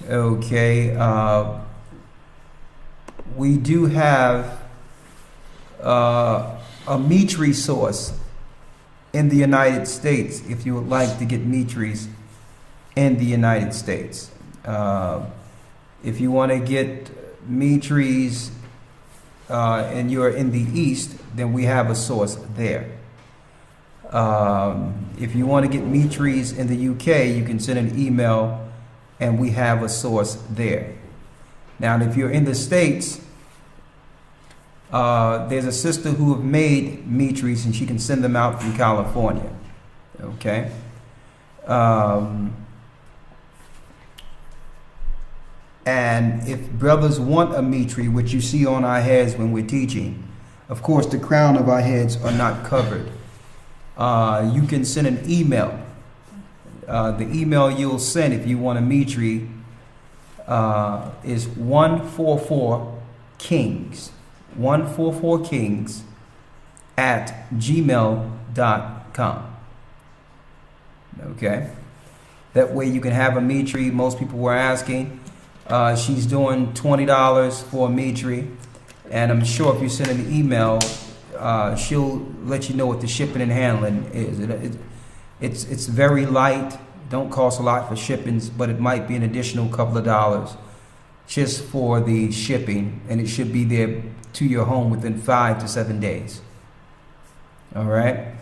Okay, we do have a meat resource in the United States if you would like to get meatries in the United States. If you want to get meatries and you're in the East, then we have a source there. If you want to get meatries in the UK, you can send an email and we have a source there. Now, if you're in the States, there's a sister who have made meatries and she can send them out from California. Okay. And if brothers want a meatry, which you see on our heads when we're teaching, of course the crown of our heads are not covered. You can send an email. The email you'll send if you want a meatry is 144kings. 144kings at gmail.com. Okay. That way you can have a meatry. Most people were asking. She's doing $20 for a meatry, and I'm sure if you send an email, she'll let you know what the shipping and handling is. It's very light. Don't cost a lot for shippings, but it might be an additional couple of dollars just for the shipping, and it should be there to your home within 5 to 7 days. All right.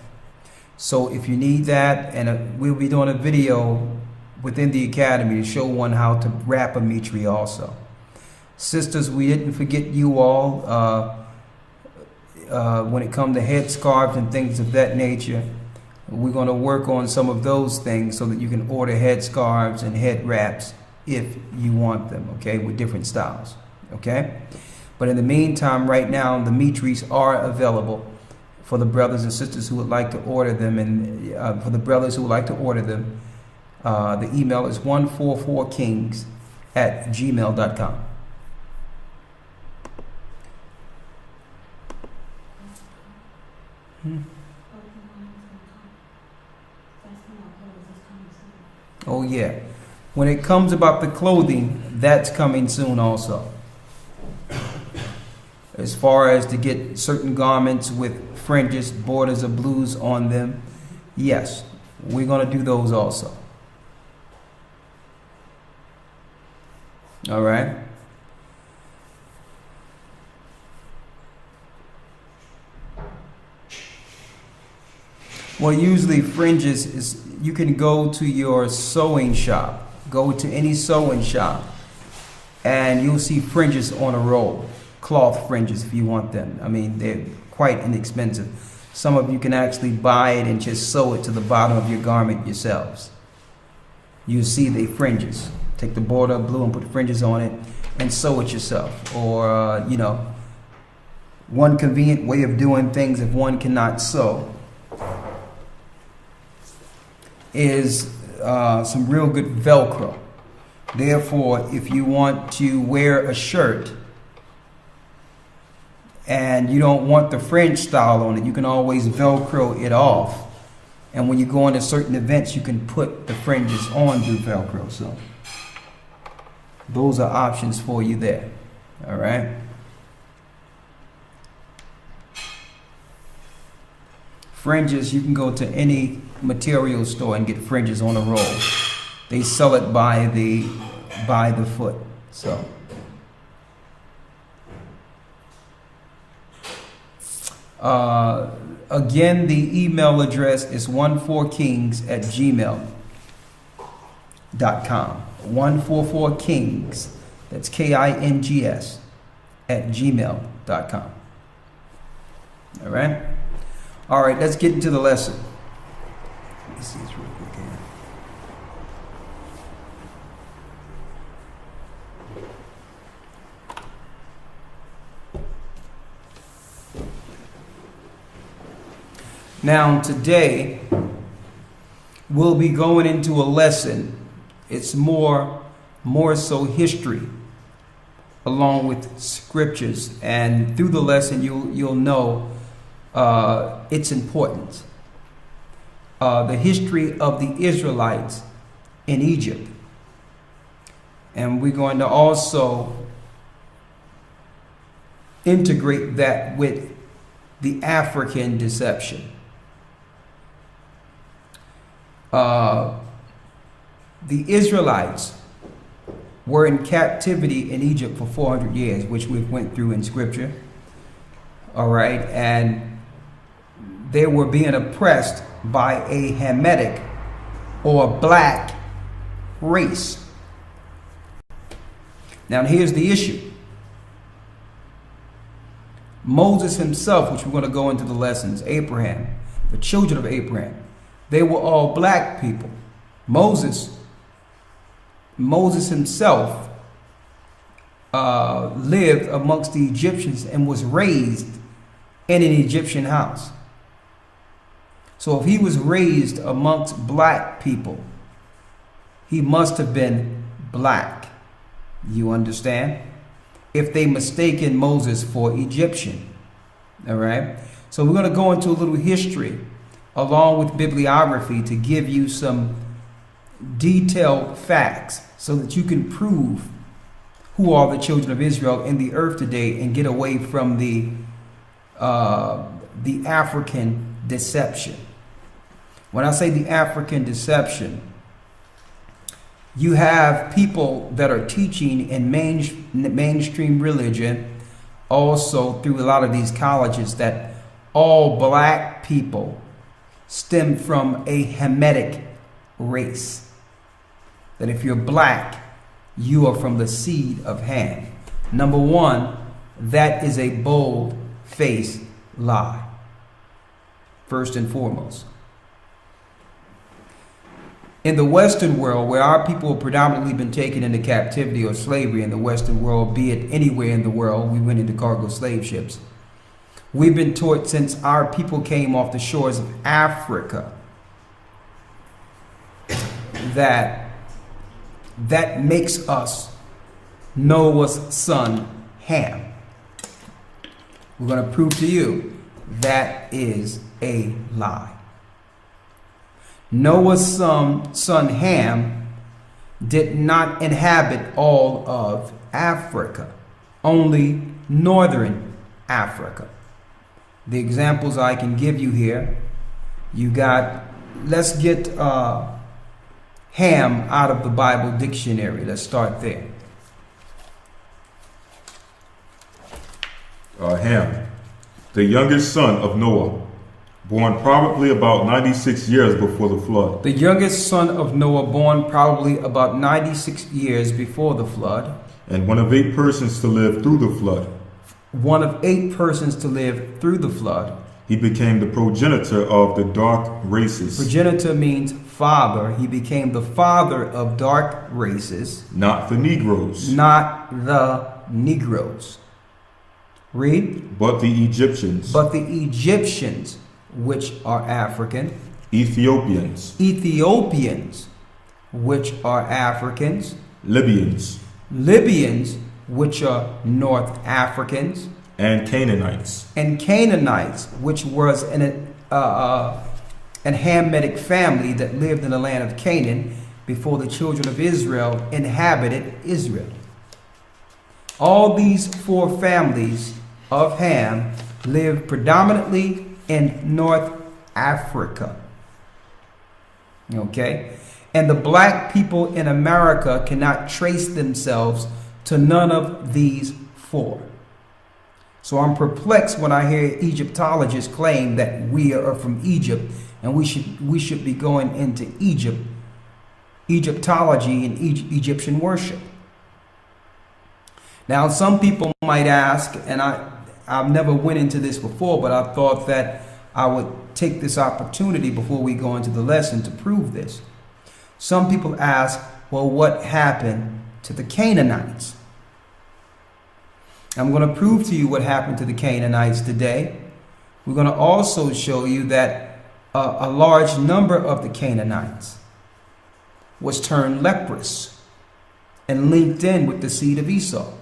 So if you need that, and we'll be doing a video within the academy to show one how to wrap a meatry also. Sisters, we didn't forget you all when it comes to headscarves and things of that nature. We're going to work on some of those things so that you can order headscarves and head wraps if you want them, okay, with different styles, okay? But in the meantime, right now, the meatries are available for the brothers and sisters who would like to order them, and for the brothers who would like to order them, the email is 144kings at gmail.com. Oh yeah. When it comes about the clothing, that's coming soon also. As far as to get certain garments with fringes, borders, or blues on them, yes, we're going to do those also. All right. Well, usually fringes is, you can go to your sewing shop, go to any sewing shop, and you'll see fringes on a roll, cloth fringes if you want them. I mean, they're quite inexpensive. Some of you can actually buy it and just sew it to the bottom of your garment yourselves. You see the fringes. Take the border of blue and put fringes on it and sew it yourself. Or, you know, one convenient way of doing things if one cannot sew is some real good Velcro. Therefore, if you want to wear a shirt and you don't want the fringe style on it, you can always Velcro it off. And when you go into certain events, you can put the fringes on through Velcro. So those are options for you there. All right. Fringes, you can go to any material store and get fringes on a roll. They sell it by the foot. So again, the email address is 144kings at gmail.com. 144kings, that's KINGS, at gmail.com. All right. All right, let's get into the lesson. Let me see this real quick here. Now, today, we'll be going into a lesson. It's more so history, along with scriptures. And through the lesson, you'll know its importance. The history of the Israelites in Egypt. And we're going to also integrate that with the African deception. The Israelites were in captivity in Egypt for 400 years, which we've went through in scripture. All right. And they were being oppressed by a Hamitic or black race. Now, here's the issue. Moses himself, which we're going to go into the lessons, Abraham, the children of Abraham, they were all black people. Moses himself lived amongst the Egyptians and was raised in an Egyptian house. So if he was raised amongst black people, he must have been black. You understand? If they mistaken Moses for Egyptian. All right. So we're going to go into a little history along with bibliography to give you some detailed facts so that you can prove who are the children of Israel in the earth today and get away from the African deception. When I say the African deception, you have people that are teaching in mainstream religion, also through a lot of these colleges, that all black people stem from a Hamitic race. That if you're black, you are from the seed of Ham. Number one, that is a bold-faced lie. First and foremost. In the Western world, where our people have predominantly been taken into captivity or slavery in the Western world, be it anywhere in the world, we went into cargo slave ships. We've been taught since our people came off the shores of Africa that makes us Noah's son Ham. We're going to prove to you that is a lie. Noah's son Ham did not inhabit all of Africa, only northern Africa. The examples I can give you here, let's get Ham out of the Bible dictionary. Let's start there. Ham, the youngest son of Noah, born probably about 96 years before the flood. The youngest son of Noah, born probably about 96 years before the flood. And one of 8 persons to live through the flood. One of 8 persons to live through the flood. He became the progenitor of the dark races. Progenitor means father. He became the father of dark races. Not the Negroes. Not the Negroes. Read. But the Egyptians. But the Egyptians, which are African. Ethiopians. Ethiopians, which are Africans. Libyans. Libyans, which are North Africans. And Canaanites. And Canaanites, which was an Hamitic family that lived in the land of Canaan before the children of Israel inhabited Israel. All these 4 families of Ham lived predominantly in North Africa. Okay? And the black people in America cannot trace themselves to none of these 4. So I'm perplexed when I hear Egyptologists claim that we are from Egypt and we should be going into Egyptology and Egyptian worship. Now, some people might ask, and I've never went into this before, but I thought that I would take this opportunity before we go into the lesson to prove this. Some people ask, well, what happened to the Canaanites? I'm going to prove to you what happened to the Canaanites today. We're going to also show you that a large number of the Canaanites was turned leprous and linked in with the seed of Esau.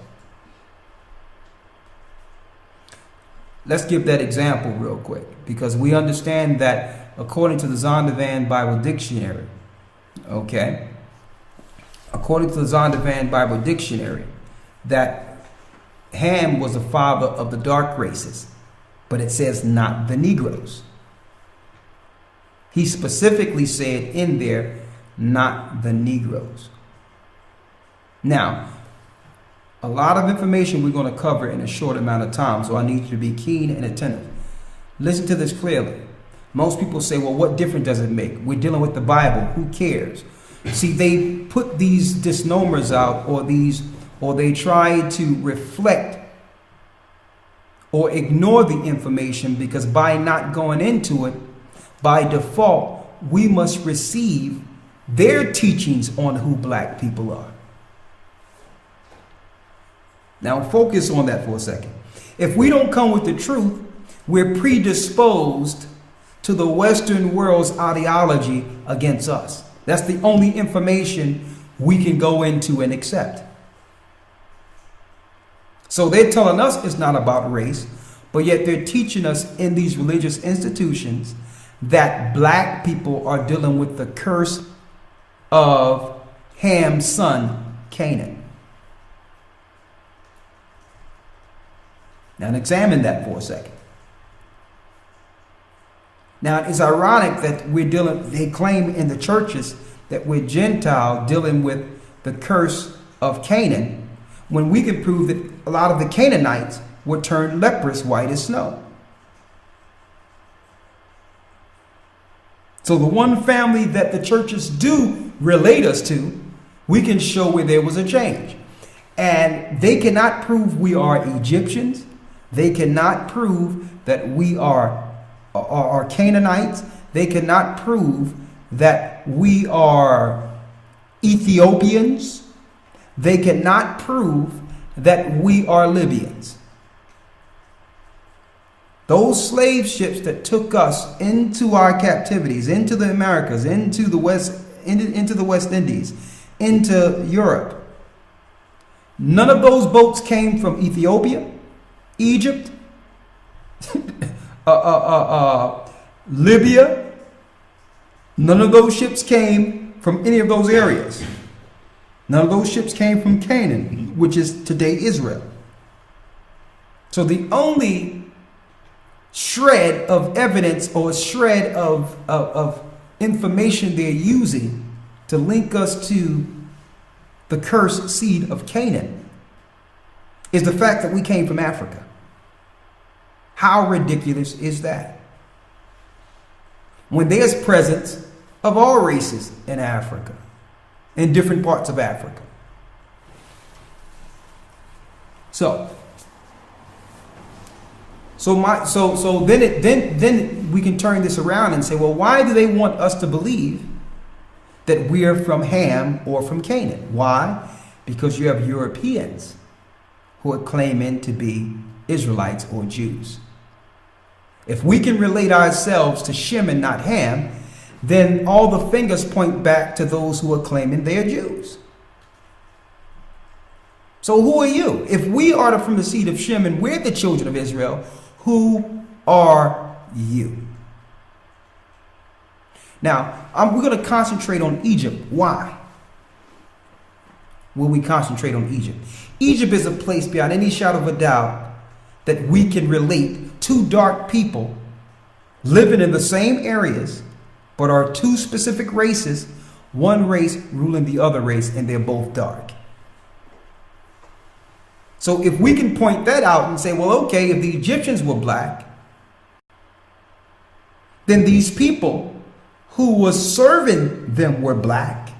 Let's give that example real quick, because we understand that according to the Zondervan Bible Dictionary, okay, according according to the Zondervan Bible Dictionary, that Ham was the father of the dark races, but it says not the Negroes. He specifically said in there, not the Negroes. Now, a lot of information we're going to cover in a short amount of time, so I need you to be keen and attentive. Listen to this clearly. Most people say, well, what difference does it make? We're dealing with the Bible. Who cares? See, they put these disnomers out, or they try to reflect or ignore the information, because by not going into it, by default, we must receive their teachings on who black people are. Now, focus on that for a second. If we don't come with the truth, we're predisposed to the Western world's ideology against us. That's the only information we can go into and accept. So they're telling us it's not about race, but yet they're teaching us in these religious institutions that black people are dealing with the curse of Ham's son, Canaan. Now examine that for a second. Now it's ironic that they claim in the churches that we're Gentile dealing with the curse of Canaan, when we can prove that a lot of the Canaanites were turned leprous white as snow. So the one family that the churches do relate us to, we can show where there was a change. And they cannot prove we are Egyptians. They cannot prove that we are Canaanites. They cannot prove that we are Ethiopians. They cannot prove that we are Libyans. Those slave ships that took us into our captivities, into the Americas, into the West Indies, into Europe, none of those boats came from Ethiopia, Egypt, Libya. None of those ships came from any of those areas. None of those ships came from Canaan, which is today Israel. So the only shred of evidence or shred of information they're using to link us to the cursed seed of Canaan is the fact that we came from Africa. How ridiculous is that? When there's presence of all races in Africa, in different parts of Africa. So then we can turn this around and say, well, why do they want us to believe that we are from Ham or from Canaan? Why? Because you have Europeans who are claiming to be Israelites or Jews. If we can relate ourselves to Shem and not Ham, then all the fingers point back to those who are claiming they're Jews. So who are you? If we are from the seed of Shem and we're the children of Israel, who are you? Now, we're going to concentrate on Egypt. Why will we concentrate on Egypt? Egypt is a place beyond any shadow of a doubt that we can relate two dark people living in the same areas, but are two specific races, one race ruling the other race, and they're both dark. So if we can point that out and say, well, okay, if the Egyptians were black, then these people who were serving them were black.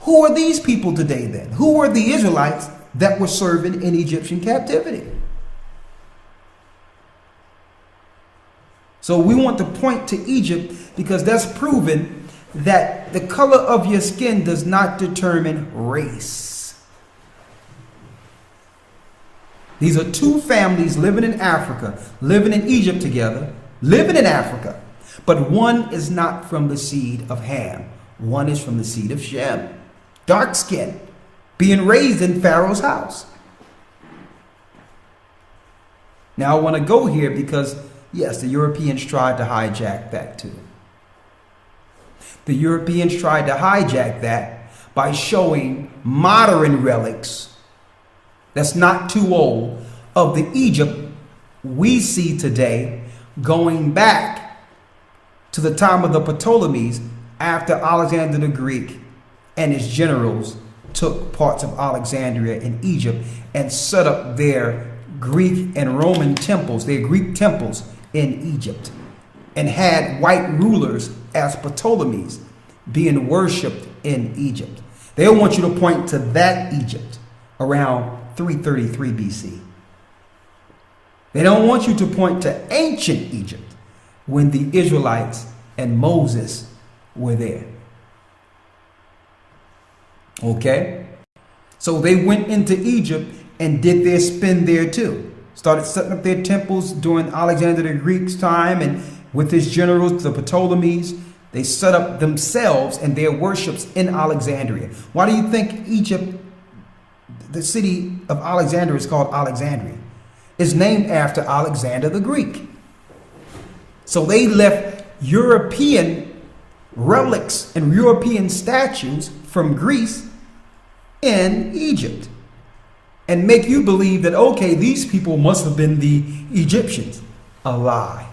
Who are these people today then? Who are the Israelites that were serving in Egyptian captivity? So we want to point to Egypt because that's proven that the color of your skin does not determine race. These are two families living in Africa, living in Egypt together, living in Africa. But one is not from the seed of Ham. One is from the seed of Shem. Dark skin, being raised in Pharaoh's house. Now I want to go here because, yes, the Europeans tried to hijack that too. The Europeans tried to hijack that by showing modern relics that's not too old of the Egypt we see today, going back to the time of the Ptolemies, after Alexander the Greek and his generals took parts of Alexandria in Egypt and set up their Greek and Roman temples, their Greek temples in Egypt, and had white rulers as Ptolemies being worshipped in Egypt. They want you to point to that Egypt around 333 BC. They don't want you to point to ancient Egypt when the Israelites and Moses were there. Okay? So they went into Egypt and did their spin there too. Started setting up their temples during Alexander the Greek's time, and with his generals, the Ptolemies, they set up themselves and their worships in Alexandria. Why do you think Egypt, the city of Alexandria, is called Alexandria? It's named after Alexander the Greek. So they left European relics and European statues from Greece in Egypt and make you believe that, okay, these people must have been the Egyptians. A lie.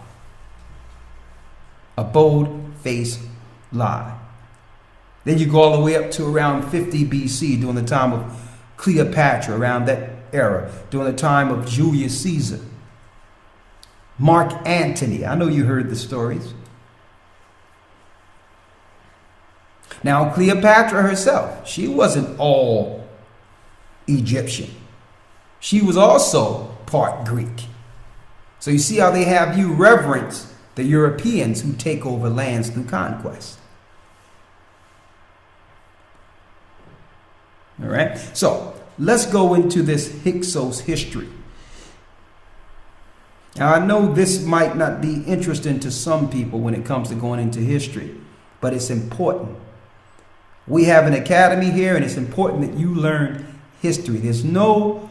A bold-faced lie. Then you go all the way up to around 50 BC, during the time of Cleopatra, around that era, during the time of Julius Caesar, Mark Antony. I know you heard the stories. Now, Cleopatra herself, she wasn't all Egyptian. She was also part Greek. So you see how they have you reverence the Europeans who take over lands through conquest. All right. So let's go into this Hyksos history. Now, I know this might not be interesting to some people when it comes to going into history, but it's important. We have an academy here, and it's important that you learn history. There's no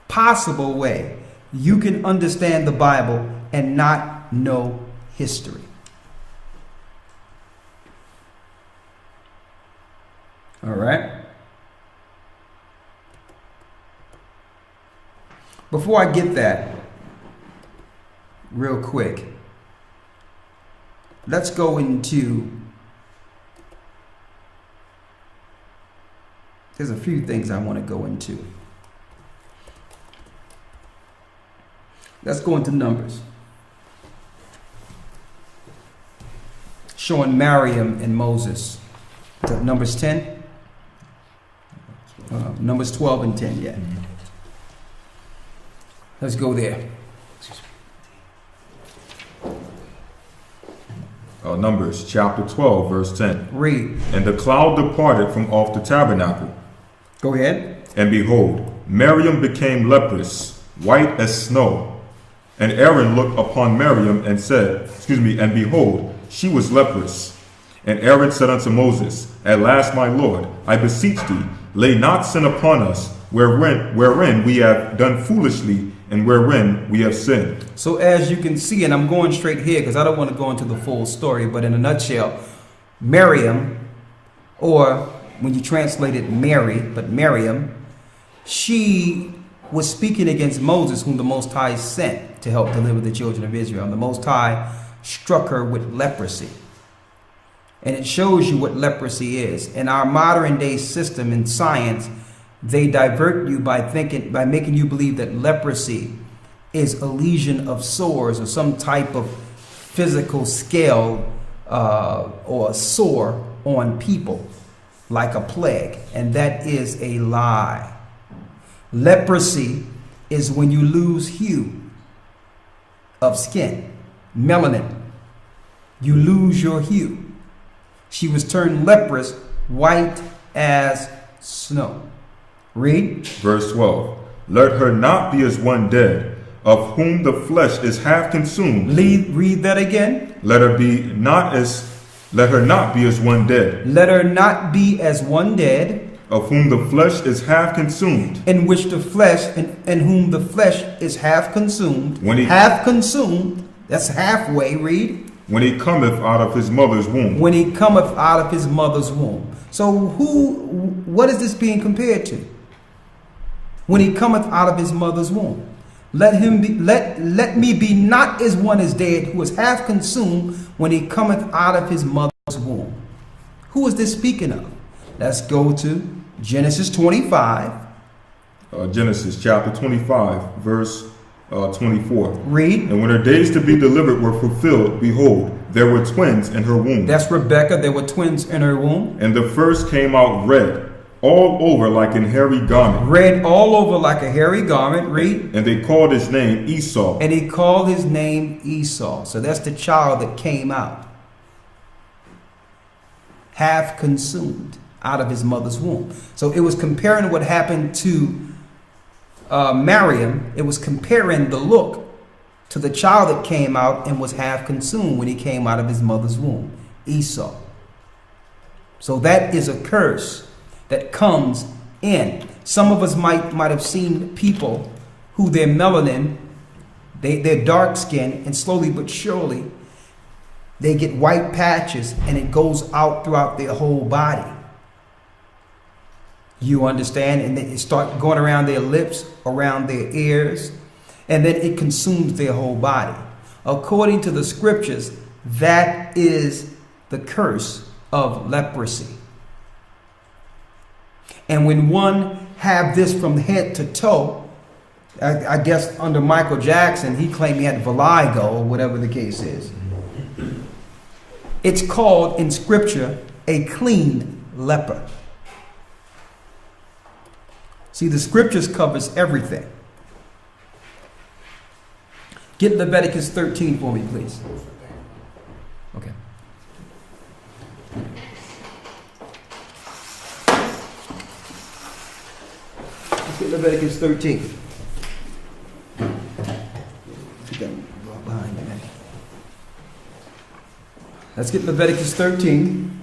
possible way you can understand the Bible and not know history. All right. Before I get that, real quick, let's go into, there's a few things I want to go into. Let's go into Numbers. Showing Miriam and Moses. Is that Numbers 10? Numbers 12 and 10, yeah. Let's go there. Numbers chapter 12, verse 10. Read. And the cloud departed from off the tabernacle. Go ahead. And behold, Miriam became leprous, white as snow. And Aaron looked upon Miriam and said, and behold, she was leprous. And Aaron said unto Moses, At last, my Lord, I beseech thee, lay not sin upon us, wherein we have done foolishly, and wherein we have sinned. So as you can see, and I'm going straight here because I don't want to go into the full story, but in a nutshell, Miriam, or when you translate it Mary, but Miriam, she was speaking against Moses, whom the Most High sent to help deliver the children of Israel. And the Most High struck her with leprosy. And it shows you what leprosy is. In our modern day system in science, they divert you by making you believe that leprosy is a lesion of sores or some type of physical scale or sore on people, like a plague. And that is a lie. Leprosy is when you lose hue of skin, melanin. You lose your hue. She was turned leprous, white as snow. Read. Verse 12. Let her not be as one dead, of whom the flesh is half consumed. Read that again. Let her not be as one dead. Let her not be as one dead, of whom the flesh is half consumed. In which the flesh, in whom the flesh is half consumed. Half consumed, that's halfway, read. when he cometh out of his mother's womb. When he cometh out of his mother's womb. So what is this being compared to? When he cometh out of his mother's womb. Let me be not as one is dead, who is half consumed when he cometh out of his mother's womb. Who is this speaking of? Let's go to Genesis 25. Genesis chapter 25, verse 24. Read. And when her days to be delivered were fulfilled, behold, there were twins in her womb. That's Rebecca. There were twins in her womb. And the first came out red, all over like an hairy garment. Red all over like a hairy garment. Read. And they called his name Esau. And he called his name Esau. So that's the child that came out, half consumed out of his mother's womb. So it was comparing what happened to Miriam. It was comparing the look to the child that came out and was half consumed when he came out of his mother's womb, Esau. So that is a curse that comes in. Some of us might have seen people who their melanin, they're dark skinned, and slowly but surely they get white patches and it goes out throughout their whole body. You understand? And they start going around their lips, around their ears, and then it consumes their whole body. According to the scriptures, that is the curse of leprosy. And when one have this from head to toe, I guess under Michael Jackson, he claimed he had vitiligo or whatever the case is. It's called in scripture a clean leper. See, the scriptures covers everything. Get Leviticus 13 for me, please. Okay. Let's get Leviticus 13. Let's get Leviticus 13.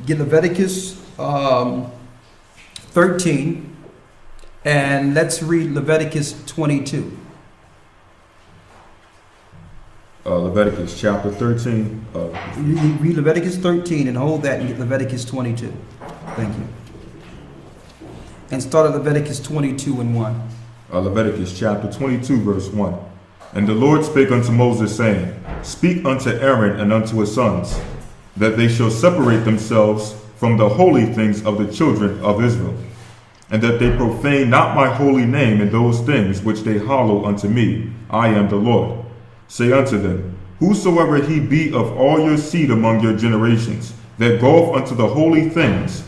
Get Leviticus 13, and let's read Leviticus 22. Leviticus chapter 13. You read Leviticus 13 and hold that and get Leviticus 22. Thank you. And start at Leviticus 22 and 1. Leviticus chapter 22, verse 1. And the Lord spake unto Moses, saying, Speak unto Aaron and unto his sons, that they shall separate themselves from the holy things of the children of Israel, and that they profane not my holy name in those things which they hallow unto me. I am the Lord. Say unto them, Whosoever he be of all your seed among your generations, that goeth unto the holy things,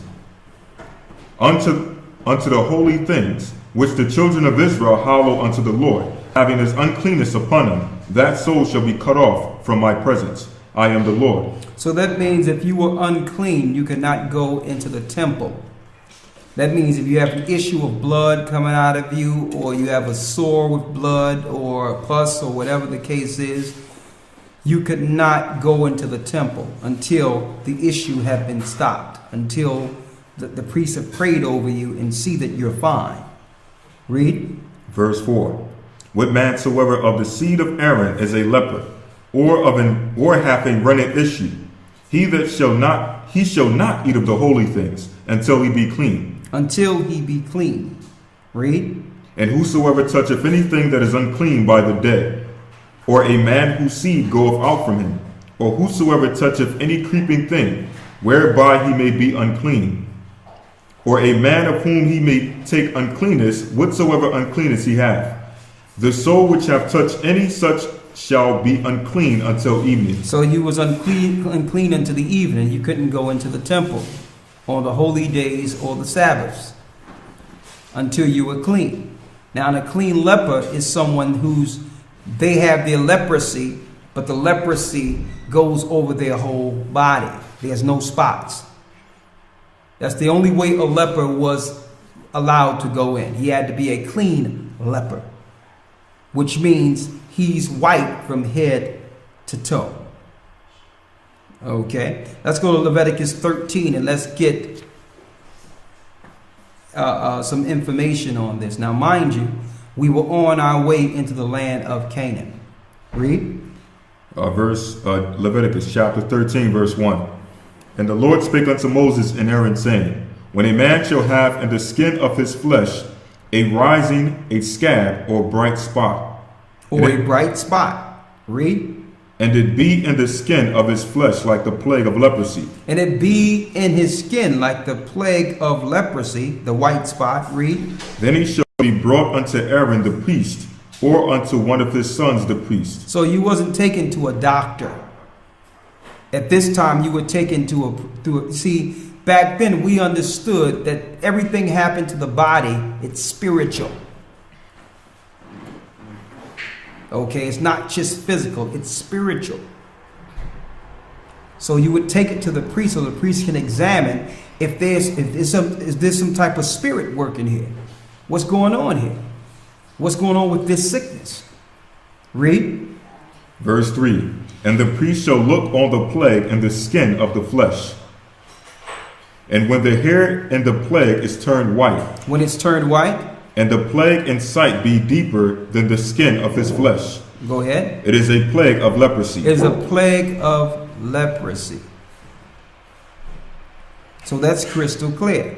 unto the holy things which the children of Israel hallow unto the Lord, having his uncleanness upon him, that soul shall be cut off from my presence. I am the Lord. So that means if you were unclean, you could not go into the temple. That means if you have an issue of blood coming out of you, or you have a sore with blood or pus or whatever the case is, you could not go into the temple until the issue had been stopped, until the priest have prayed over you and see that you're fine. Read. Verse 4. What man soever of the seed of Aaron is a leper, or hath a running issue, he shall not eat of the holy things until he be clean. Until he be clean. Read. And whosoever toucheth anything that is unclean by the dead, or a man whose seed goeth out from him, or whosoever toucheth any creeping thing, whereby he may be unclean, or a man of whom he may take uncleanness, whatsoever uncleanness he hath, the soul which hath touched any such shall be unclean until evening. So you was unclean until the evening. You couldn't go into the temple on the holy days or the Sabbaths until you were clean. Now, a clean leper is someone they have their leprosy, but the leprosy goes over their whole body. There's no spots. That's the only way a leper was allowed to go in. He had to be a clean leper, which means he's white from head to toe. Okay, let's go to Leviticus 13 and let's get some information on this. Now, mind you, we were on our way into the land of Canaan. Read. Leviticus chapter 13, verse 1. And the Lord spake unto Moses and Aaron, saying, when a man shall have in the skin of his flesh a rising, a scab, or bright spot. Or a bright spot. Read. And it be in the skin of his flesh like the plague of leprosy. And it be in his skin like the plague of leprosy, the white spot. Read. Then he shall be brought unto Aaron the priest, or unto one of his sons the priest. So you wasn't taken to a doctor. At this time you were taken to a see, back then we understood that everything happened to the body, it's spiritual. Okay, it's not just physical, it's spiritual. So you would take it to the priest so the priest can examine if there's some type of spirit working here. What's going on here? What's going on with this sickness? Read. Verse 3. And the priest shall look on the plague in the skin of the flesh. And when the hair in the plague is turned white. When it's turned white. And the plague in sight be deeper than the skin of his flesh. Go ahead. It is a plague of leprosy. It is a plague of leprosy. So that's crystal clear.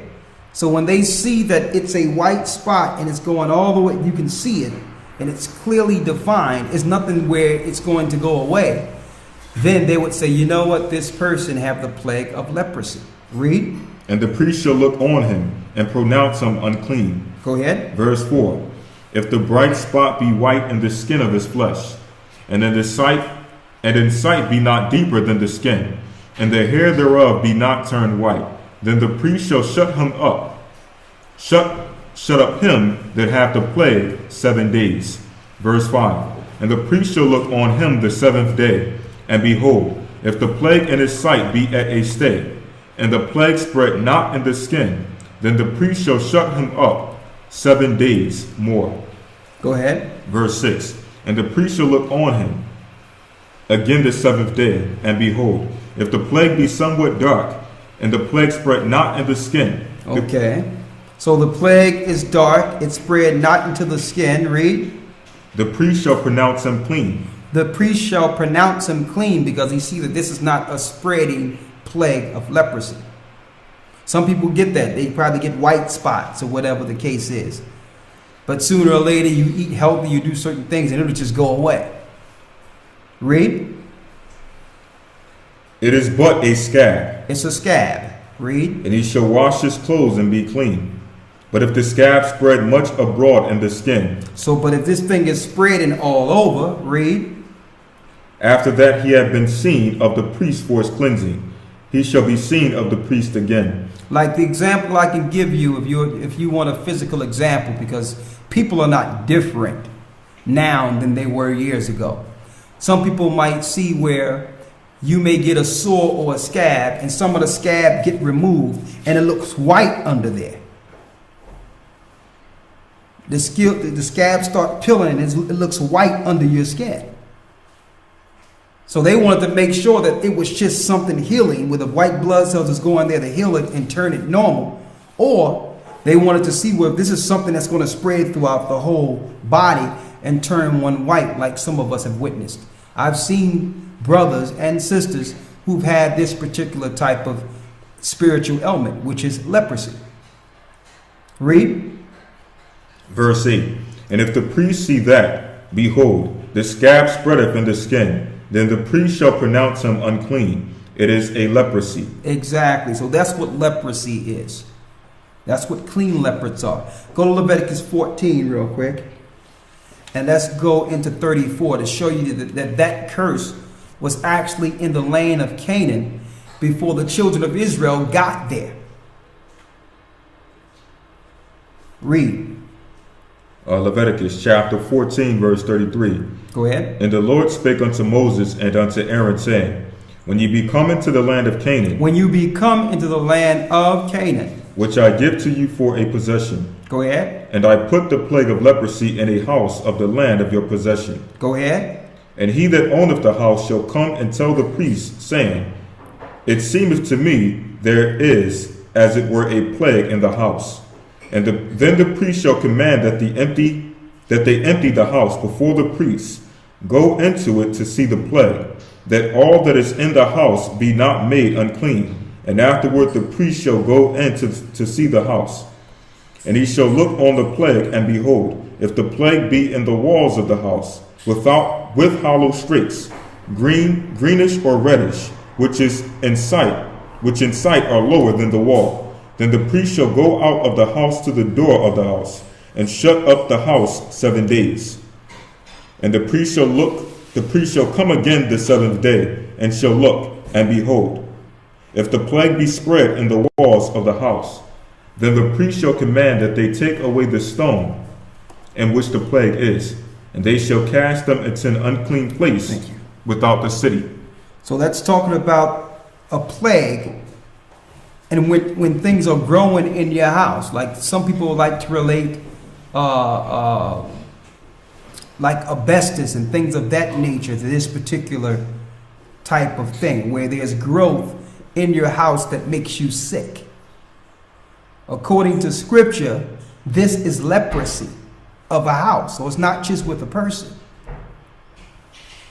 So when they see that it's a white spot and it's going all the way, you can see it, and it's clearly defined, it's nothing where it's going to go away, then they would say, you know what, this person have the plague of leprosy. Read. And the priest shall look on him and pronounce him unclean. Go ahead. Verse 4. If the bright spot be white in the skin of his flesh, and in sight be not deeper than the skin, and the hair thereof be not turned white, then the priest shall shut up him that hath the plague 7 days. Verse 5. And the priest shall look on him the 7th day, and behold, if the plague in his sight be at a stay, and the plague spread not in the skin, then the priest shall shut him up 7 days more. Go ahead. Verse 6. And the priest shall look on him again the 7th day, and behold, if the plague be somewhat dark, and the plague spread not in the skin. Okay. So the plague is dark, it spread not into the skin. Read. The priest shall pronounce him clean. The priest shall pronounce him clean, because he see that this is not a spreading plague of leprosy. Some people get that. They probably get white spots or whatever the case is. But sooner or later you eat healthy, you do certain things, and it'll just go away. Read. It is but a scab. It's a scab. Read. And he shall wash his clothes and be clean. But if the scab spread much abroad in the skin. But if this thing is spreading all over, read. After that he had been seen of the priest for his cleansing, he shall be seen of the priest again. Like the example I can give you, if you want a physical example, because people are not different now than they were years ago. Some people might see where you may get a sore or a scab, and some of the scab get removed, and it looks white under there. The scab start peeling, and it looks white under your skin. So they wanted to make sure that it was just something healing, where the white blood cells is going there to heal it and turn it normal. Or they wanted to see where this is something that's going to spread throughout the whole body and turn one white, like some of us have witnessed. I've seen brothers and sisters who've had this particular type of spiritual ailment, which is leprosy. Read. Verse 8. And if the priest see that, behold, the scab spreadeth in the skin, then the priest shall pronounce him unclean. It is a leprosy. Exactly. So that's what leprosy is. That's what clean leopards are. Go to Leviticus 14 real quick. And let's go into 34 to show you that curse was actually in the land of Canaan before the children of Israel got there. Read. Leviticus chapter 14, verse 33. Go ahead. And the Lord spake unto Moses and unto Aaron, saying, when ye be come into the land of Canaan. When you be come into the land of Canaan. which I give to you for a possession. Go ahead. And I put the plague of leprosy in a house of the land of your possession. Go ahead. And he that owneth the house shall come and tell the priest, saying, It seemeth to me there is, as it were, a plague in the house. And then the priest shall command that they empty the house before the priest, go into it to see the plague, that all that is in the house be not made unclean. And afterward the priest shall go in to see the house. And he shall look on the plague, and behold, if the plague be in the walls of the house, with hollow strakes, greenish or reddish, which in sight are lower than the wall, then the priest shall go out of the house to the door of the house, and shut up the house 7 days. And the priest shall come again the 7th day, and shall look, and behold, if the plague be spread in the walls of the house, then the priest shall command that they take away the stone in which the plague is, and they shall cast them into an unclean place without the city. So that's talking about a plague, and when things are growing in your house, like some people like to relate like asbestos and things of that nature to this particular type of thing, where there's growth in your house that makes you sick. According to scripture, this is leprosy of a house. So it's not just with a person.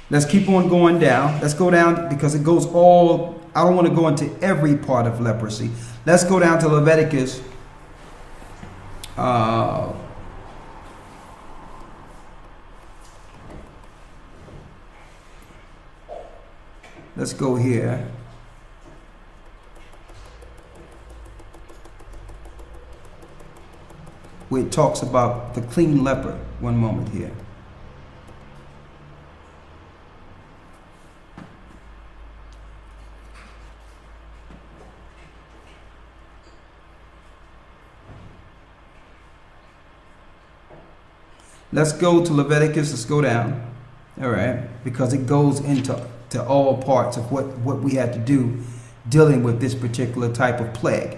Let's keep on going down. Let's go down because it goes all, I don't want to go into every part of leprosy. Let's go down to Leviticus. Let's go here. Where it talks about the clean leper. One moment here. Let's go to Leviticus. Let's go down. All right. Because it goes into all parts of what we had to do dealing with this particular type of plague.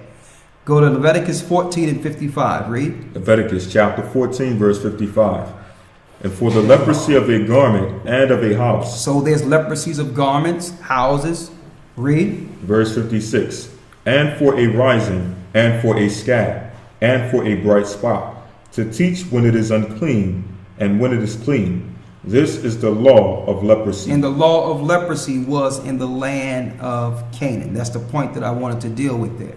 Go to Leviticus 14 and 55. Read. Leviticus chapter 14, verse 55. And for the leprosy of a garment and of a house. So there's leprosies of garments, houses. Read. Verse 56. And for a rising, and for a scab, and for a bright spot, to teach when it is unclean, and when it is clean. This is the law of leprosy. And the law of leprosy was in the land of Canaan. That's the point that I wanted to deal with there.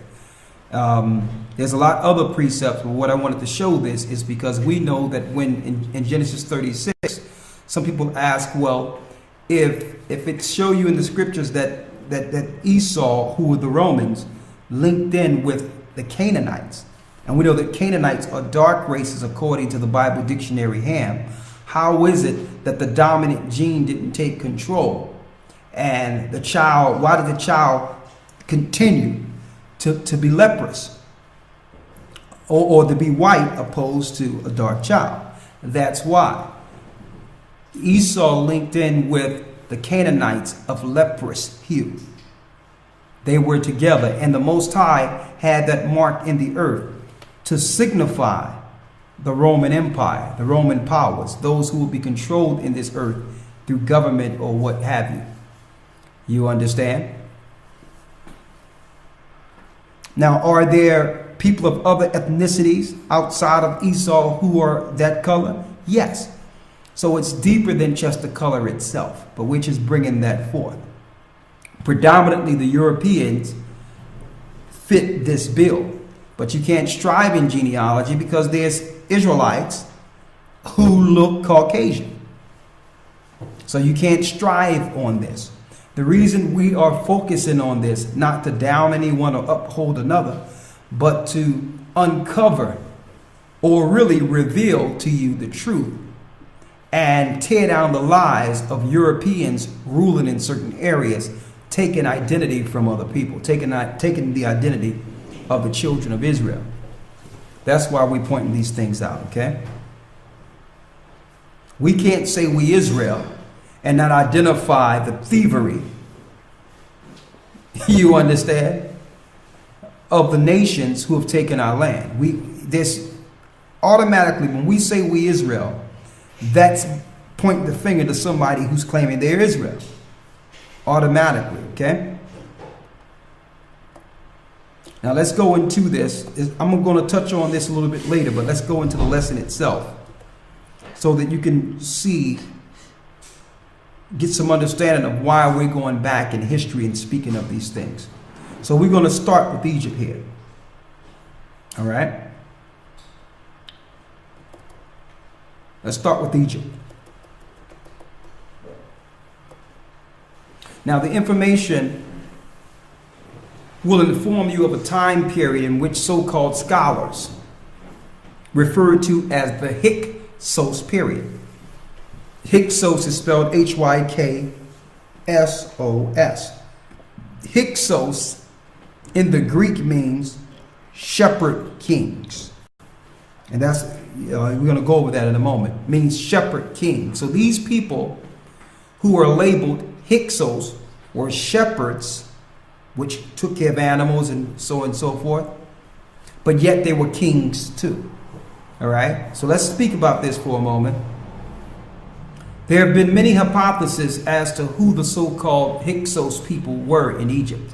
There's a lot of other precepts, but what I wanted to show this is because we know that when in Genesis 36, some people ask, well, if it show you in the scriptures that Esau, who were the Romans, linked in with the Canaanites, and we know that Canaanites are dark races according to the Bible dictionary Ham, how is it that the dominant gene didn't take control? And the child, why did the child continue to be leprous or to be white opposed to a dark child? That's why Esau linked in with the Canaanites of leprous hue. They were together, and the Most High had that mark in the earth to signify the Roman Empire, the Roman powers, those who will be controlled in this earth through government or what have you. You understand? Now, are there people of other ethnicities outside of Esau who are that color? Yes. So it's deeper than just the color itself, but which is bringing that forth. Predominantly, the Europeans fit this bill, but you can't strive in genealogy because there's Israelites who look Caucasian. So you can't strive on this. The reason we are focusing on this, not to down anyone or uphold another, but to uncover or really reveal to you the truth and tear down the lies of Europeans ruling in certain areas, taking identity from other people, taking the identity of the children of Israel. That's why we're pointing these things out, okay? We can't say we Israel and not identify the thievery. You understand? of the nations who have taken our land. This automatically, when we say we Israel, that's pointing the finger to somebody who's claiming they're Israel. Automatically, okay? Now let's go into this. I'm going to touch on this a little bit later, but let's go into the lesson itself so that you can see, get some understanding of why we're going back in history and speaking of these things. So we're going to start with Egypt here. All right? Let's start with Egypt. Now the information will inform you of a time period in which so-called scholars refer to as the Hyksos period. Hyksos is spelled Hyksos. Hyksos in the Greek means shepherd kings. And that's, we're going to go over that in a moment. Means shepherd king. So these people who are labeled Hyksos were shepherds, which took care of animals and so forth, but yet they were kings too. All right, so let's speak about this for a moment. There have been many hypotheses as to who the so-called Hyksos people were in Egypt.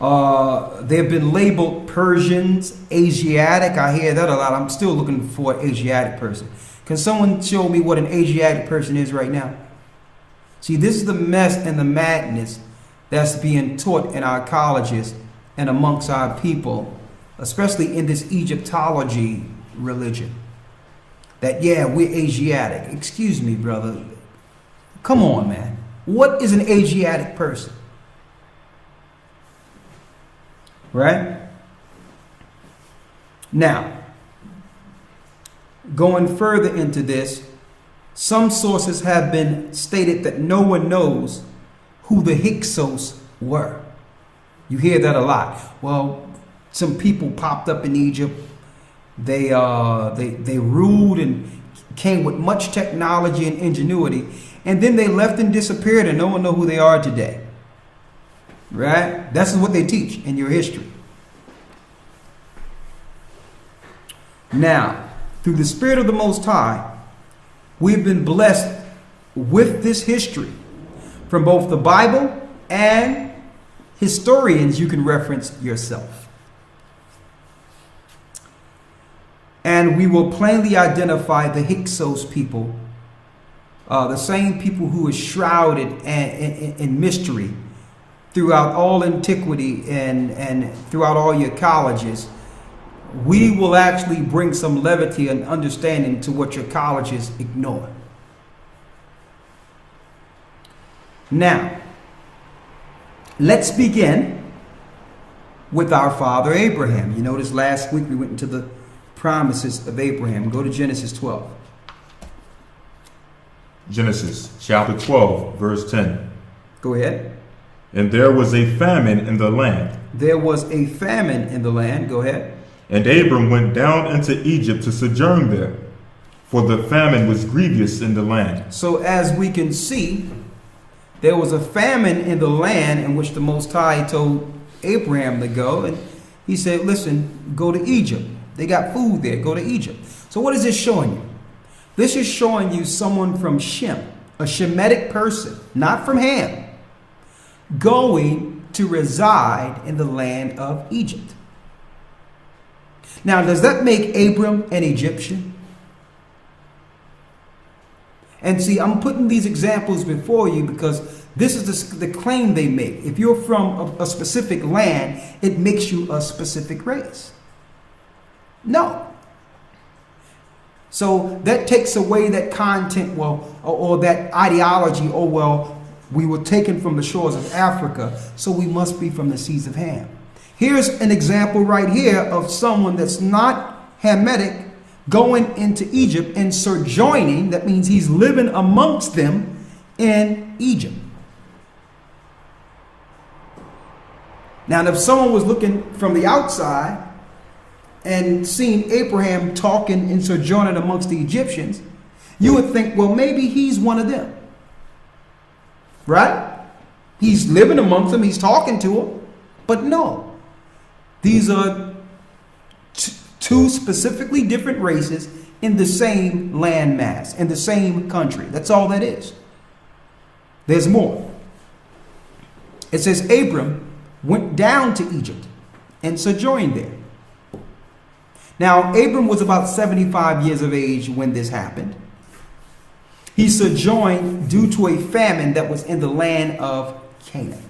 They have been labeled Persians, Asiatic. I hear that a lot. I'm still looking for an Asiatic person. Can someone show me what an Asiatic person is right now? See, this is the mess and the madness that's being taught in our colleges and amongst our people, especially in this Egyptology religion. That, yeah, we're Asiatic. Excuse me, brother. Come on, man. What is an Asiatic person? Right? Now, going further into this, some sources have been stated that no one knows who the Hyksos were. You hear that a lot. Well, some people popped up in Egypt. They ruled and came with much technology and ingenuity, and then they left and disappeared, and no one knows who they are today. Right? That's what they teach in your history. Now, through the Spirit of the Most High, we've been blessed with this history from both the Bible and historians you can reference yourself. And we will plainly identify the Hyksos people, the same people who are shrouded in mystery throughout all antiquity and throughout all your colleges. We will actually bring some levity and understanding to what your colleges ignore. Now, let's begin with our father Abraham. You notice last week we went into the promises of Abraham. Go to Genesis 12. Genesis chapter 12, verse 10. Go ahead. And there was a famine in the land. There was a famine in the land. Go ahead. And Abram went down into Egypt to sojourn there, for the famine was grievous in the land. So as we can see, there was a famine in the land in which the Most High told Abraham to go. And he said, listen, go to Egypt. They got food there. Go to Egypt. So what is this showing you? This is showing you someone from Shem, a Shemitic person, not from Ham, going to reside in the land of Egypt. Now, does that make Abram an Egyptian? And see, I'm putting these examples before you because this is the claim they make. If you're from a specific land, it makes you a specific race. No. So that takes away that content, well, or that ideology, oh, well, we were taken from the shores of Africa, so we must be from the seeds of Ham. Here's an example right here of someone that's not Hamitic going into Egypt and sojourning. That means he's living amongst them in Egypt. Now, if someone was looking from the outside and seeing Abraham talking and sojourning amongst the Egyptians, you would think, well, maybe he's one of them. Right? He's living amongst them. He's talking to them. But no. These are two specifically different races in the same landmass, in the same country. That's all that is. There's more. It says Abram went down to Egypt and sojourned there. Now, Abram was about 75 years of age when this happened. He sojourned due to a famine that was in the land of Canaan.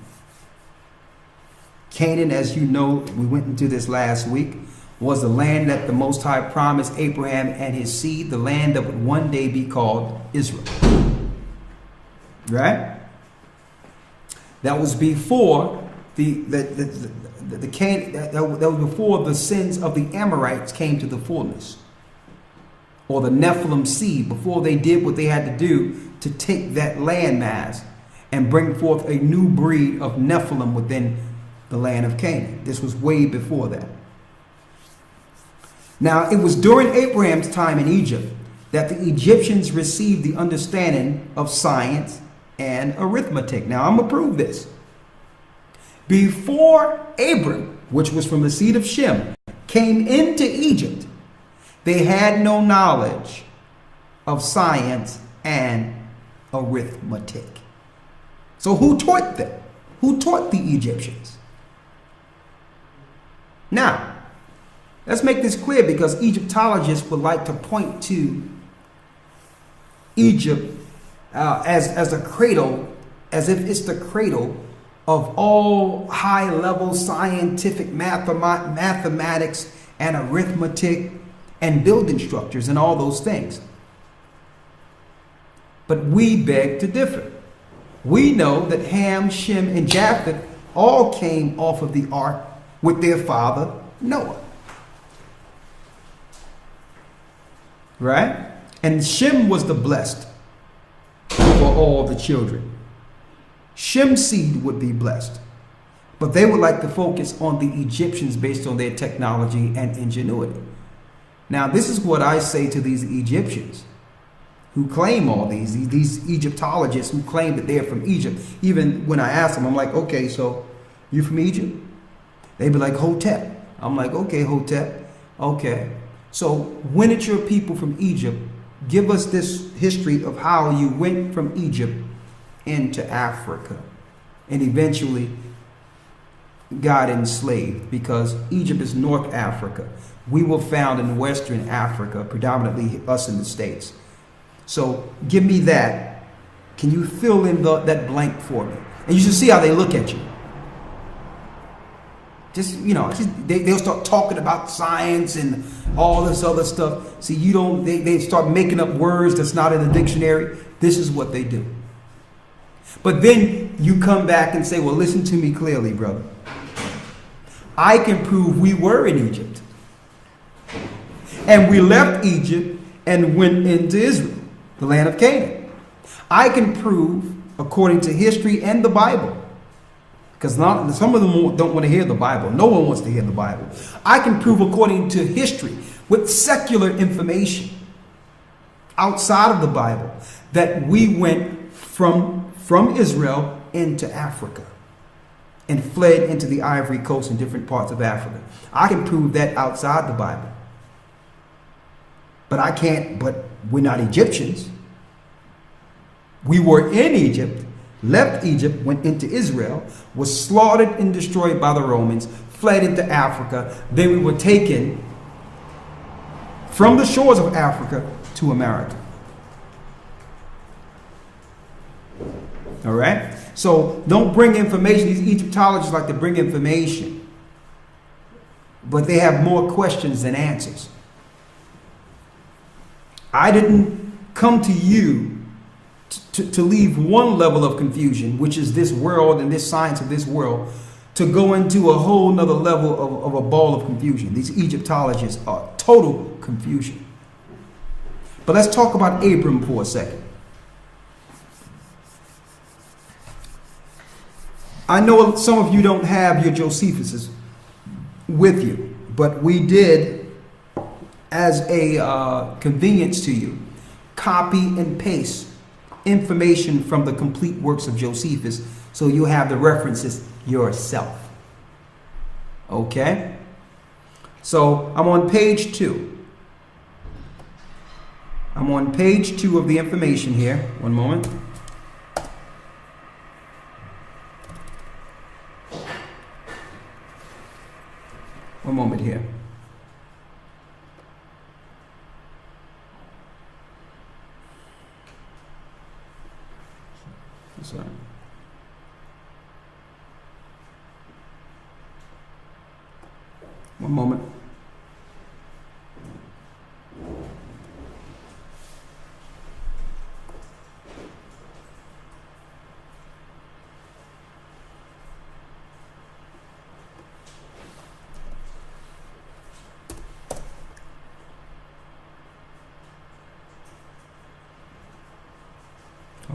Canaan, as you know, we went into this last week, was the land that the Most High promised Abraham and his seed, the land that would one day be called Israel. Right? That was before that was before the sins of the Amorites came to the fullness, or the Nephilim seed, before they did what they had to do to take that landmass and bring forth a new breed of Nephilim within the land of Canaan. This was way before that. Now, it was during Abraham's time in Egypt that the Egyptians received the understanding of science and arithmetic. Now, I'm going to prove this. Before Abram, which was from the seed of Shem, came into Egypt, they had no knowledge of science and arithmetic. So who taught them? Who taught the Egyptians? Now, let's make this clear, because Egyptologists would like to point to Egypt as a cradle, as if it's the cradle of all high-level scientific mathematics and arithmetic and building structures and all those things. But we beg to differ. We know that Ham, Shem, and Japheth all came off of the ark with their father Noah. Right? And Shem was the blessed for all the children. Shem's seed would be blessed. But they would like to focus on the Egyptians based on their technology and ingenuity. Now, this is what I say to these Egyptians who claim all these Egyptologists who claim that they're from Egypt. Even when I ask them, I'm like, okay, so you from Egypt? They be like, Hotep. I'm like, okay, Hotep. Okay. So when it's your people from Egypt, give us this history of how you went from Egypt into Africa and eventually got enslaved, because Egypt is North Africa. We were found in Western Africa, predominantly us in the States. So give me that. Can you fill in that blank for me? And you should see how they look at you. They'll start talking about science and all this other stuff. See, they start making up words that's not in the dictionary. This is what they do. But then you come back and say, well, listen to me clearly, brother. I can prove we were in Egypt. And we left Egypt and went into Israel, the land of Canaan. I can prove, according to history and the Bible, because some of them don't want to hear the Bible. No one wants to hear the Bible. I can prove, according to history, with secular information outside of the Bible, that we went from Israel into Africa and fled into the Ivory Coast and different parts of Africa. I can prove that outside the Bible. But we're not Egyptians. We were in Egypt, left Egypt, went into Israel, was slaughtered and destroyed by the Romans, fled into Africa. Then we were taken from the shores of Africa to America. All right? So don't bring information. These Egyptologists like to bring information, but they have more questions than answers. I didn't come to you to leave one level of confusion, which is this world and this science of this world, to go into a whole nother level of a ball of confusion. These Egyptologists are total confusion. But let's talk about Abram for a second. I know some of you don't have your Josephus with you, but we did, as a convenience to you, copy and paste information from the complete works of Josephus, so you have the references yourself. Okay? So I'm on page 2. I'm on page 2 of the information here. One moment. One moment here. Sorry. One moment.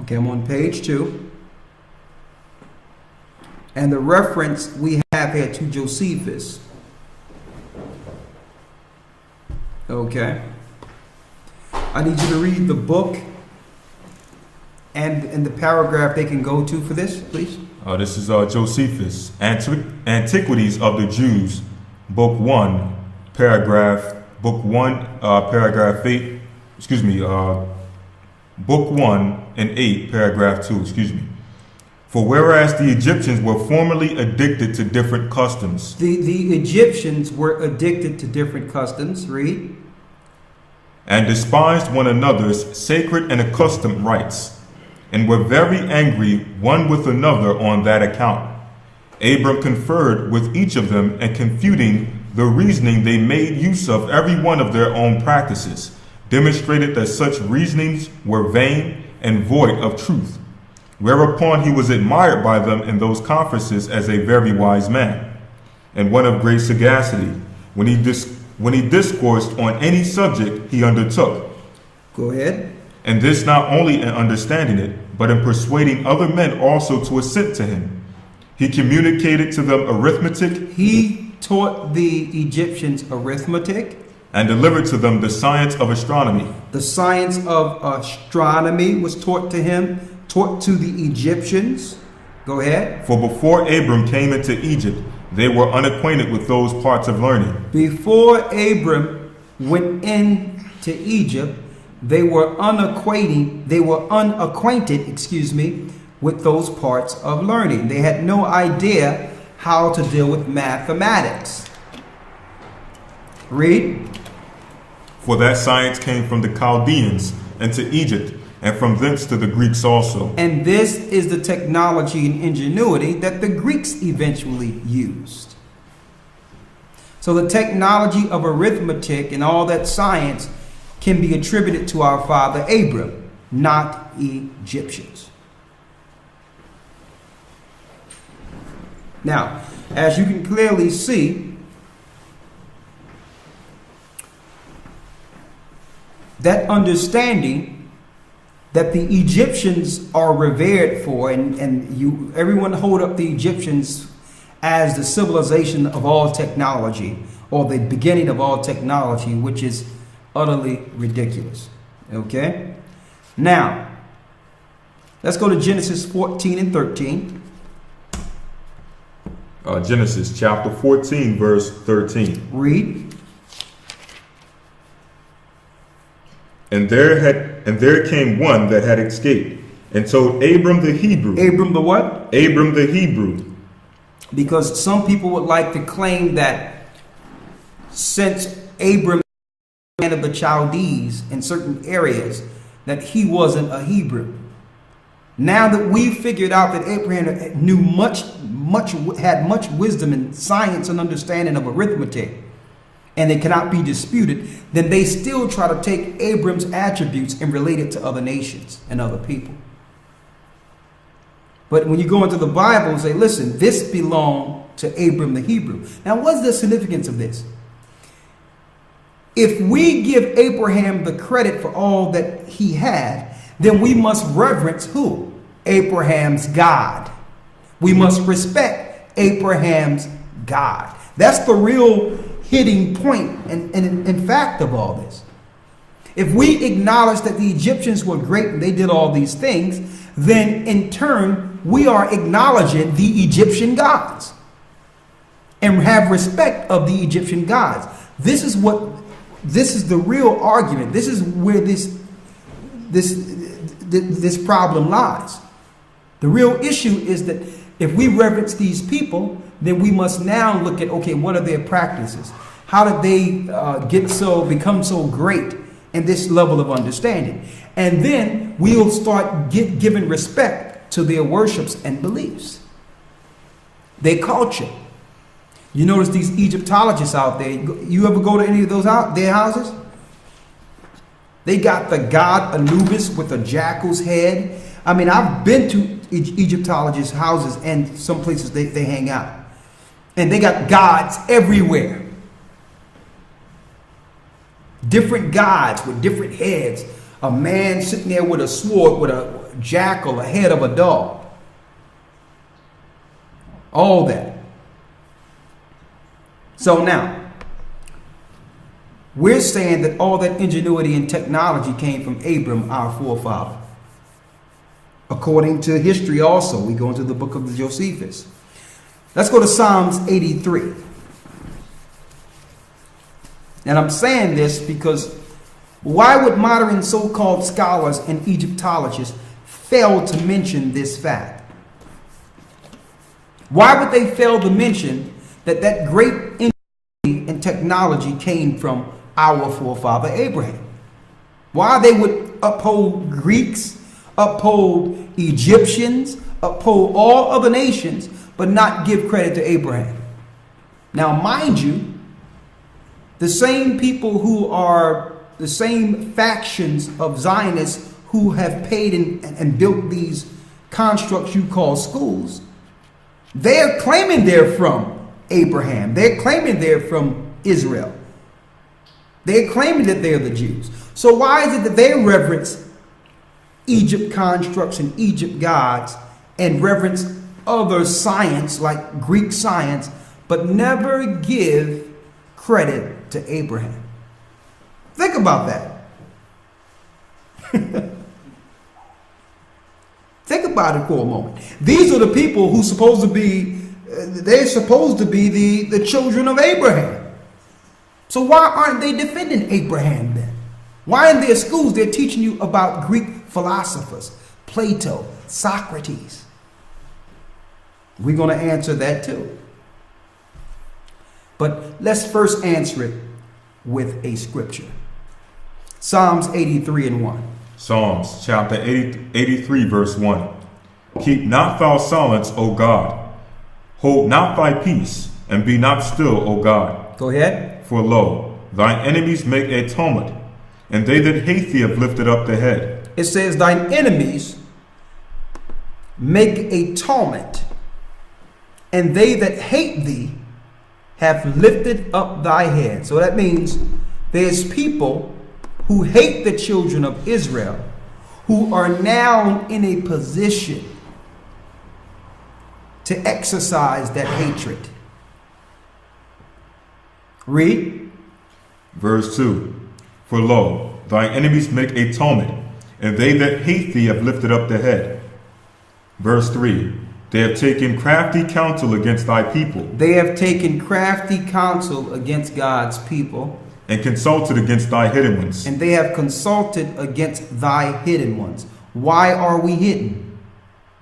Okay, I'm on page 2. And the reference we have here to Josephus. Okay. I need you to read the book and the paragraph they can go to for this, please. This is Josephus, Antiquities of the Jews, Book 1, paragraph 8, Book 1 and 8, paragraph 2, For whereas the Egyptians were formerly addicted to different customs. The Egyptians were addicted to different customs. Read. And despised one another's sacred and accustomed rites, and were very angry one with another on that account. Abram conferred with each of them, and confuting the reasoning they made use of every one of their own practices, demonstrated that such reasonings were vain and void of truth. Whereupon he was admired by them in those conferences as a very wise man, and one of great sagacity. When he discoursed on any subject he undertook. Go ahead. And this not only in understanding it, but in persuading other men also to assent to him. He communicated to them arithmetic. He taught the Egyptians arithmetic. And delivered to them the science of astronomy. The science of astronomy was taught to him, taught to the Egyptians. Go ahead. For before Abram came into Egypt, they were unacquainted with those parts of learning. Before Abram went into Egypt, they were unacquainted, with those parts of learning. They had no idea how to deal with mathematics. Read. For that science came from the Chaldeans into Egypt, and from thence to the Greeks also. And this is the technology and ingenuity that the Greeks eventually used. So the technology of arithmetic and all that science can be attributed to our father Abram, not Egyptians. Now, as you can clearly see, that understanding that the Egyptians are revered for, and everyone hold up the Egyptians as the civilization of all technology, or the beginning of all technology, which is utterly ridiculous. Okay? Now, let's go to Genesis 14 and 13. Genesis chapter 14, verse 13. Read. And there came one that had escaped, and told Abram the Hebrew. Abram the what? Abram the Hebrew. Because some people would like to claim that since Abram was of the Chaldees in certain areas, that he wasn't a Hebrew. Now that we've figured out that Abraham knew had much wisdom and science and understanding of arithmetic, and it cannot be disputed, then they still try to take Abram's attributes and relate it to other nations and other people. But when you go into the Bible and say, listen, this belonged to Abram the Hebrew. Now, what's the significance of this? If we give Abraham the credit for all that he had, then we must reverence who? Abraham's God. We must respect Abraham's God. That's the real hitting point and in fact of all this. If we acknowledge that the Egyptians were great and they did all these things, then in turn we are acknowledging the Egyptian gods. and have respect of the Egyptian gods. This is the real argument. This is where this problem lies. The real issue is that if we reverence these people, then we must now look at, okay, what are their practices? How did they become so great in this level of understanding? And then we'll start giving respect to their worships and beliefs, their culture. You notice these Egyptologists out there. You ever go to any of their houses? They got the god Anubis with a jackal's head. I mean, I've been to Egyptologists' houses and some places they hang out. And they got gods everywhere. Different gods with different heads. A man sitting there with a sword, with a jackal, a head of a dog. All that. So now, we're saying that all that ingenuity and technology came from Abram, our forefather. According to history also, we go into the book of the Josephus. Let's go to Psalms 83. And I'm saying this because why would modern so-called scholars and Egyptologists fail to mention this fact? Why would they fail to mention that great ingenuity and technology came from our forefather Abraham? Why they would uphold Greeks, uphold Egyptians, uphold all other nations, but not give credit to Abraham? Now, mind you, the same people who are the same factions of Zionists who have paid and built these constructs you call schools, they're claiming they're from Abraham. They're claiming they're from Israel. They're claiming that they're the Jews. So why is it that they reverence Egypt constructs and Egypt gods and reverence other science like Greek science, but never give credit to Abraham? Think about that. Think about it for a moment. These are the people who supposed to be, they're supposed to be the children of Abraham. So why aren't they defending Abraham then? Why in their schools they're teaching you about Greek philosophers, Plato, Socrates? We're going to answer that too. But let's first answer it with a scripture. Psalms 83 and 1. Psalms chapter 83 verse 1. Keep not thou silence, O God. Hold not thy peace, and be not still, O God. Go ahead. For lo, thine enemies make a tumult, and they that hate thee have lifted up the head. It says, thine enemies make a tumult, and they that hate thee have lifted up thy head. So that means there's people who hate the children of Israel who are now in a position to exercise that hatred. Read. Verse 2. For lo, thine enemies make a tumult, and they that hate thee have lifted up the head. Verse 3. They have taken crafty counsel against thy people. They have taken crafty counsel against God's people. And consulted against thy hidden ones. And they have consulted against thy hidden ones. Why are we hidden?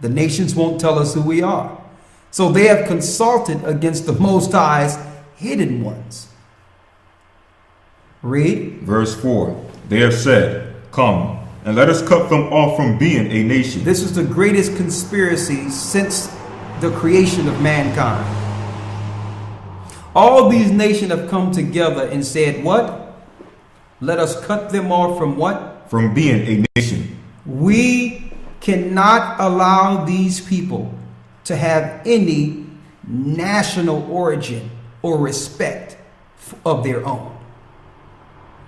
The nations won't tell us who we are. So they have consulted against the Most High's hidden ones. Read. Verse 4. They have said, come, and let us cut them off from being a nation. This is the greatest conspiracy since the creation of mankind. All these nations have come together and said, what? Let us cut them off from what? From being a nation. We cannot allow these people to have any national origin or respect of their own.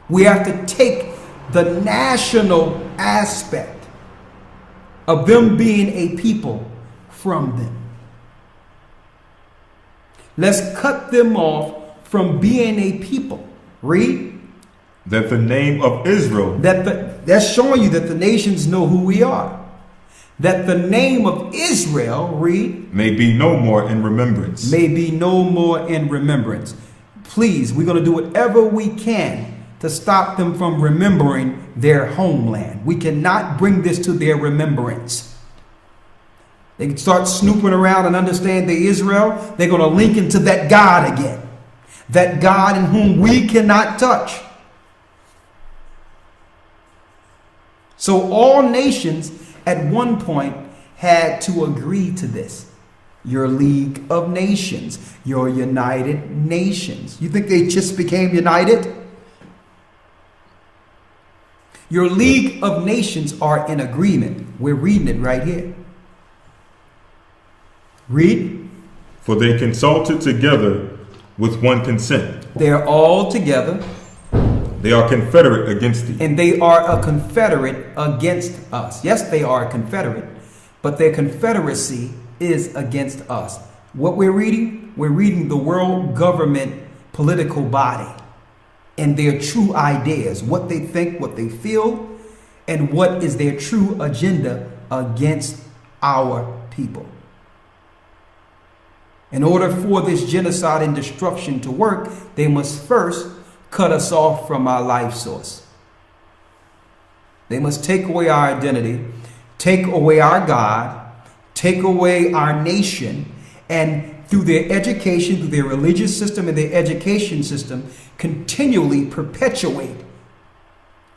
We have to take the national aspect of them being a people from them. Let's cut them off from being a people. Read. That the name of Israel. That's showing you that the nations know who we are. that the name of Israel, read, may be no more in remembrance. may be no more in remembrance. Please, we're going to do whatever we can to stop them from remembering their homeland. We cannot bring this to their remembrance. They can start snooping around and understand the Israel. They're going to link into that God again. That God in whom we cannot touch. So all nations at one point had to agree to this. Your League of Nations, your United Nations. You think they just became united? Your League of Nations are in agreement. We're reading it right here. Read. For they consulted together with one consent. They're all together. They are confederate against thee. And they are a confederate against us. Yes, they are a confederate, but their confederacy is against us. What we're reading the world government political body and their true ideas, what they think, what they feel, and what is their true agenda against our people. In order for this genocide and destruction to work, they must first cut us off from our life source. They must take away our identity, take away our God, take away our nation, and through their education, through their religious system and their education system, continually perpetuate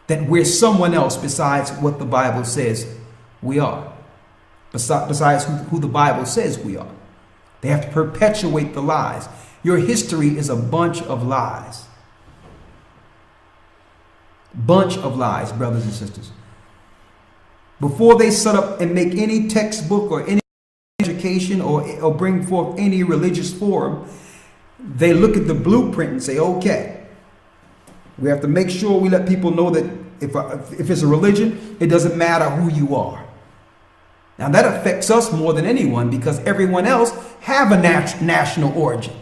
that we're someone else besides what the Bible says we are, besides who the Bible says we are. They have to perpetuate the lies. Your history is a bunch of lies. Bunch of lies, brothers and sisters. Before they set up and make any textbook or any education or bring forth any religious forum, they look at the blueprint and say, okay, we have to make sure we let people know that if it's a religion, it doesn't matter who you are. Now that affects us more than anyone because everyone else have a national origin.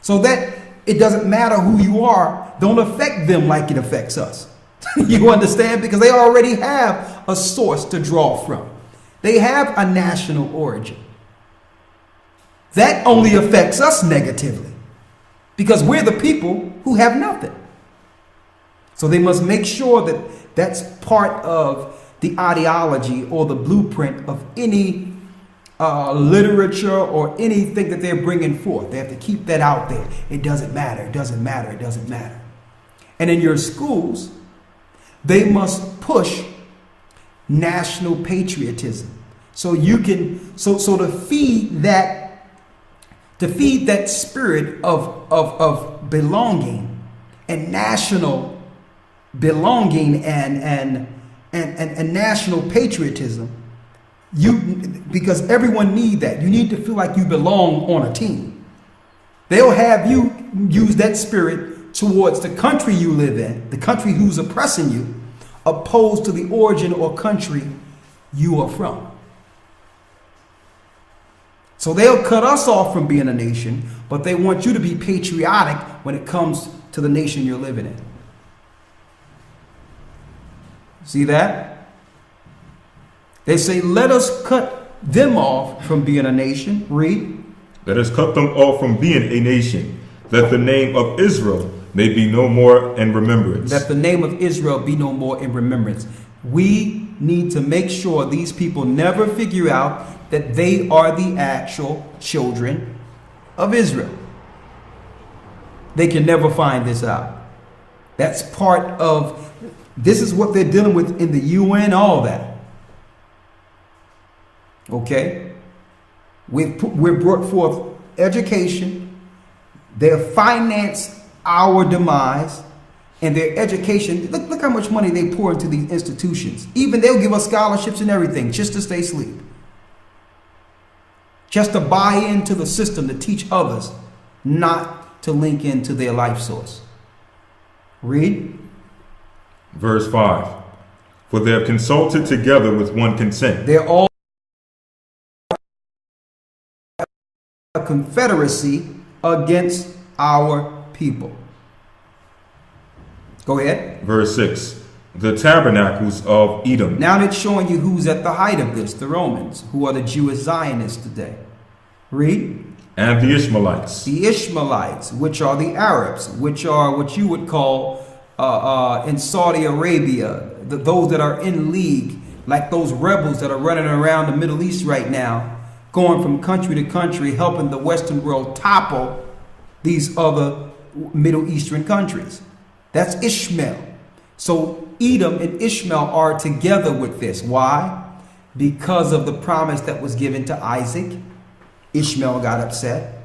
So that it doesn't matter who you are, don't affect them like it affects us. You understand? Because they already have a source to draw from. They have a national origin. That only affects us negatively because we're the people who have nothing. So they must make sure that that's part of the ideology or the blueprint of any literature or anything that they're bringing forth. They have to keep that out there. It doesn't matter. It doesn't matter. It doesn't matter. And in your schools, they must push national patriotism. So you can so to feed that spirit of belonging and national belonging and national patriotism, because everyone need that. You need to feel like you belong on a team. They'll have you use that spirit towards the country you live in, the country who's oppressing you, opposed to the origin or country you are from. So they'll cut us off from being a nation, but they want you to be patriotic when it comes to the nation you're living in. See that? They say, let us cut them off from being a nation. Read. Let us cut them off from being a nation, that the name of Israel may be no more in remembrance. That the name of Israel be no more in remembrance. We need to make sure these people never figure out that they are the actual children of Israel. They can never find this out. That's part of, this is what they're dealing with in the UN, all that. Okay? We've brought forth education. They've financed our demise and their education. Look how much money they pour into these institutions. Even they'll give us scholarships and everything just to stay asleep. Just to buy into the system, to teach others not to link into their life source. Read. Verse 5. For they have consulted together with one consent. They're all a confederacy against our people. Go ahead. Verse 6. The tabernacles of Edom. Now it's showing you who's at the height of this, the Romans, who are the Jewish Zionists today. Read. And the Ishmaelites. The Ishmaelites, which are the Arabs, which are what you would call in Saudi Arabia, those that are in league, like those rebels that are running around the Middle East right now, going from country to country, helping the Western world topple these other Middle Eastern countries. That's Ishmael. So Edom and Ishmael are together with this. Why? Because of the promise that was given to Isaac. Ishmael got upset.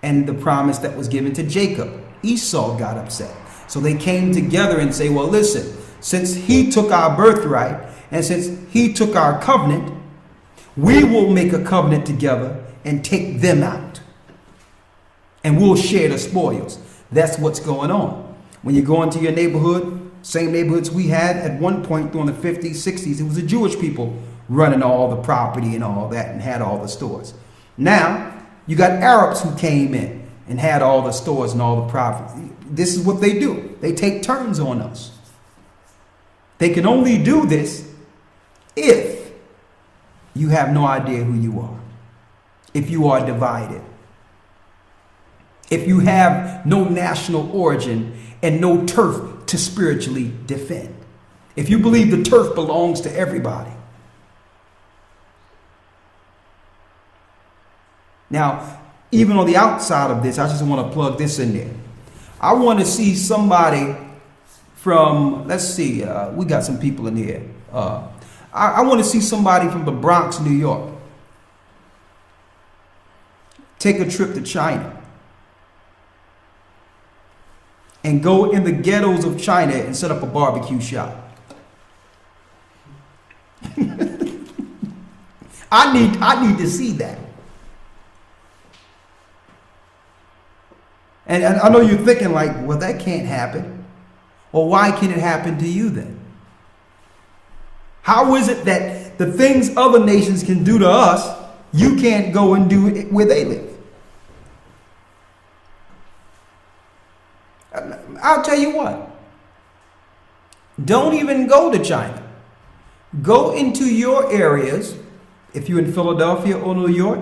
And the promise that was given to Jacob. Esau got upset. So they came together and say, well, listen, since he took our birthright and since he took our covenant, we will make a covenant together and take them out. And we'll share the spoils. That's what's going on. When you go into your neighborhood, same neighborhoods we had at one point during the 50s, 60s, it was the Jewish people running all the property and all that and had all the stores. Now, you got Arabs who came in and had all the stores and all the profits. This is what they do. They take turns on us. They can only do this if you have no idea who you are. If you are divided. If you have no national origin and no turf to spiritually defend. If you believe the turf belongs to everybody. Now, even on the outside of this, I just want to plug this in there. I want to see somebody from, let's see, we got some people in here. I want to see somebody from the Bronx, New York. Take a trip to China. And go in the ghettos of China and set up a barbecue shop. I need to see that. And I know you're thinking like, well, that can't happen. Well, why can it happen to you then? How is it that the things other nations can do to us, you can't go and do it where they live? I'll tell you what. Don't even go to China. Go into your areas. If you're in Philadelphia or New York,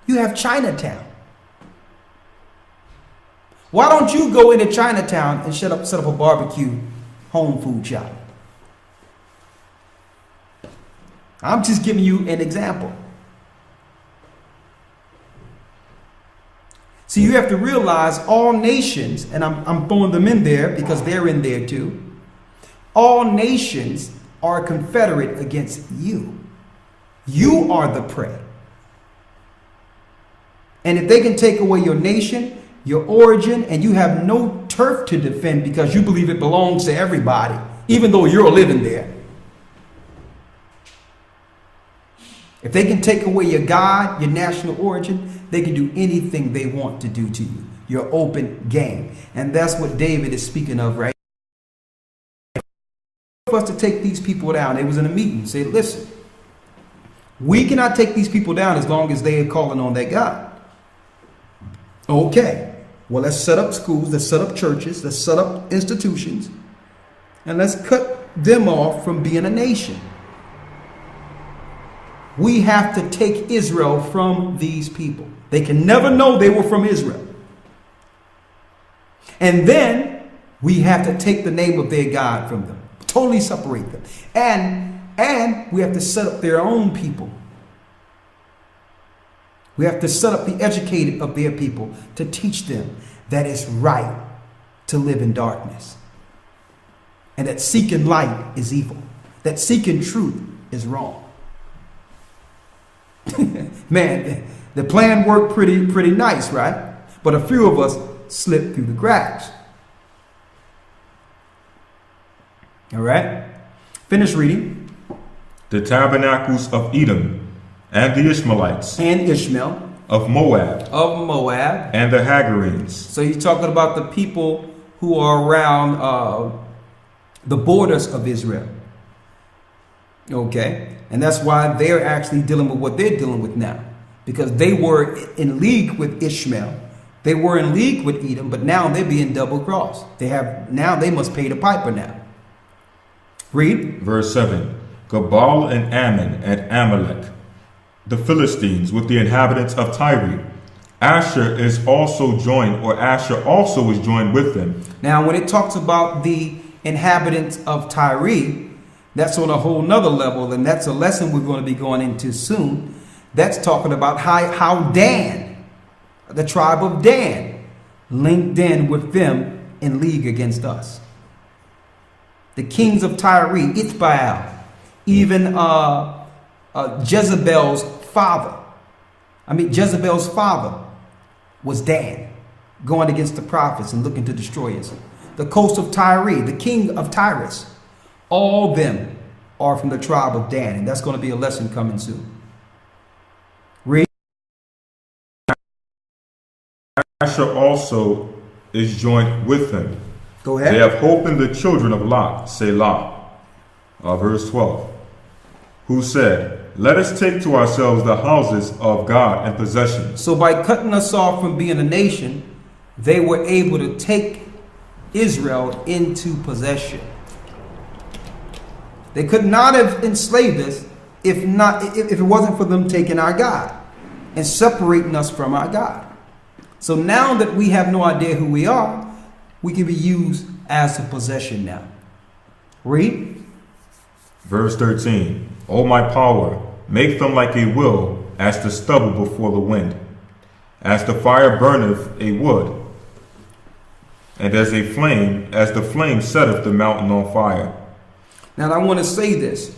you have Chinatown. Why don't you go into Chinatown and set up a barbecue home food shop? I'm just giving you an example. See, you have to realize all nations, and I'm throwing them in there because they're in there too. All nations are confederate against you. You are the prey. And if they can take away your nation, your origin, and you have no turf to defend because you believe it belongs to everybody, even though you're living there. If they can take away your God, your national origin, they can do anything they want to do to you. Your open game. And that's what David is speaking of right now. For us to take these people down, they was in a meeting, say, listen, we cannot take these people down as long as they are calling on their God. Okay, well, let's set up schools, let's set up churches, let's set up institutions, and let's cut them off from being a nation. We have to take Israel from these people. They can never know they were from Israel. And then we have to take the name of their God from them. Totally separate them. And we have to set up their own people. We have to set up the educated of their people to teach them that it's right to live in darkness. And that seeking light is evil. That seeking truth is wrong. Man, the plan worked pretty nice, right? But a few of us slipped through the cracks. All right? Finish reading. The tabernacles of Edom, and the Ishmaelites, And Ishmael. of Moab, Of Moab. and the Hagarenes. So he's talking about the people who are around the borders of Israel. Okay? And that's why they're actually dealing with what they're dealing with now. Because they were in league with Ishmael. They were in league with Edom, but now they're being double crossed. Now they must pay the piper now. Read. Verse 7. Gabal and Ammon and Amalek, the Philistines, with the inhabitants of Tyre. Asher is also joined, or Asher also is joined with them. Now, when it talks about the inhabitants of Tyre, that's on a whole nother level, and that's a lesson we're going to be going into soon. That's talking about how Dan, the tribe of Dan, linked in with them in league against us. The kings of Tyre, Ithbaal, even Jezebel's father was Dan, going against the prophets and looking to destroy us. The coast of Tyre, the king of Tyrus, all them are from the tribe of Dan, and that's going to be a lesson coming soon. Read. Asher also is joined with them. Go ahead. They have hope in the children of Lot, Selah. Verse 12. Who said, let us take to ourselves the houses of God and possessions. So by cutting us off from being a nation, they were able to take Israel into possession. They could not have enslaved us if it wasn't for them taking our God and separating us from our God. So now that we have no idea who we are, we can be used as a possession now. Read. Verse 13. O my power, make them like a will, as the stubble before the wind, as the fire burneth a wood, and as the flame setteth the mountain on fire. Now I want to say this.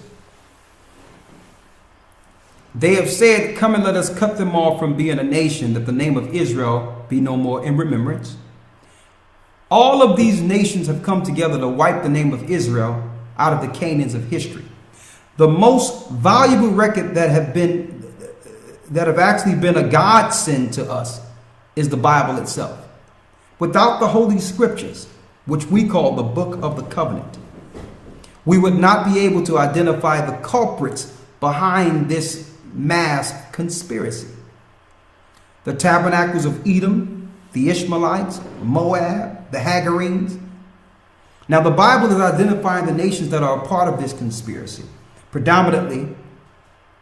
They have said, come and let us cut them off from being a nation, that the name of Israel be no more in remembrance. All of these nations have come together to wipe the name of Israel out of the canons of history. The most valuable record that have actually been a godsend to us is the Bible itself. Without the Holy Scriptures, which we call the Book of the Covenant, we would not be able to identify the culprits behind this mass conspiracy. The tabernacles of Edom, the Ishmaelites, Moab, the Hagarenes. Now the Bible is identifying the nations that are a part of this conspiracy. Predominantly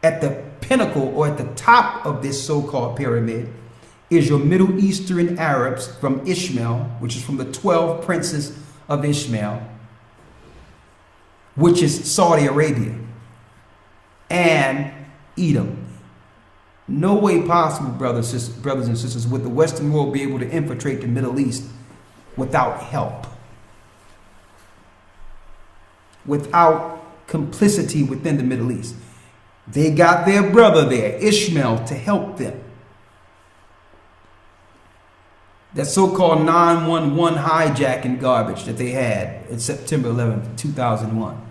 at the pinnacle or at the top of this so-called pyramid is your Middle Eastern Arabs from Ishmael, which is from the 12 princes of Ishmael, which is Saudi Arabia, and Edom. No way possible, brothers and sisters, would the Western world be able to infiltrate the Middle East without help, without complicity within the Middle East. They got their brother there, Ishmael, to help them. That so-called 911 hijacking garbage that they had in September 11th, 2001.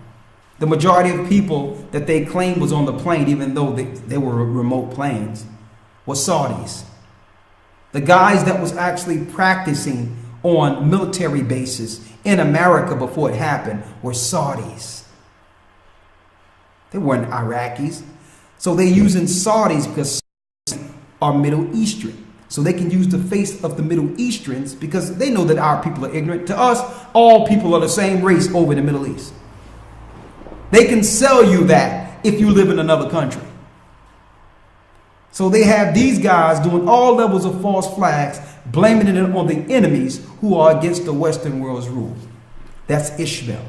The majority of people that they claimed was on the plane, even though they were remote planes, were Saudis. The guys that was actually practicing on military bases in America before it happened were Saudis. They weren't Iraqis. So they're using Saudis because Saudis are Middle Eastern. So they can use the face of the Middle Easterns because they know that our people are ignorant. To us, all people are the same race over in the Middle East. They can sell you that if you live in another country. So they have these guys doing all levels of false flags, blaming it on the enemies who are against the Western world's rule. That's Ishmael.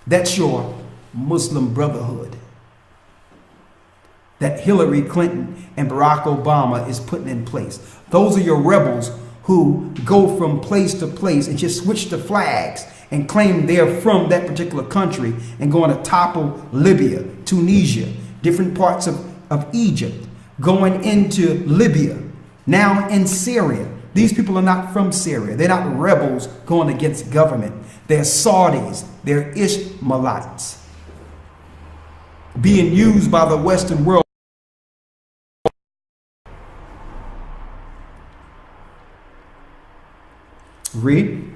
That's your Muslim Brotherhood that Hillary Clinton and Barack Obama is putting in place. Those are your rebels who go from place to place and just switch the flags and claim they're from that particular country and going to topple Libya, Tunisia, different parts of Egypt, going into Libya, now in Syria. These people are not from Syria. They're not rebels going against government. They're Saudis. They're Ishmaelites being used by the Western world. Read.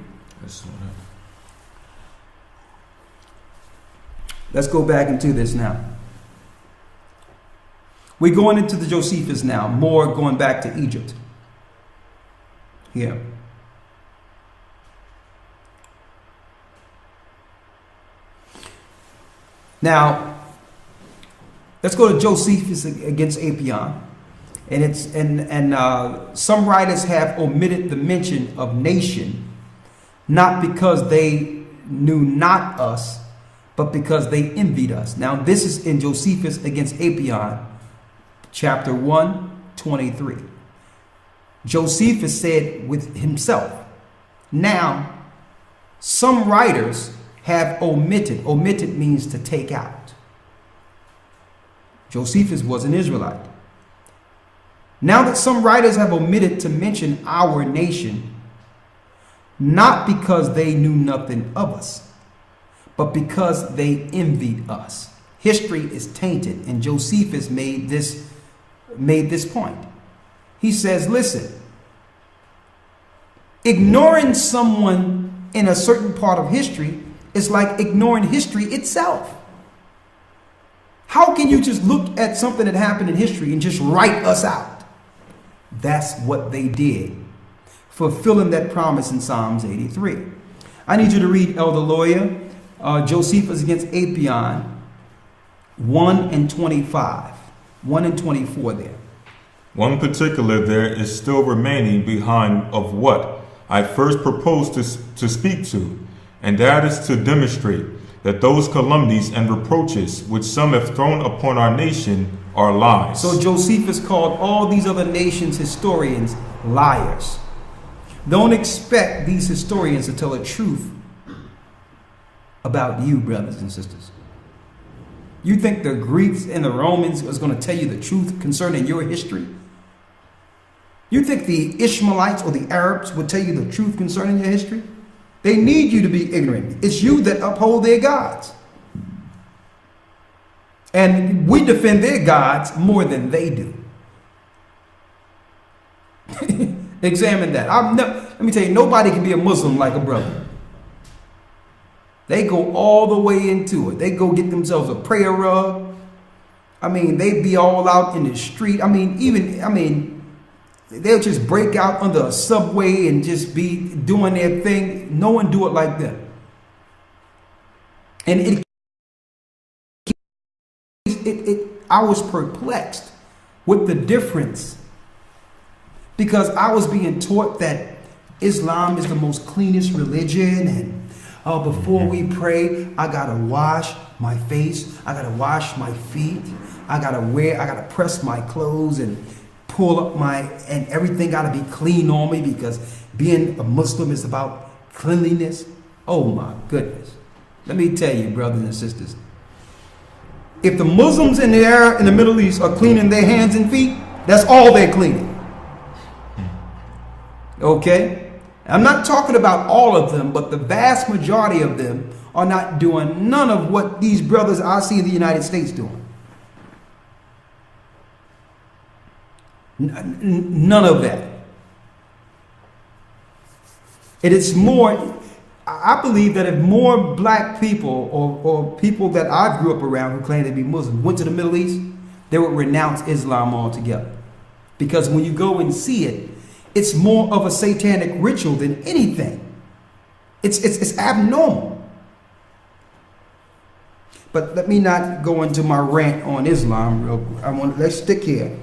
Let's go back into this now. We're going into the Josephus now, more going back to Egypt. Here. Now, let's go to Josephus against Apion. And some writers have omitted the mention of nation, not because they knew not us, but because they envied us. Now, this is in Josephus against Apion, chapter 1:23. Josephus said with himself, now, some writers have omitted. Omitted means to take out. Josephus was an Israelite. Now that some writers have omitted to mention our nation, not because they knew nothing of us, but because they envied us. History is tainted, and Josephus made this point. He says, listen, ignoring someone in a certain part of history is like ignoring history itself. How can you just look at something that happened in history and just write us out? That's what they did, fulfilling that promise in Psalms 83. I need you to read, Elder Lawyer, Josephus against Apion, 1:25, 1 and 24 there. One particular there is still remaining behind of what I first proposed to speak to, and that is to demonstrate that those calumnies and reproaches which some have thrown upon our nation are lies. So Josephus called all these other nations' historians liars. Don't expect these historians to tell the truth about you, brothers and sisters. You think the Greeks and the Romans was going to tell you the truth concerning your history? You think the Ishmaelites or the Arabs would tell you the truth concerning your history? They need you to be ignorant. It's you that uphold their gods. And we defend their gods more than they do. Examine that. Let me tell you, nobody can be a Muslim like a brother. They go all the way into it. They go get themselves a prayer rug. I mean, they be all out in the street. They'll just break out under a subway and just be doing their thing. No one do it like them. And I was perplexed with the difference, because I was being taught that Islam is the most cleanest religion, and before we pray, I gotta wash my face, I gotta wash my feet, I gotta press my clothes and pull up and everything gotta be clean on me, because being a Muslim is about cleanliness. Oh my goodness. Let me tell you, brothers and sisters, if the Muslims in the Middle East are cleaning their hands and feet, that's all they're cleaning. Okay? I'm not talking about all of them, but the vast majority of them are not doing none of what these brothers I see in the United States doing. None of that. It is more, I believe that if more black people or people that I grew up around who claim to be Muslim went to the Middle East, they would renounce Islam altogether. Because when you go and see it, it's more of a satanic ritual than anything. It's abnormal. But let me not go into my rant on Islam real quick. Let's stick here.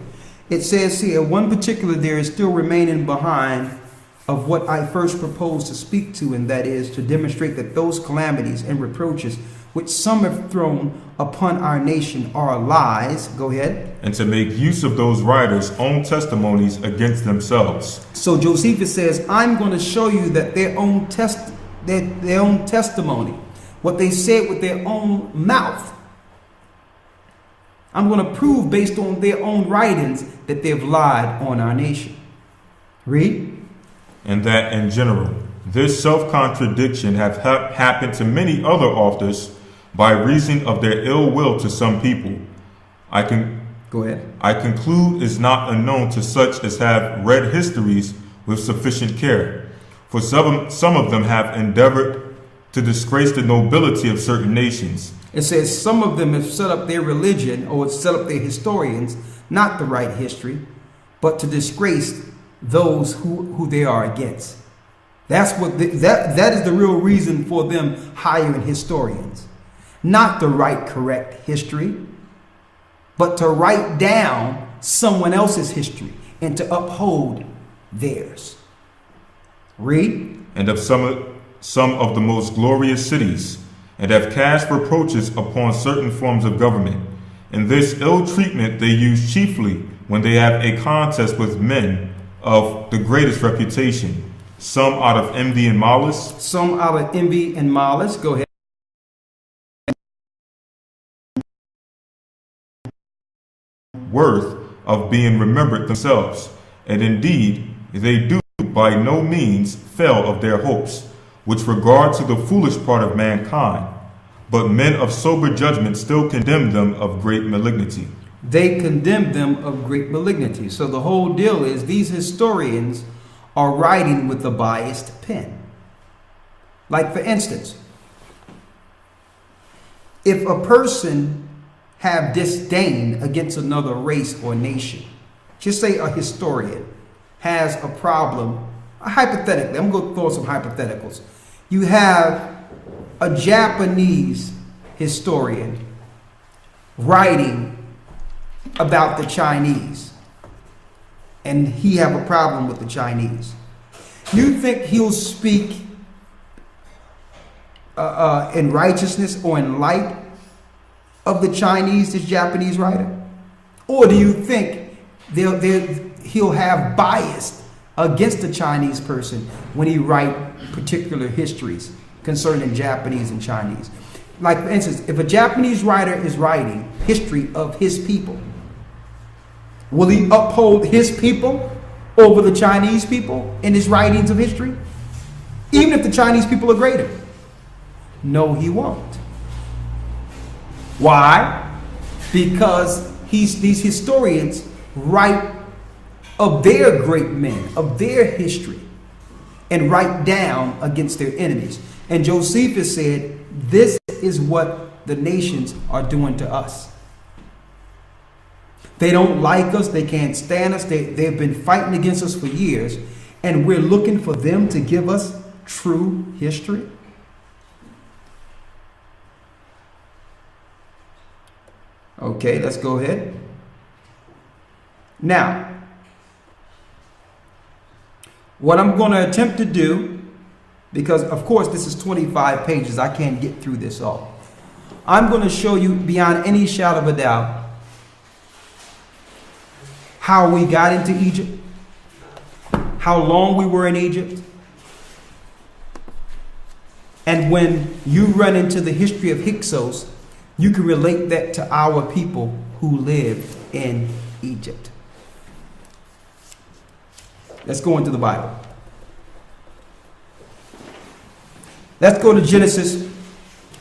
It says here, one particular there is still remaining behind of what I first proposed to speak to, and that is to demonstrate that those calamities and reproaches which some have thrown upon our nation are lies. Go ahead. And to make use of those writers' own testimonies against themselves. So Josephus says, I'm going to show you that their own testimony, what they said with their own mouth, I'm going to prove based on their own writings that they've lied on our nation. Read. And that in general, this self-contradiction have happened to many other authors by reason of their ill will to some people. Go ahead. I conclude is not unknown to such as have read histories with sufficient care. For some of them have endeavored to disgrace the nobility of certain nations. It says some of them have set up their religion or set up their historians, not to write history, but to disgrace those who they are against. That's what that is the real reason for them hiring historians. not to write correct history, but to write down someone else's history and to uphold theirs. Read. And of some of the most glorious cities, and have cast reproaches upon certain forms of government. And this ill treatment they use chiefly when they have a contest with men of the greatest reputation, some out of envy and malice. Some out of envy and malice. Go ahead. Worth of being remembered themselves, and indeed they do by no means fail of their hopes, which regard to the foolish part of mankind, but men of sober judgment still condemn them of great malignity. They condemn them of great malignity. So the whole deal is these historians are writing with a biased pen. Like, for instance, if a person have disdain against another race or nation, just say a historian has a problem, hypothetically, I'm going to throw some hypotheticals. You have a Japanese historian writing about the Chinese, and he have a problem with the Chinese. You think he'll speak in righteousness or in light of the Chinese, this Japanese writer? Or do you think he'll have bias against the Chinese person when he write particular histories concerning Japanese and Chinese? Like, for instance, if a Japanese writer is writing history of his people, will he uphold his people over the Chinese people in his writings of history? Even if the Chinese people are greater? No, he won't. Why? Because these historians write of their great men, of their history, and write down against their enemies. And Josephus said, this is what the nations are doing to us. They don't like us. They can't stand us. They've been fighting against us for years. And we're looking for them to give us true history. Okay, let's go ahead. Now, what I'm going to attempt to do, because of course this is 25 pages, I can't get through this all. I'm going to show you beyond any shadow of a doubt how we got into Egypt, how long we were in Egypt, and when you run into the history of Hyksos, you can relate that to our people who lived in Egypt. Let's go into the Bible. Let's go to Genesis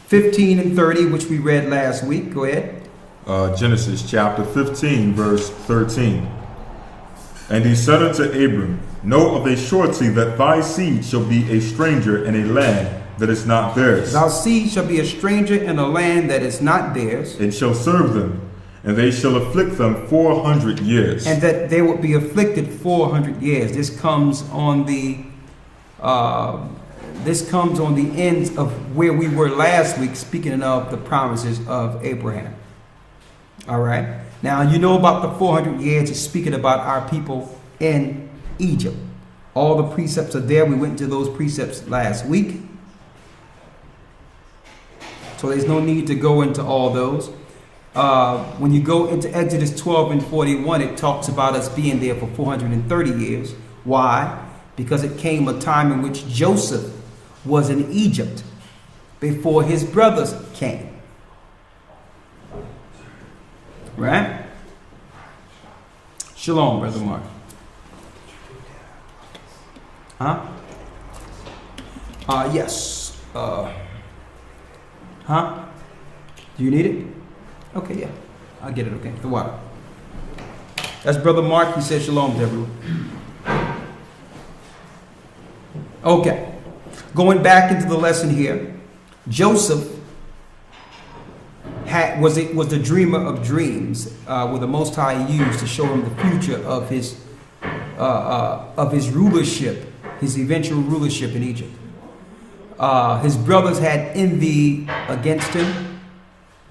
15 and 30, which we read last week. Go ahead. Genesis chapter 15, verse 13. And he said unto Abram, know of a surety that thy seed shall be a stranger in a land that is not theirs. Thy seed shall be a stranger in a land that is not theirs. And shall serve them, and they shall afflict them 400 years. And that they will be afflicted 400 years. This comes on the ends of where we were last week, speaking of the promises of Abraham. All right. Now, you know about the 400 years. It's speaking about our people in Egypt. All the precepts are there. We went into those precepts last week. So there's no need to go into all those. When you go into Exodus 12 and 41, it talks about us being there for 430 years. Why? Because it came a time in which Joseph was in Egypt before his brothers came. Right? Shalom, Brother Mark. Huh? Yes. Huh? Do you need it? Okay, yeah. I'll get it, okay. The water. That's Brother Mark. He said shalom to everyone. Okay. Going back into the lesson here. Joseph was the dreamer of dreams, where the Most High used to show him the future of his rulership, his eventual rulership in Egypt. His brothers had envy against him,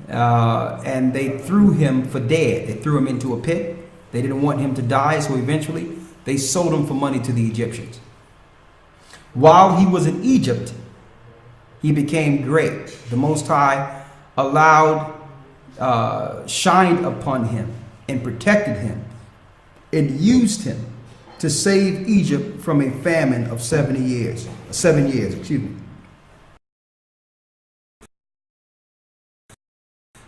And they threw him for dead. They threw him into a pit. They didn't want him to die, so eventually they sold him for money to the Egyptians. While he was in Egypt, he became great. The Most High shined upon him and protected him and used him to save Egypt from a famine of 7 years, excuse me.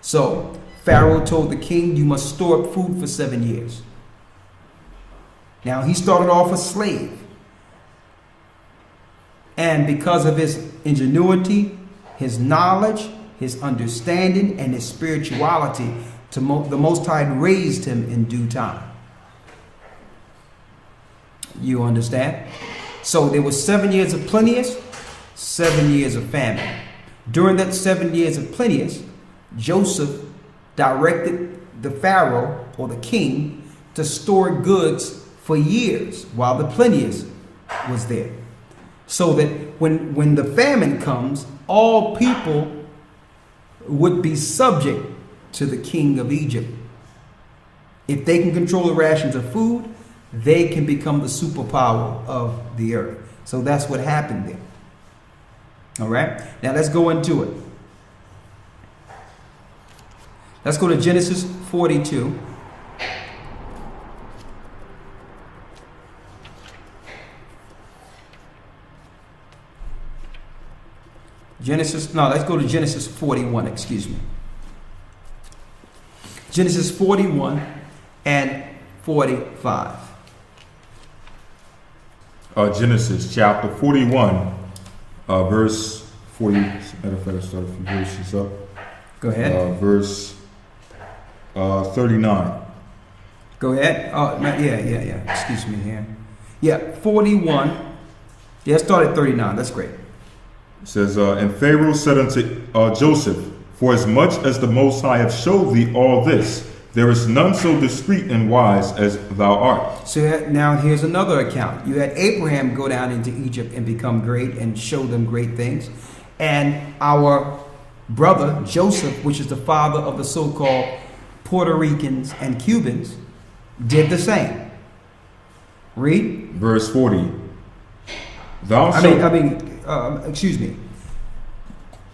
So Pharaoh told the king, you must store up food for 7 years. Now he started off a slave. And because of his ingenuity, his knowledge, his understanding, and his spirituality, the Most High raised him in due time. You understand? So there was 7 years of plenteous, 7 years of famine. During that 7 years of plenteous, Joseph directed the Pharaoh or the king to store goods for years while the plenteous was there. So that when the famine comes, all people would be subject to the king of Egypt. If they can control the rations of food, they can become the superpower of the earth. So that's what happened there. All right. Now let's go into it. Let's go to Genesis 42. Let's go to Genesis 41, excuse me. Genesis 41 and 45. Genesis chapter 41, verse 40. Matter of fact, I'll start a few verses up. Go ahead. Verse 39. Go ahead. Yeah. Excuse me here. Yeah, 41. Yeah, start at 39. That's great. It says, and Pharaoh said unto Joseph, for as much as the Most High hath showed thee all this, there is none so discreet and wise as thou art. So now here's another account. You had Abraham go down into Egypt and become great and show them great things. And our brother Joseph, which is the father of the so-called Puerto Ricans and Cubans, did the same. Read. Verse 40. Excuse me.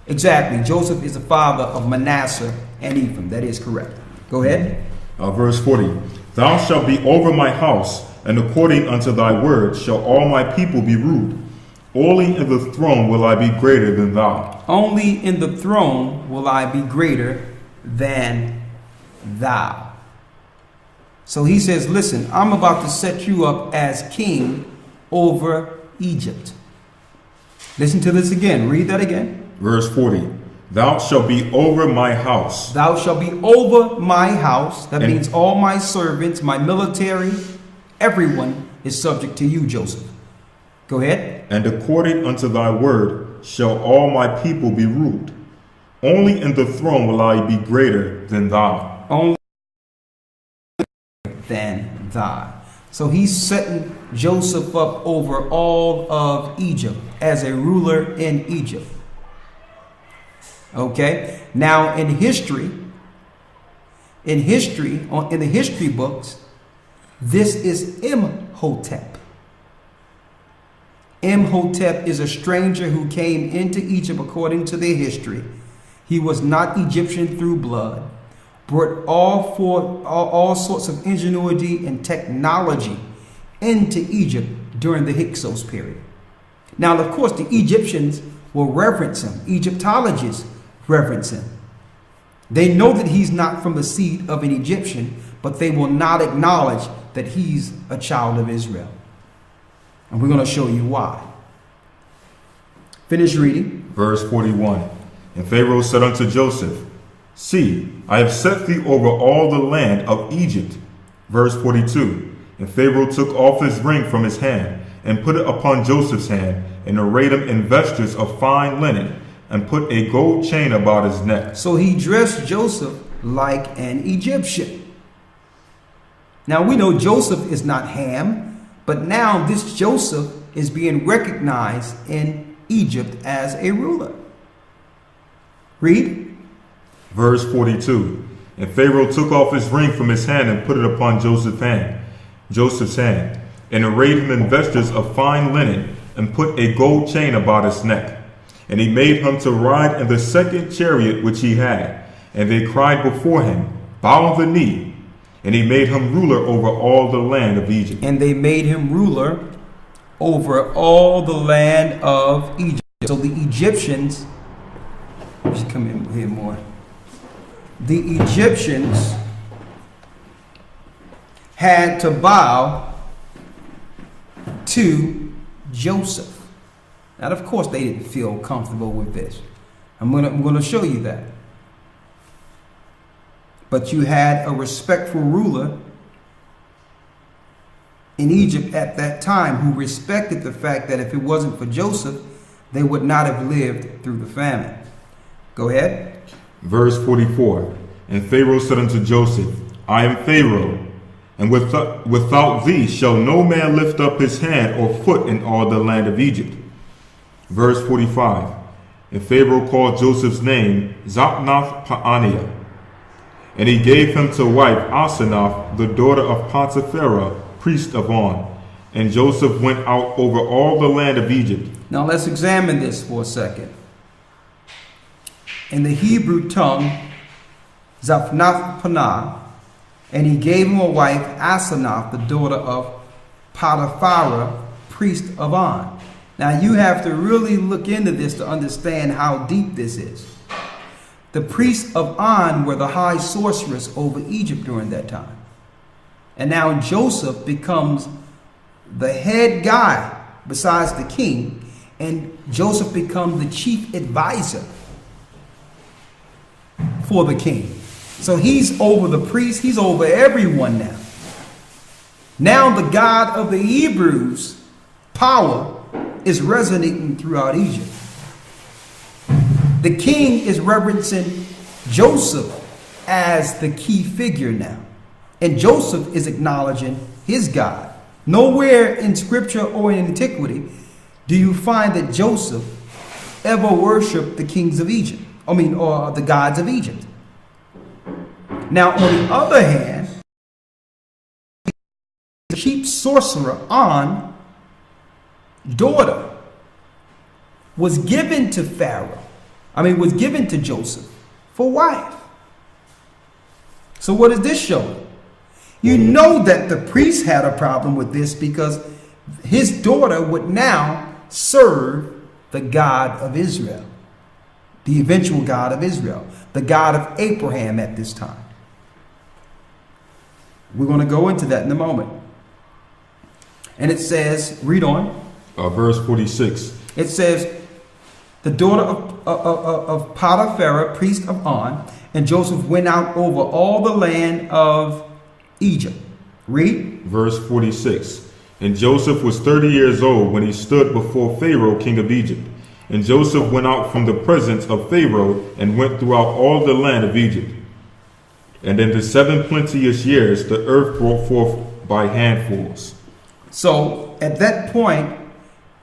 Exactly. Joseph is the father of Manasseh and Ephraim. That is correct. Go ahead. Verse 40. Thou shalt be over my house, and according unto thy word shall all my people be ruled. Only in the throne will I be greater than thou. Only in the throne will I be greater than thou. So he says, listen, I'm about to set you up as king over Egypt. Listen to this again. Read that again. Verse 40. Thou shalt be over my house. Thou shalt be over my house. That means all my servants, my military, everyone is subject to you, Joseph. Go ahead. And according unto thy word shall all my people be ruled. Only in the throne will I be greater than thou. Only than thou. So he's setting Joseph up over all of Egypt as a ruler in Egypt. Okay. Now in the history books, this is Imhotep. Imhotep is a stranger who came into Egypt according to their history. He was not Egyptian through blood, brought all sorts of ingenuity and technology into Egypt during the Hyksos period. Now, of course, the Egyptians will reverence him. Egyptologists reverence him. They know that he's not from the seed of an Egyptian, but they will not acknowledge that he's a child of Israel. And we're going to show you why. Finish reading. Verse 41. And Pharaoh said unto Joseph, see, I have set thee over all the land of Egypt. Verse 42. And Pharaoh took off his ring from his hand, and put it upon Joseph's hand, and arrayed him in vestures of fine linen, and put a gold chain about his neck. So he dressed Joseph like an Egyptian. Now we know Joseph is not Ham, but now this Joseph is being recognized in Egypt as a ruler. Read. Verse 42. And Pharaoh took off his ring from his hand and put it upon Joseph's hand, and arrayed him in vestures of fine linen, and put a gold chain about his neck. And he made him to ride in the second chariot which he had. And they cried before him, bow the knee. And he made him ruler over all the land of Egypt. And they made him ruler over all the land of Egypt. So the Egyptians, just come in here more. The Egyptians had to bow to Joseph. Now, of course, they didn't feel comfortable with this. I'm gonna show you that. But you had a respectful ruler in Egypt at that time who respected the fact that if it wasn't for Joseph, they would not have lived through the famine. Go ahead. Verse 44. And Pharaoh said unto Joseph, I am Pharaoh, and without thee shall no man lift up his hand or foot in all the land of Egypt. Verse 45. And Pharaoh called Joseph's name Zaphnath-Paaneah, and he gave him to wife Asenath, the daughter of Potiphera, priest of On. And Joseph went out over all the land of Egypt. Now let's examine this for a second. In the Hebrew tongue, Zaphnath-Paaneah, and he gave him a wife, Asenath, the daughter of Potiphera, priest of On. Now you have to really look into this to understand how deep this is. The priests of On were the high sorceress over Egypt during that time. And now Joseph becomes the head guy besides the king, and Joseph becomes the chief advisor for the king. So he's over the priests, he's over everyone now. Now the God of the Hebrews' power is resonating throughout Egypt. The king is reverencing Joseph as the key figure now. And Joseph is acknowledging his God. Nowhere in scripture or in antiquity do you find that Joseph ever worshiped the kings of Egypt. or the gods of Egypt. Now, on the other hand, the chief sorcerer On, daughter, was given to was given to Joseph for wife. So what is this showing? You know that the priest had a problem with this because his daughter would now serve the God of Israel, the eventual God of Israel, the God of Abraham at this time. We're going to go into that in a moment. And it says, read on. Verse 46. It says, the daughter of Potiphera, priest of On, and Joseph went out over all the land of Egypt. Read. Verse 46. And Joseph was 30 years old when he stood before Pharaoh, king of Egypt. And Joseph went out from the presence of Pharaoh and went throughout all the land of Egypt. And in the 7 plenteous years, the earth brought forth by handfuls. So at that point,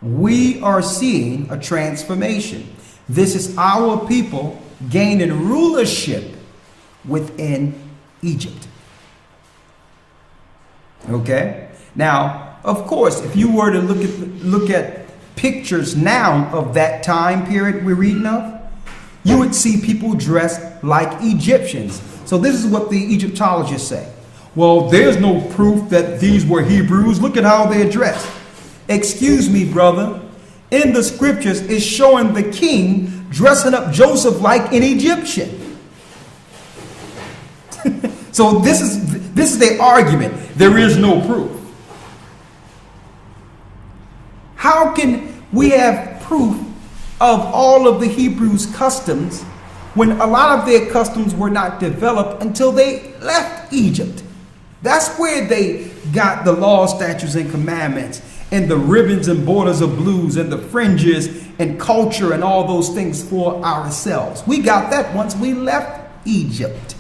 we are seeing a transformation. This is our people gaining rulership within Egypt. Okay? Now, of course, if you were to look at pictures now of that time period we're reading of, you would see people dressed like Egyptians. So this is what the Egyptologists say. Well, there's no proof that these were Hebrews. Look at how they're dressed. Excuse me, brother. In the scriptures, it's showing the king dressing up Joseph like an Egyptian. So this is their argument. There is no proof. How can we have proof of all of the Hebrews' customs when a lot of their customs were not developed until they left Egypt? That's where they got the law, statutes, and commandments, and the ribbons and borders of blues, and the fringes, and culture, and all those things for ourselves. We got that once we left Egypt.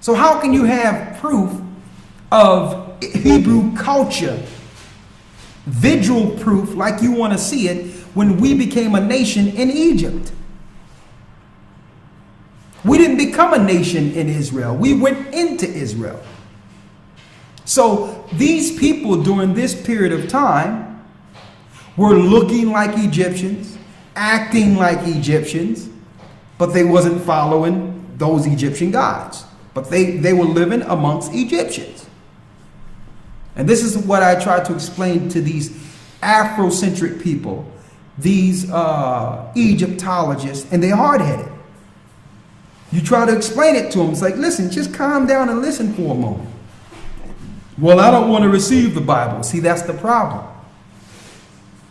So how can you have proof of Hebrew culture, visual proof like you want to see it, when we became a nation in Egypt? We didn't become a nation in Israel. We went into Israel. So these people during this period of time were looking like Egyptians, acting like Egyptians, but they wasn't following those Egyptian gods. But they were living amongst Egyptians. And this is what I try to explain to these Afrocentric people, these Egyptologists, and they're hard-headed. You try to explain it to them. It's like, listen, just calm down and listen for a moment. Well, I don't want to receive the Bible. See, that's the problem.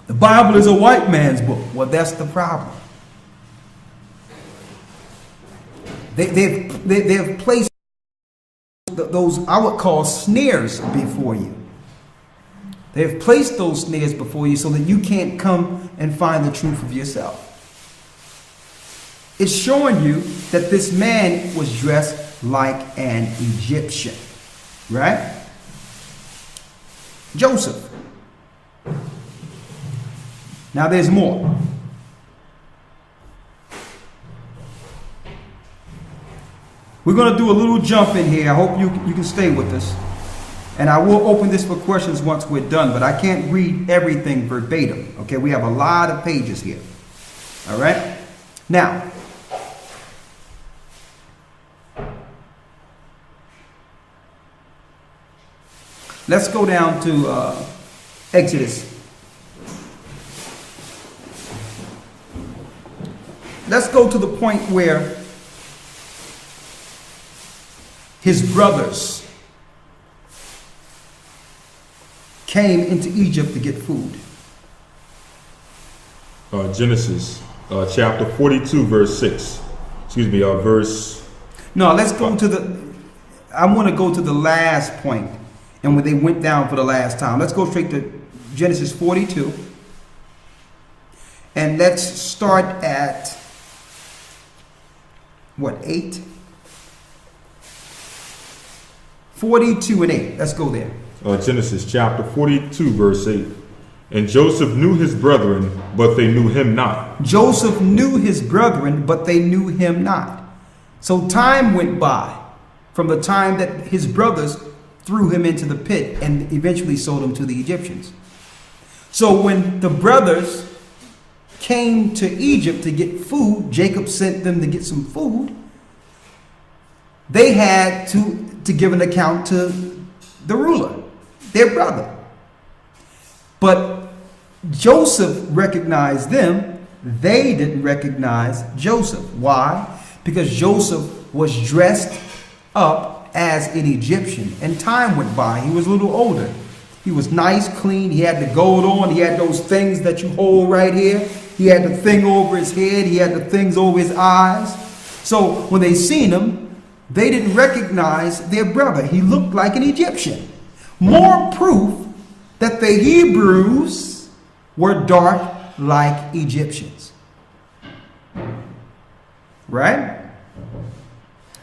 The Bible is a white man's book. Well, that's the problem. They've placed those, I would call, snares before you. They've placed those snares before you so that you can't come and find the truth of yourself. It's showing you that this man was dressed like an Egyptian, right? Joseph. Now there's more. We're going to do a little jump in here. I hope you can stay with us. And I will open this for questions once we're done, but I can't read everything verbatim. Okay, we have a lot of pages here. All right? Now, let's go down to Exodus. Let's go to the point where his brothers came into Egypt to get food. Genesis chapter 42, verse 6. Excuse me, verse... No, let's go to the... I want to go to the last point, and when they went down for the last time. Let's go straight to Genesis 42. And let's start at, what, 8? 42 and 8. Let's go there. Genesis chapter 42, verse 8. And Joseph knew his brethren, but they knew him not. Joseph knew his brethren, but they knew him not. So time went by from the time that his brothers threw him into the pit and eventually sold him to the Egyptians. So when the brothers came to Egypt to get food, Jacob sent them to get some food. They had to give an account to the ruler, their brother. But Joseph recognized them. They didn't recognize Joseph. Why? Because Joseph was dressed up as an Egyptian. And time went by. He was a little older. He was nice, clean. He had the gold on. He had those things that you hold right here. He had the thing over his head. He had the things over his eyes. So when they seen him, they didn't recognize their brother. He looked like an Egyptian. More proof that the Hebrews were dark like Egyptians. Right?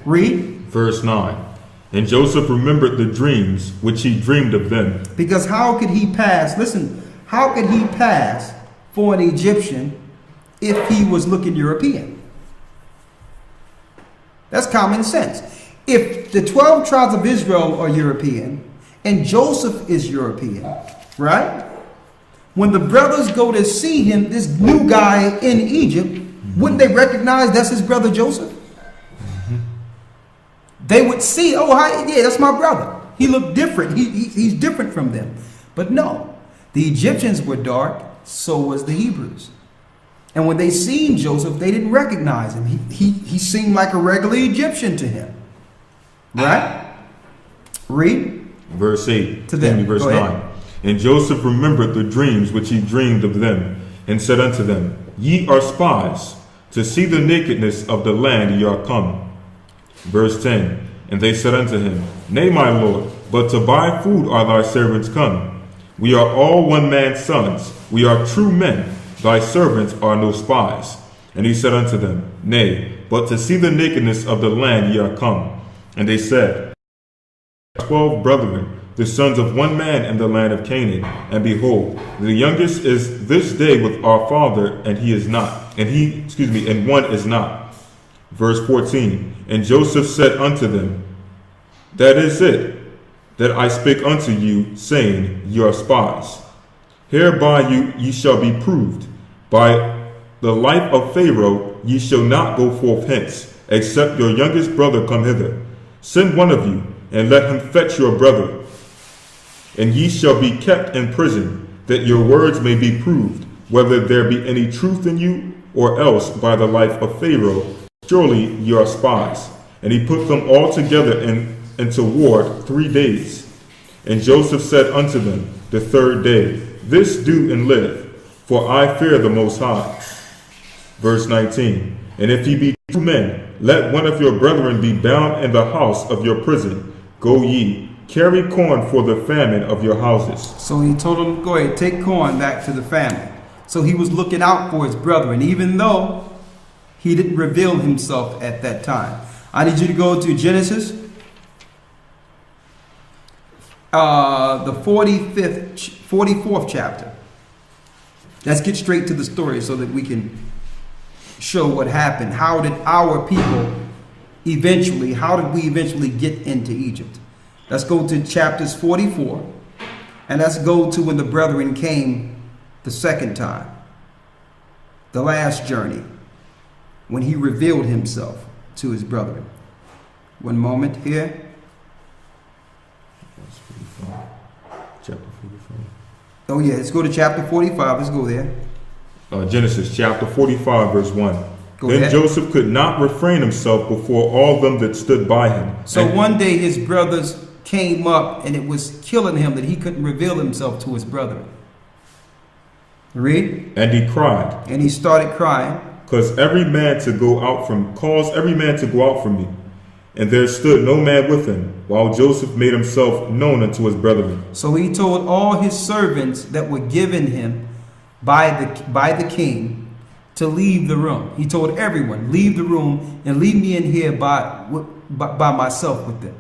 Read. Verse 9. And Joseph remembered the dreams which he dreamed of them. Because how could he pass? Listen, how could he pass for an Egyptian if he was looking European? That's common sense. If the 12 tribes of Israel are European and Joseph is European, right? When the brothers go to see him, this new guy in Egypt, wouldn't they recognize that's his brother Joseph? They would see, oh, hi, yeah, that's my brother. He looked different. He's different from them. But no, the Egyptians were dark, so was the Hebrews. And when they seen Joseph, they didn't recognize him. He seemed like a regular Egyptian to him. Right? Read. Verse 8. To them. Verse 9. And Joseph remembered the dreams which he dreamed of them, and said unto them, Ye are spies, to see the nakedness of the land ye are come. Verse 10. And they said unto him, Nay, my Lord, but to buy food are thy servants come. We are all one man's sons. We are true men. Thy servants are no spies. And he said unto them, Nay, but to see the nakedness of the land ye are come. And they said, 12 brethren, the sons of one man in the land of Canaan. And behold, the youngest is this day with our father, and he is not. And one is not. Verse 14. And Joseph said unto them, That is it, that I spake unto you, saying, Ye are spies. Hereby ye shall be proved. By the life of Pharaoh ye shall not go forth hence, except your youngest brother come hither. Send one of you, and let him fetch your brother. And ye shall be kept in prison, that your words may be proved, whether there be any truth in you, or else by the life of Pharaoh, surely ye are spies. And he put them all together into ward 3 days. And Joseph said unto them the 3rd day, This do and live, for I fear the Most High. Verse 19. And if ye be true men, let one of your brethren be bound in the house of your prison. Go ye, carry corn for the famine of your houses. So he told him, go ahead, take corn back to the family. So he was looking out for his brethren, even though he didn't reveal himself at that time. I need you to go to Genesis, the 44th chapter. Let's get straight to the story so that we can show what happened. How did we eventually get into Egypt? Let's go to chapters 44, and let's go to when the brethren came the second time, the last journey, when he revealed himself to his brethren. One moment here. Chapter 45. Oh yeah, let's go to chapter 45. Let's go there. Genesis chapter 45, verse 1. Then ahead. Joseph could not refrain himself before all them that stood by him. So one day his brothers came up, and it was killing him that he couldn't reveal himself to his brethren. Read. And he cried. And he started crying. Cause every man to go out from me. And there stood no man with him, while Joseph made himself known unto his brethren. So he told all his servants that were given him by the king to leave the room. He told everyone, leave the room and leave me in here by myself with them.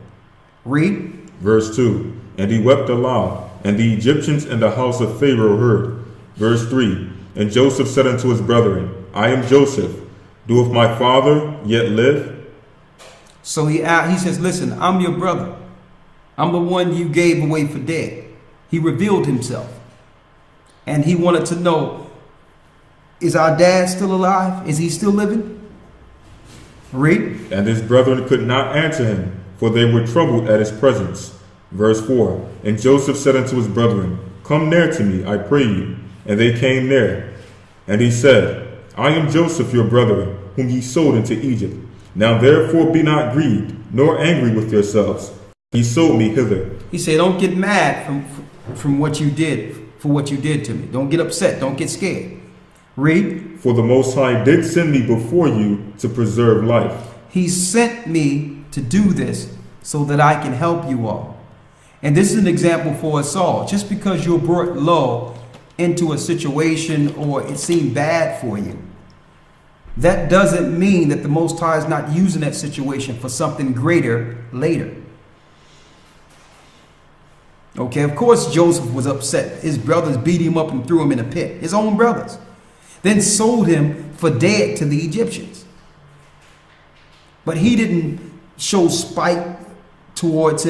Read. Verse 2. And he wept aloud, and the Egyptians in the house of Pharaoh heard. Verse 3. And Joseph said unto his brethren, I am Joseph. Doeth my father yet live? So he says, listen, I'm your brother. I'm the one you gave away for dead. He revealed himself. And he wanted to know, is our dad still alive? Is he still living? Read. And his brethren could not answer him, for they were troubled at his presence. Verse 4. And Joseph said unto his brethren, Come near to me, I pray you. And they came near. And he said, I am Joseph your brother, whom ye sold into Egypt. Now therefore be not grieved, nor angry with yourselves. He sold me hither. He said, don't get mad from what you did, for what you did to me. Don't get upset. Don't get scared. Read. For the Most High did send me before you to preserve life. He sent me to do this so that I can help you all. And this is an example for us all. Just because you're brought low into a situation or it seemed bad for you, that doesn't mean that the Most High is not using that situation for something greater later. Okay, of course Joseph was upset. His brothers beat him up and threw him in a pit. His own brothers. Then sold him for dead to the Egyptians. But he didn't show spite towards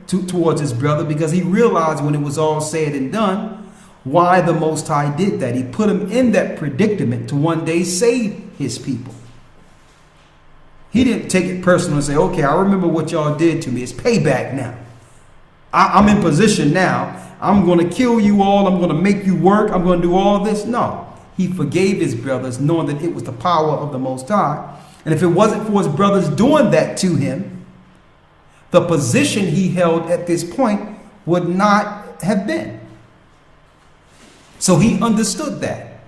towards his brother, because he realized when it was all said and done why the Most High did that. He put him in that predicament to one day save his people. He didn't take it personal and say, okay, I remember what y'all did to me. It's payback now. I'm in position now. I'm going to kill you all. I'm going to make you work. I'm going to do all this. No. He forgave his brothers, knowing that it was the power of the Most High. And if it wasn't for his brothers doing that to him, the position he held at this point would not have been. So he understood that.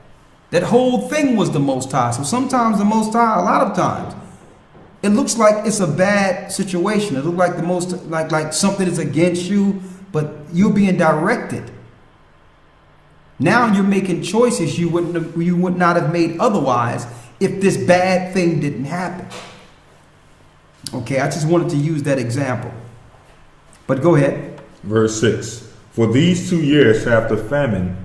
That whole thing was the Most High. So sometimes the Most High, a lot of times, it looks like it's a bad situation. It looks like like something is against you, but you're being directed. Now you're making choices you would not have made otherwise if this bad thing didn't happen. Okay, I just wanted to use that example. But go ahead. Verse 6. For these 2 years hath the famine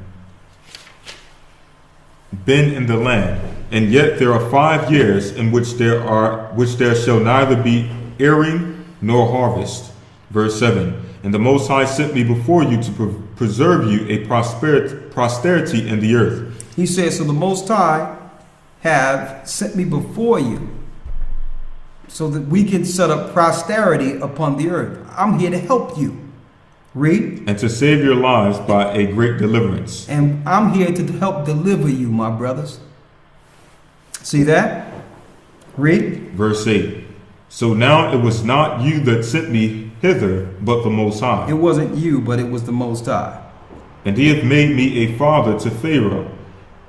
been in the land, And yet there are 5 years in which there shall neither be airing nor harvest. Verse 7. And the Most High sent me before you to preserve you a posterity in the earth. He says, so the Most High have sent me before you so that we can set up posterity upon the earth. I'm here to help you. Read. And to save your lives by a great deliverance. And I'm here to help deliver you, my brothers. See that? Read. Verse 8. So now it was not you that sent me hither, but the Most High. It wasn't you, but it was the Most High. And he hath made me a father to Pharaoh,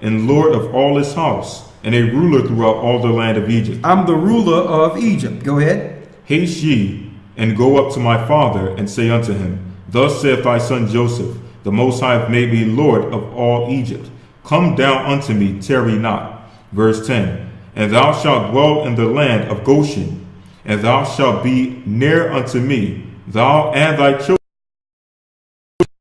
and lord of all his house, and a ruler throughout all the land of Egypt. I'm the ruler of Egypt. Go ahead. Haste ye, and go up to my father, and say unto him, Thus saith thy son Joseph, the Most High hath made me Lord of all Egypt. Come down unto me, tarry not. Verse 10. And thou shalt dwell in the land of Goshen, and thou shalt be near unto me, thou and thy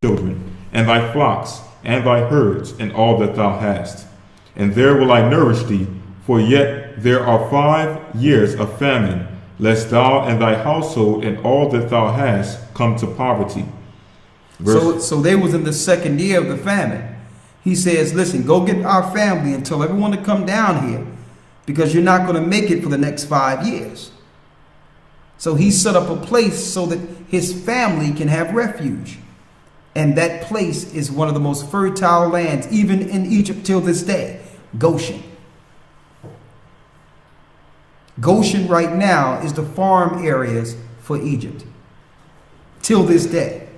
children, and thy flocks, and thy herds, and all that thou hast. And there will I nourish thee, for yet there are 5 years of famine, lest thou and thy household and all that thou hast come to poverty. So they was in the 2nd year of the famine. He says, listen, go get our family and tell everyone to come down here, because you're not going to make it for the next 5 years. So he set up a place so that his family can have refuge. And that place is one of the most fertile lands, even in Egypt till this day, Goshen. Goshen right now is the farm areas for Egypt till this day.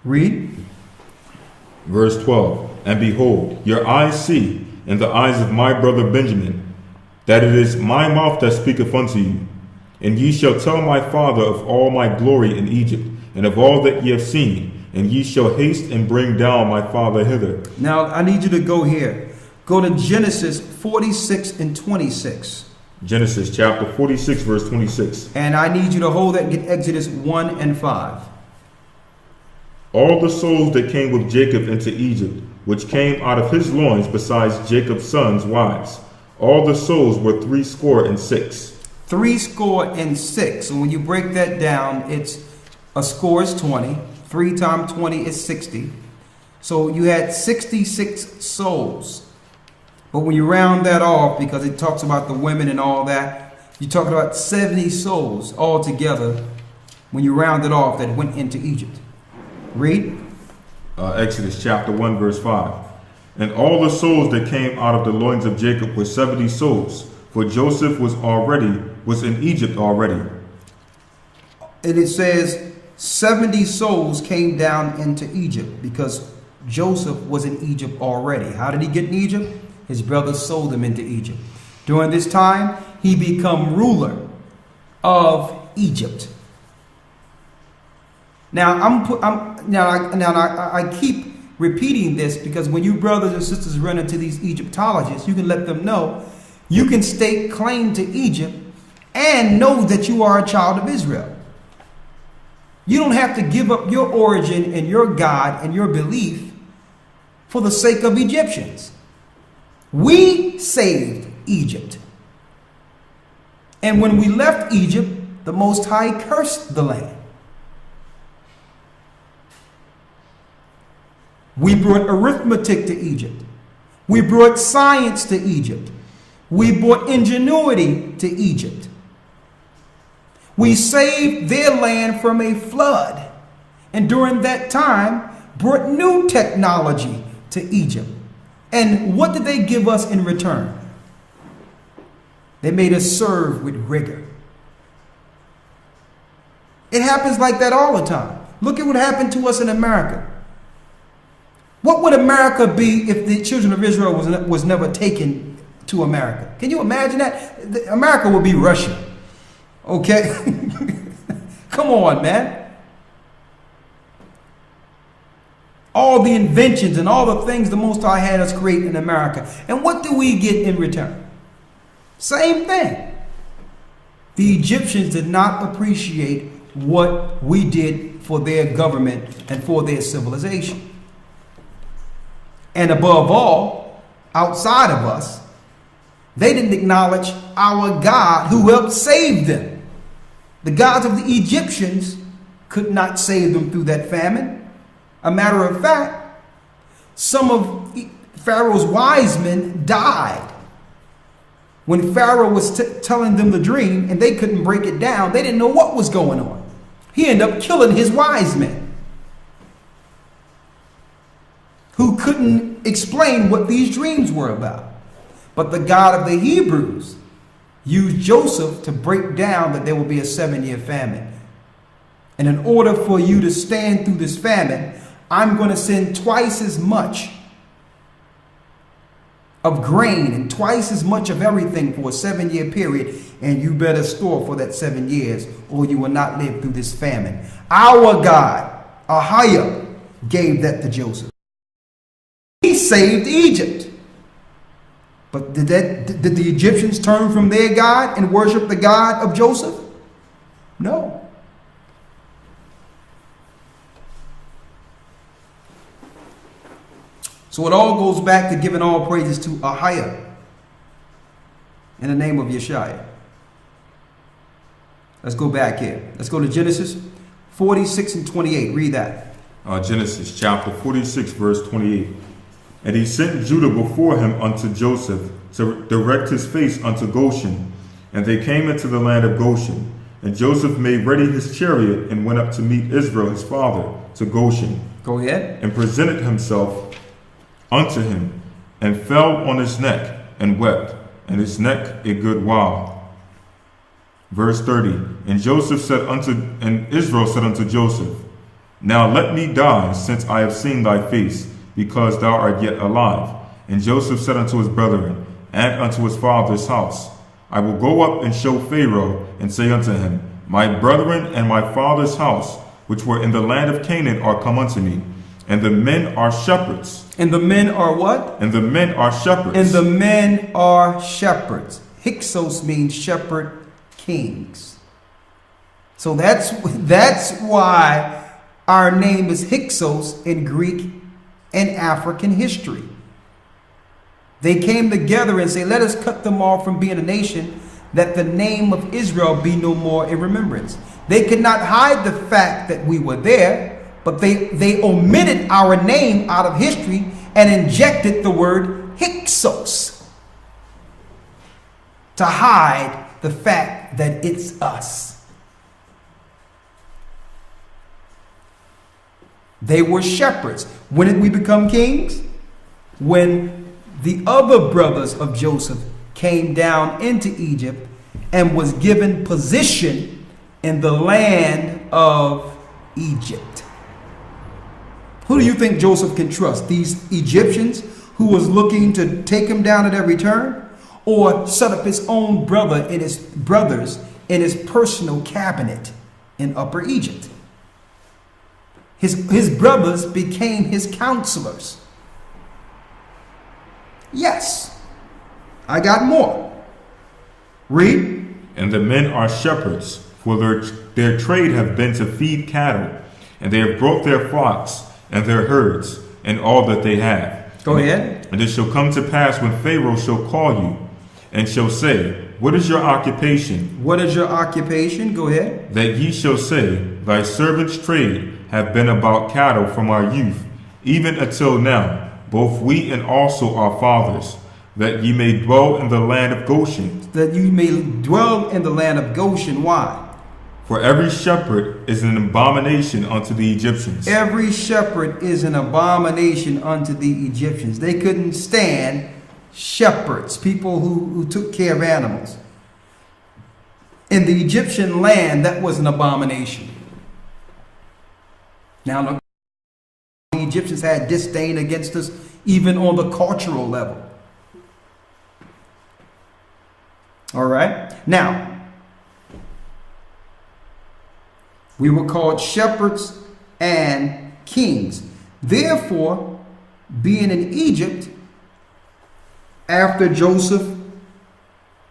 Read. Verse 12. And behold, your eyes see, and the eyes of my brother Benjamin, that it is my mouth that speaketh unto you. And ye shall tell my father of all my glory in Egypt, and of all that ye have seen, and ye shall haste and bring down my father hither. Now, I need you to go here. Go to Genesis 46 and 26. Genesis chapter 46, verse 26. And I need you to hold that and get Exodus 1 and 5. All the souls that came with Jacob into Egypt, which came out of his loins, besides Jacob's sons' wives, all the souls were 66. 66. So when you break that down, it's a score is 20. 3 times 20 is 60. So you had 66 souls. But when you round that off, because it talks about the women and all that, you're talking about 70 souls altogether when you round it off that went into Egypt. Read. Exodus chapter 1, verse 5. And all the souls that came out of the loins of Jacob were 70 souls, for Joseph was in Egypt already. And it says 70 souls came down into Egypt because Joseph was in Egypt already. How did he get in Egypt? His brothers sold him into Egypt. During this time, he became ruler of Egypt. Now, I keep repeating this because when you brothers and sisters run into these Egyptologists, you can let them know you can stake claim to Egypt and know that you are a child of Israel. You don't have to give up your origin and your God and your belief for the sake of Egyptians. We saved Egypt. And when we left Egypt, the Most High cursed the land. We brought arithmetic to Egypt. We brought science to Egypt. We brought ingenuity to Egypt. We saved their land from a flood. And during that time, brought new technology to Egypt. And what did they give us in return? They made us serve with rigor. It happens like that all the time. Look at what happened to us in America. What would America be if the children of Israel was never taken to America? Can you imagine that? America would be Russia. Okay? Come on, man. All the inventions and all the things the Most High had us create in America. And what do we get in return? Same thing. The Egyptians did not appreciate what we did for their government and for their civilization. And above all, outside of us. They didn't acknowledge our God who helped save them. The gods of the Egyptians could not save them through that famine. A matter of fact, some of Pharaoh's wise men died. When Pharaoh was telling them the dream and they couldn't break it down, they didn't know what was going on. He ended up killing his wise men who couldn't explain what these dreams were about. But the God of the Hebrews used Joseph to break down that there will be a 7-year famine. And in order for you to stand through this famine, I'm going to send twice as much of grain and twice as much of everything for a 7-year period. And you better store for that 7 years or you will not live through this famine. Our God, Ahiah, gave that to Joseph. He saved Egypt. But did the Egyptians turn from their God and worship the God of Joseph? No. So it all goes back to giving all praises to Ahiah in the name of Yeshua. Let's go back here. Let's go to Genesis 46 and 28. Read that. Genesis chapter 46, verse 28. And he sent Judah before him unto Joseph to direct his face unto Goshen. And they came into the land of Goshen. And Joseph made ready his chariot and went up to meet Israel his father to Goshen. Go ahead. And presented himself unto him, and fell on his neck, and wept, and his neck a good while. Verse 30. And Israel said unto Joseph, Now let me die, since I have seen thy face, because thou art yet alive. And Joseph said unto his brethren, and unto his father's house, I will go up and show Pharaoh, and say unto him, My brethren and my father's house, which were in the land of Canaan, are come unto me. And the men are shepherds. And the men are what? And the men are shepherds. And the men are shepherds. Hyksos means shepherd kings. So that's why our name is Hyksos in Greek and African history. They came together and say, let us cut them off from being a nation, that the name of Israel be no more in remembrance. They could not hide the fact that we were there, but they omitted our name out of history and injected the word Hyksos to hide the fact that it's us. They were shepherds. When did we become kings? When the other brothers of Joseph came down into Egypt and was given position in the land of Egypt. Who do you think Joseph can trust? These Egyptians who was looking to take him down at every turn? Or set up his own brother and his brothers in his personal cabinet in Upper Egypt? His brothers became his counselors. Yes. I got more. Read. And the men are shepherds, for their trade have been to feed cattle, and they have brought their flocks and their herds, and all that they have. Go ahead. And it shall come to pass when Pharaoh shall call you, and shall say, What is your occupation? What is your occupation? Go ahead. That ye shall say, Thy servant's trade have been about cattle from our youth, even until now, both we and also our fathers, that ye may dwell in the land of Goshen. That you may dwell in the land of Goshen. Why? For every shepherd is an abomination unto the Egyptians. Every shepherd is an abomination unto the Egyptians. They couldn't stand shepherds, people who took care of animals. In the Egyptian land, that was an abomination. Now, the Egyptians had disdain against us, even on the cultural level. All right. Now, we were called shepherds and kings. Therefore, being in Egypt, after Joseph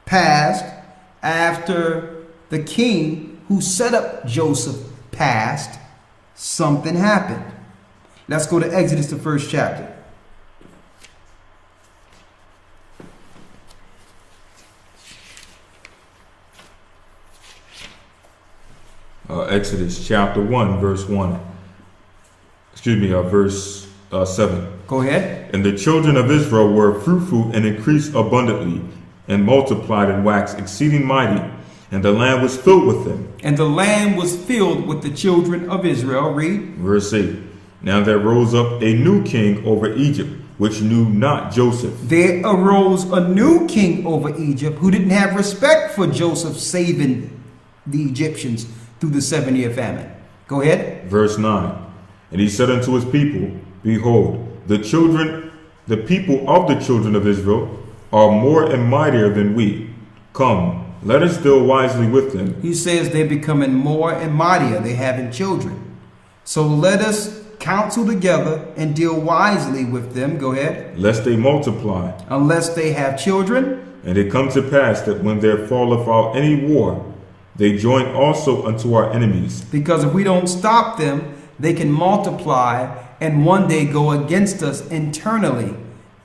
passed, after the king who set up Joseph passed, something happened. Let's go to Exodus, the 1st chapter. Exodus chapter 1, verse 1. Verse 7. Go ahead. And the children of Israel were fruitful and increased abundantly, and multiplied and waxed exceeding mighty, and the land was filled with them. And the land was filled with the children of Israel. Read. Verse 8. Now there rose up a new king over Egypt, which knew not Joseph. There arose a new king over Egypt who didn't have respect for Joseph saving the Egyptians through the 7-year famine. Go ahead. Verse 9. And he said unto his people, Behold, the people of the children of Israel are more and mightier than we. Come, let us deal wisely with them. He says they're becoming more and mightier. They're having children. So let us counsel together and deal wisely with them. Go ahead. Lest they multiply. Unless they have children. And it come to pass that when there falleth out any war, they join also unto our enemies. Because if we don't stop them, they can multiply and one day go against us internally.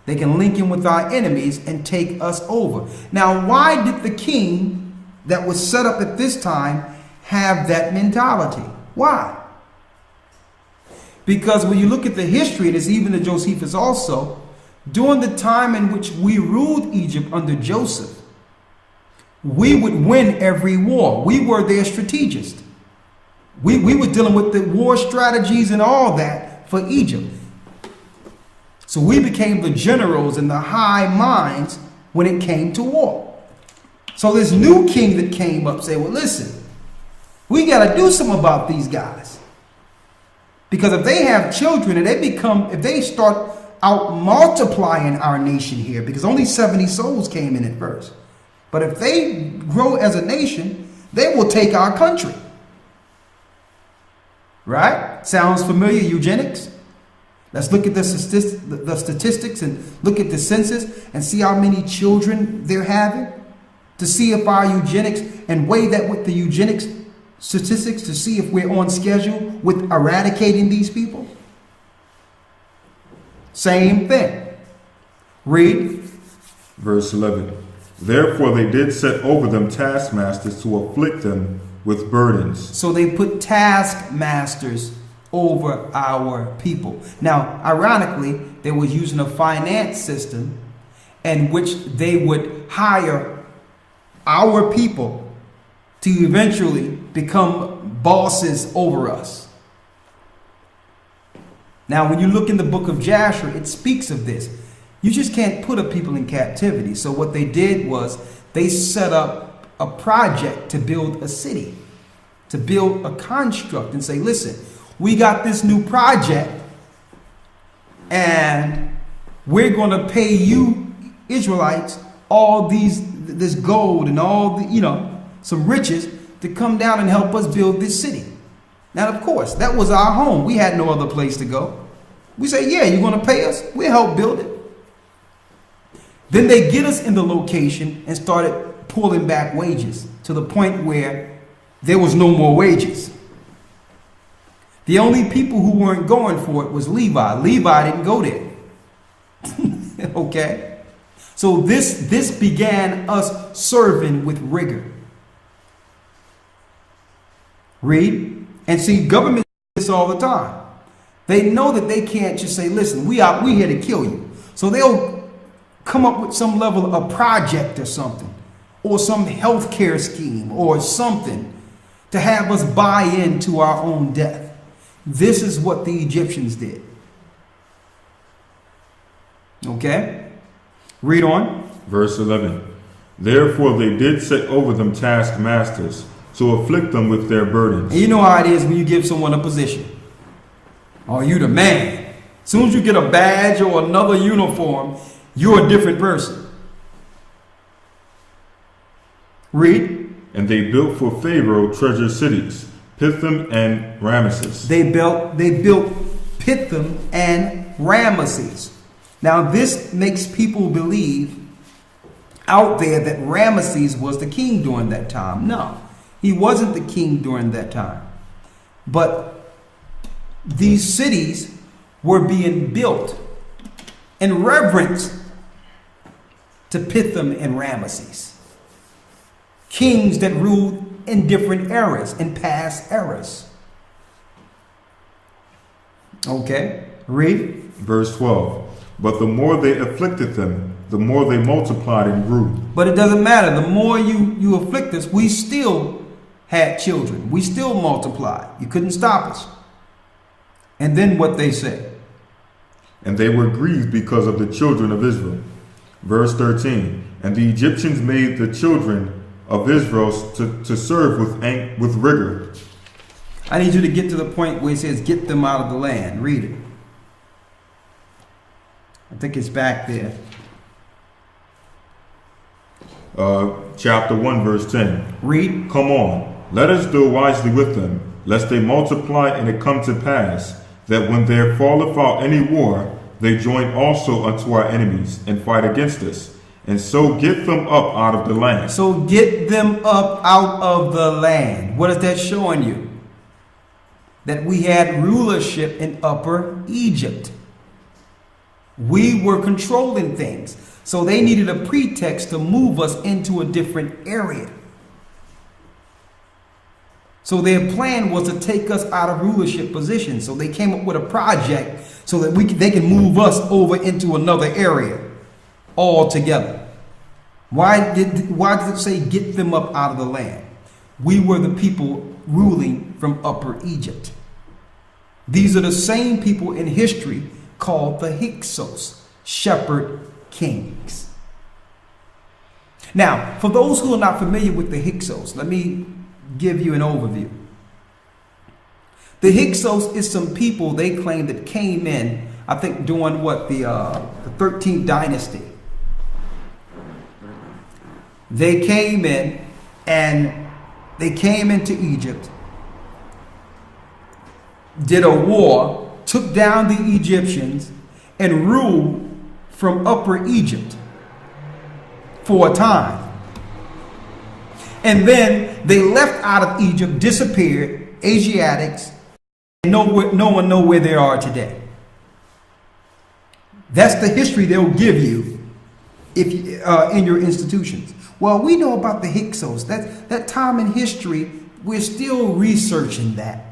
They can link in with our enemies and take us over. Now, why did the king that was set up at this time have that mentality? Why? Because when you look at the history, and it's even the Josephus also, during the time in which we ruled Egypt under Joseph, we would win every war. We were their strategist. We were dealing with the war strategies and all that for Egypt. So we became the generals and the high minds when it came to war. So this new king that came up said, well, listen, we got to do something about these guys. Because if they have children and if they start out multiplying our nation here, because only 70 souls came in at first. But if they grow as a nation, they will take our country. Right? Sounds familiar, eugenics? Let's look at the statistics and look at the census and see how many children they're having. To see if our eugenics, and weigh that with the eugenics statistics to see if we're on schedule with eradicating these people. Same thing. Read. Verse 11. Therefore they did set over them taskmasters to afflict them with burdens. So they put taskmasters over our people. Now, ironically, they were using a finance system in which they would hire our people to eventually become bosses over us. Now, when you look in the book of Jasher, it speaks of this. You just can't put a people in captivity. So what they did was they set up a project to build a city, to build a construct and say, listen, we got this new project and we're going to pay you Israelites all this gold and all the, some riches to come down and help us build this city. Now, of course, that was our home. We had no other place to go. We say, yeah, you're going to pay us? We'll help build it. Then they get us in the location and started pulling back wages to the point where there was no more wages. The only people who weren't going for it was Levi. Levi didn't go there. Okay? So this began us serving with rigor. Read. And see, government does this all the time. They know that they can't just say, listen, we here to kill you. So they'll come up with some level of project or something, or some healthcare scheme or something to have us buy into our own death. This is what the Egyptians did. Okay? Read on. Verse 11. Therefore they did set over them taskmasters to afflict them with their burdens. And you know how it is when you give someone a position. Oh, you the man. As soon as you get a badge or another uniform, you're a different person. Read. And they built for Pharaoh treasure cities, Pithom and Ramesses. They built Pithom and Ramesses. Now this makes people believe out there that Ramesses was the king during that time. No, he wasn't the king during that time. But these cities were being built in reverence to Pithom and Ramesses, kings that ruled in different eras, in past eras. Okay, read. Verse 12. But the more they afflicted them, the more they multiplied and grew. But it doesn't matter. The more you afflict us, we still had children. We still multiplied. You couldn't stop us. And then what they say. And they were grieved because of the children of Israel. Verse 13. And the Egyptians made the children of Israel to serve with rigor. I need you to get to the point where it says, get them out of the land. Read it. I think it's back there. Chapter 1, verse 10. Read. Come on, let us deal wisely with them, lest they multiply and it come to pass, that when there falleth out any war, they join also unto our enemies, and fight against us, and so get them up out of the land. So get them up out of the land. What is that showing you? That we had rulership in Upper Egypt. We were controlling things. So they needed a pretext to move us into a different area. So their plan was to take us out of rulership position. So they came up with a project so that they can move us over into another area altogether. Why did it say get them up out of the land? We were the people ruling from Upper Egypt. These are the same people in history called the Hyksos, shepherd kings. Now, for those who are not familiar with the Hyksos, let me give you an overview. The Hyksos is some people they claim that came in, I think during what, the 13th dynasty. They came in and they came into Egypt, did a war, took down the Egyptians, and ruled from Upper Egypt for a time. And then they left out of Egypt, disappeared, Asiatics, and no one knows where they are today. That's the history they'll give you if in your institutions. Well, we know about the Hyksos. That time in history, we're still researching that.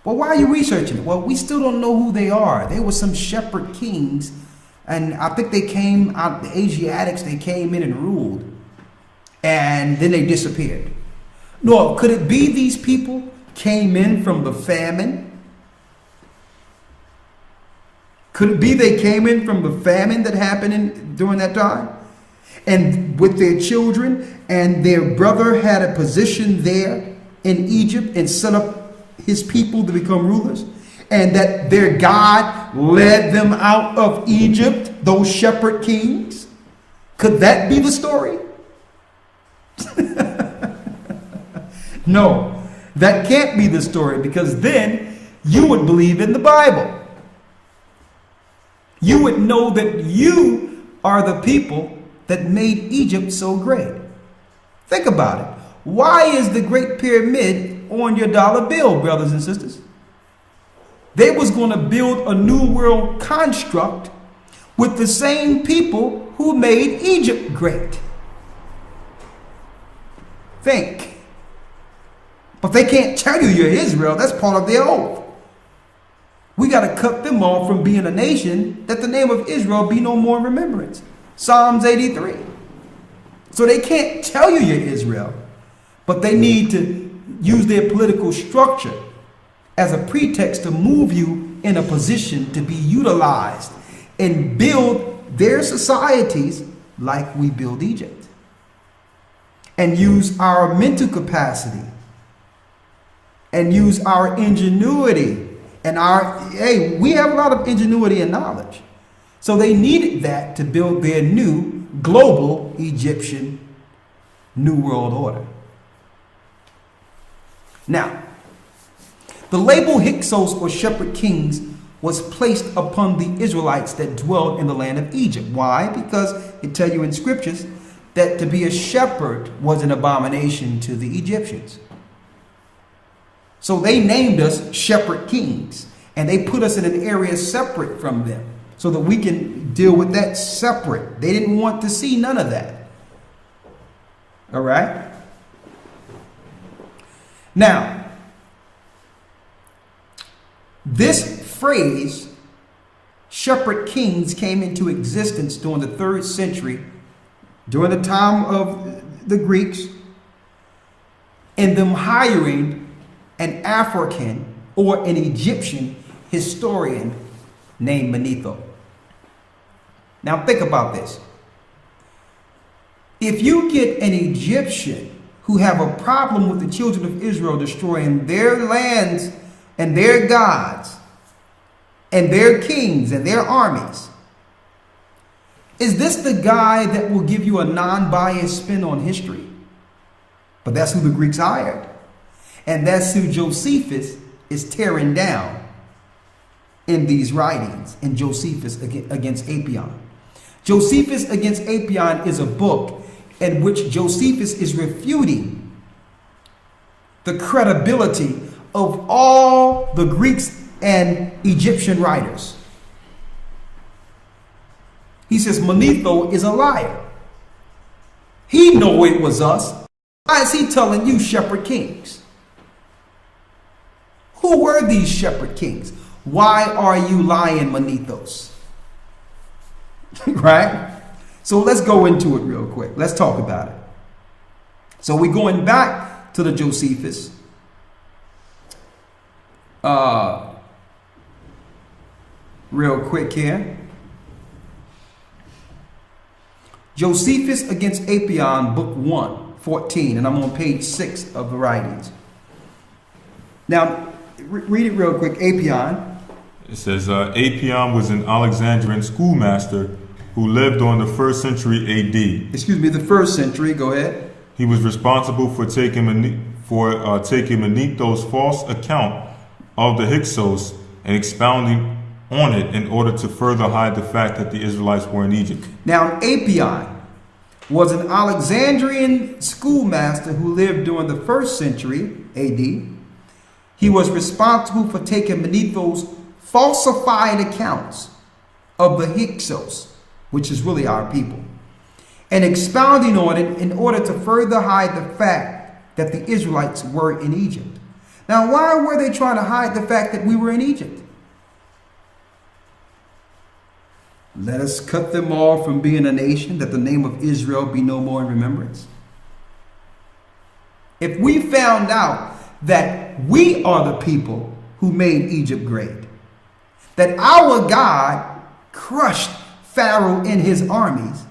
Well, why are you researching it? Well, we still don't know who they are. They were some shepherd kings, and I think they came out, the Asiatics, they came in and ruled, and then they disappeared. No, could it be these people came in from the famine? Could it be they came in from the famine that happened during that time? And with their children, and their brother had a position there in Egypt and set up his people to become rulers, and that their God led them out of Egypt, those shepherd kings? Could that be the story? No, that can't be the story, because then you would believe in the Bible. You would know that you are the people that made Egypt so great. Think about it. Why is the Great Pyramid on your dollar bill, brothers and sisters? They was going to build a new world construct with the same people who made Egypt great. Think. But they can't tell you you're Israel. That's part of their oath. We got to cut them off from being a nation, that the name of Israel be no more in remembrance. Psalms 83. So they can't tell you you're Israel, but they need to use their political structure as a pretext to move you in a position to be utilized and build their societies like we build Egypt, and use our mental capacity and use our ingenuity and hey, we have a lot of ingenuity and knowledge. So they needed that to build their new global Egyptian New World Order. Now, the label Hyksos, or shepherd kings, was placed upon the Israelites that dwelled in the land of Egypt. Why? Because it tells you in scriptures that to be a shepherd was an abomination to the Egyptians. So they named us shepherd kings, and they put us in an area separate from them so that we can deal with that separate. They didn't want to see none of that. All right? Now, this phrase, shepherd kings, came into existence during the 3rd century, during the time of the Greeks, and them hiring an African or an Egyptian historian named Manetho. Now think about this. If you get an Egyptian who have a problem with the children of Israel destroying their lands and their gods and their kings and their armies, is this the guy that will give you a non-biased spin on history? But that's who the Greeks hired. And that's who Josephus is tearing down in these writings in Josephus against Apion. Josephus against Apion is a book in which Josephus is refuting the credibility of all the Greeks and Egyptian writers. He says Manetho is a liar. He know it was us. Why is he telling you shepherd kings? Who were these shepherd kings? Why are you lying, Manethos? Right? So let's go into it real quick. Let's talk about it. So we're going back to the Josephus. Real quick here. Josephus against Apion, book 1, 14, and I'm on page 6 of the writings. Now, read it real quick. Apion. It says, Apion was an Alexandrian schoolmaster who lived during the 1st century AD. Excuse me, the 1st century. Go ahead. He was responsible for taking Manetho's false account of the Hyksos and expounding on it in order to further hide the fact that the Israelites were in Egypt. Now, Apion was an Alexandrian schoolmaster who lived during the 1st century AD. He was responsible for taking Manetho's falsified accounts of the Hyksos, which is really our people, and expounding on it in order to further hide the fact that the Israelites were in Egypt. Now, why were they trying to hide the fact that we were in Egypt? Let us cut them off from being a nation, that the name of Israel be no more in remembrance. If we found out that we are the people who made Egypt great, that our God crushed Pharaoh and his armies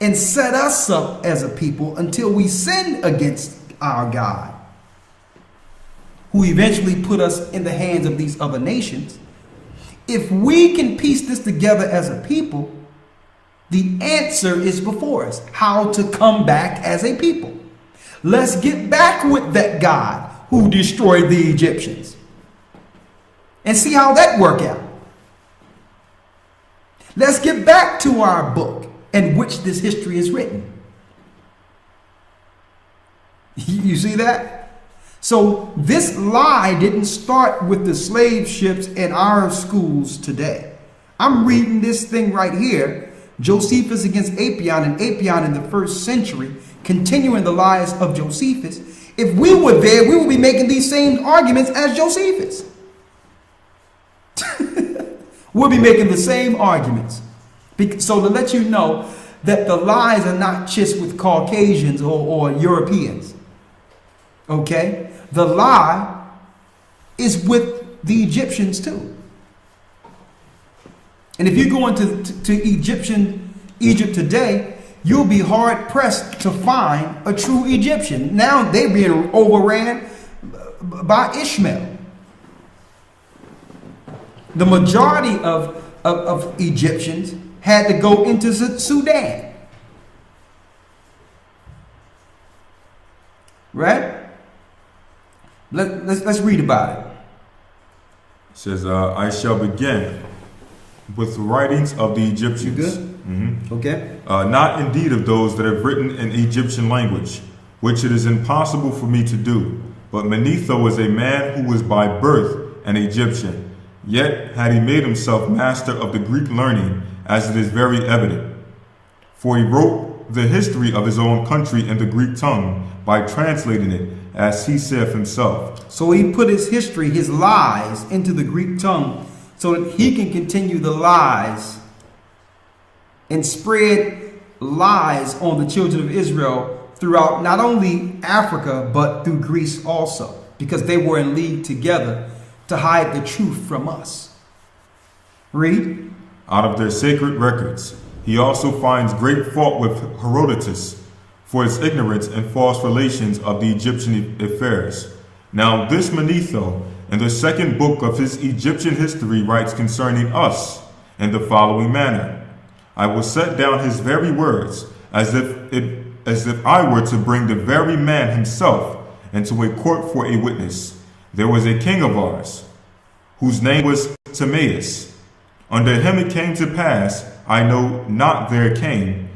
and set us up as a people until we sinned against our God, who eventually put us in the hands of these other nations. If we can piece this together as a people, the answer is before us. How to come back as a people. Let's get back with that God who destroyed the Egyptians and see how that worked out. Let's get back to our book in which this history is written. You see that? So this lie didn't start with the slave ships in our schools today. I'm reading this thing right here, Josephus against Apion, and Apion in the 1st century, continuing the lies of Josephus. If we were there, we would be making these same arguments as Josephus. We'll be making the same arguments. So to let you know that the lies are not just with Caucasians or Europeans. Okay? The lie is with the Egyptians too. And if you go into Egypt today, you'll be hard pressed to find a true Egyptian. Now they're being overran by Ishmael. The majority of Egyptians had to go into Sudan. Right? Let's read about it. It says, I shall begin with the writings of the Egyptians. You good? Mm-hmm. Okay. Not indeed of those that have written in Egyptian language, which it is impossible for me to do. But Manetho was a man who was by birth an Egyptian. Yet had he made himself master of the Greek learning, as it is very evident. For he wrote the history of his own country in the Greek tongue by translating it, as he saith himself. So he put his history, his lies, into the Greek tongue so that he can continue the lies and spread lies on the children of Israel throughout not only Africa, but through Greece also, because they were in league together to hide the truth from us. Read. Out of their sacred records, he also finds great fault with Herodotus for his ignorance and false relations of the Egyptian affairs. Now this Manetho, in the second book of his Egyptian history, writes concerning us in the following manner. I will set down his very words, as if I were to bring the very man himself into a court for a witness. There was a king of ours, whose name was Timaeus. Under him it came to pass, I know not there came,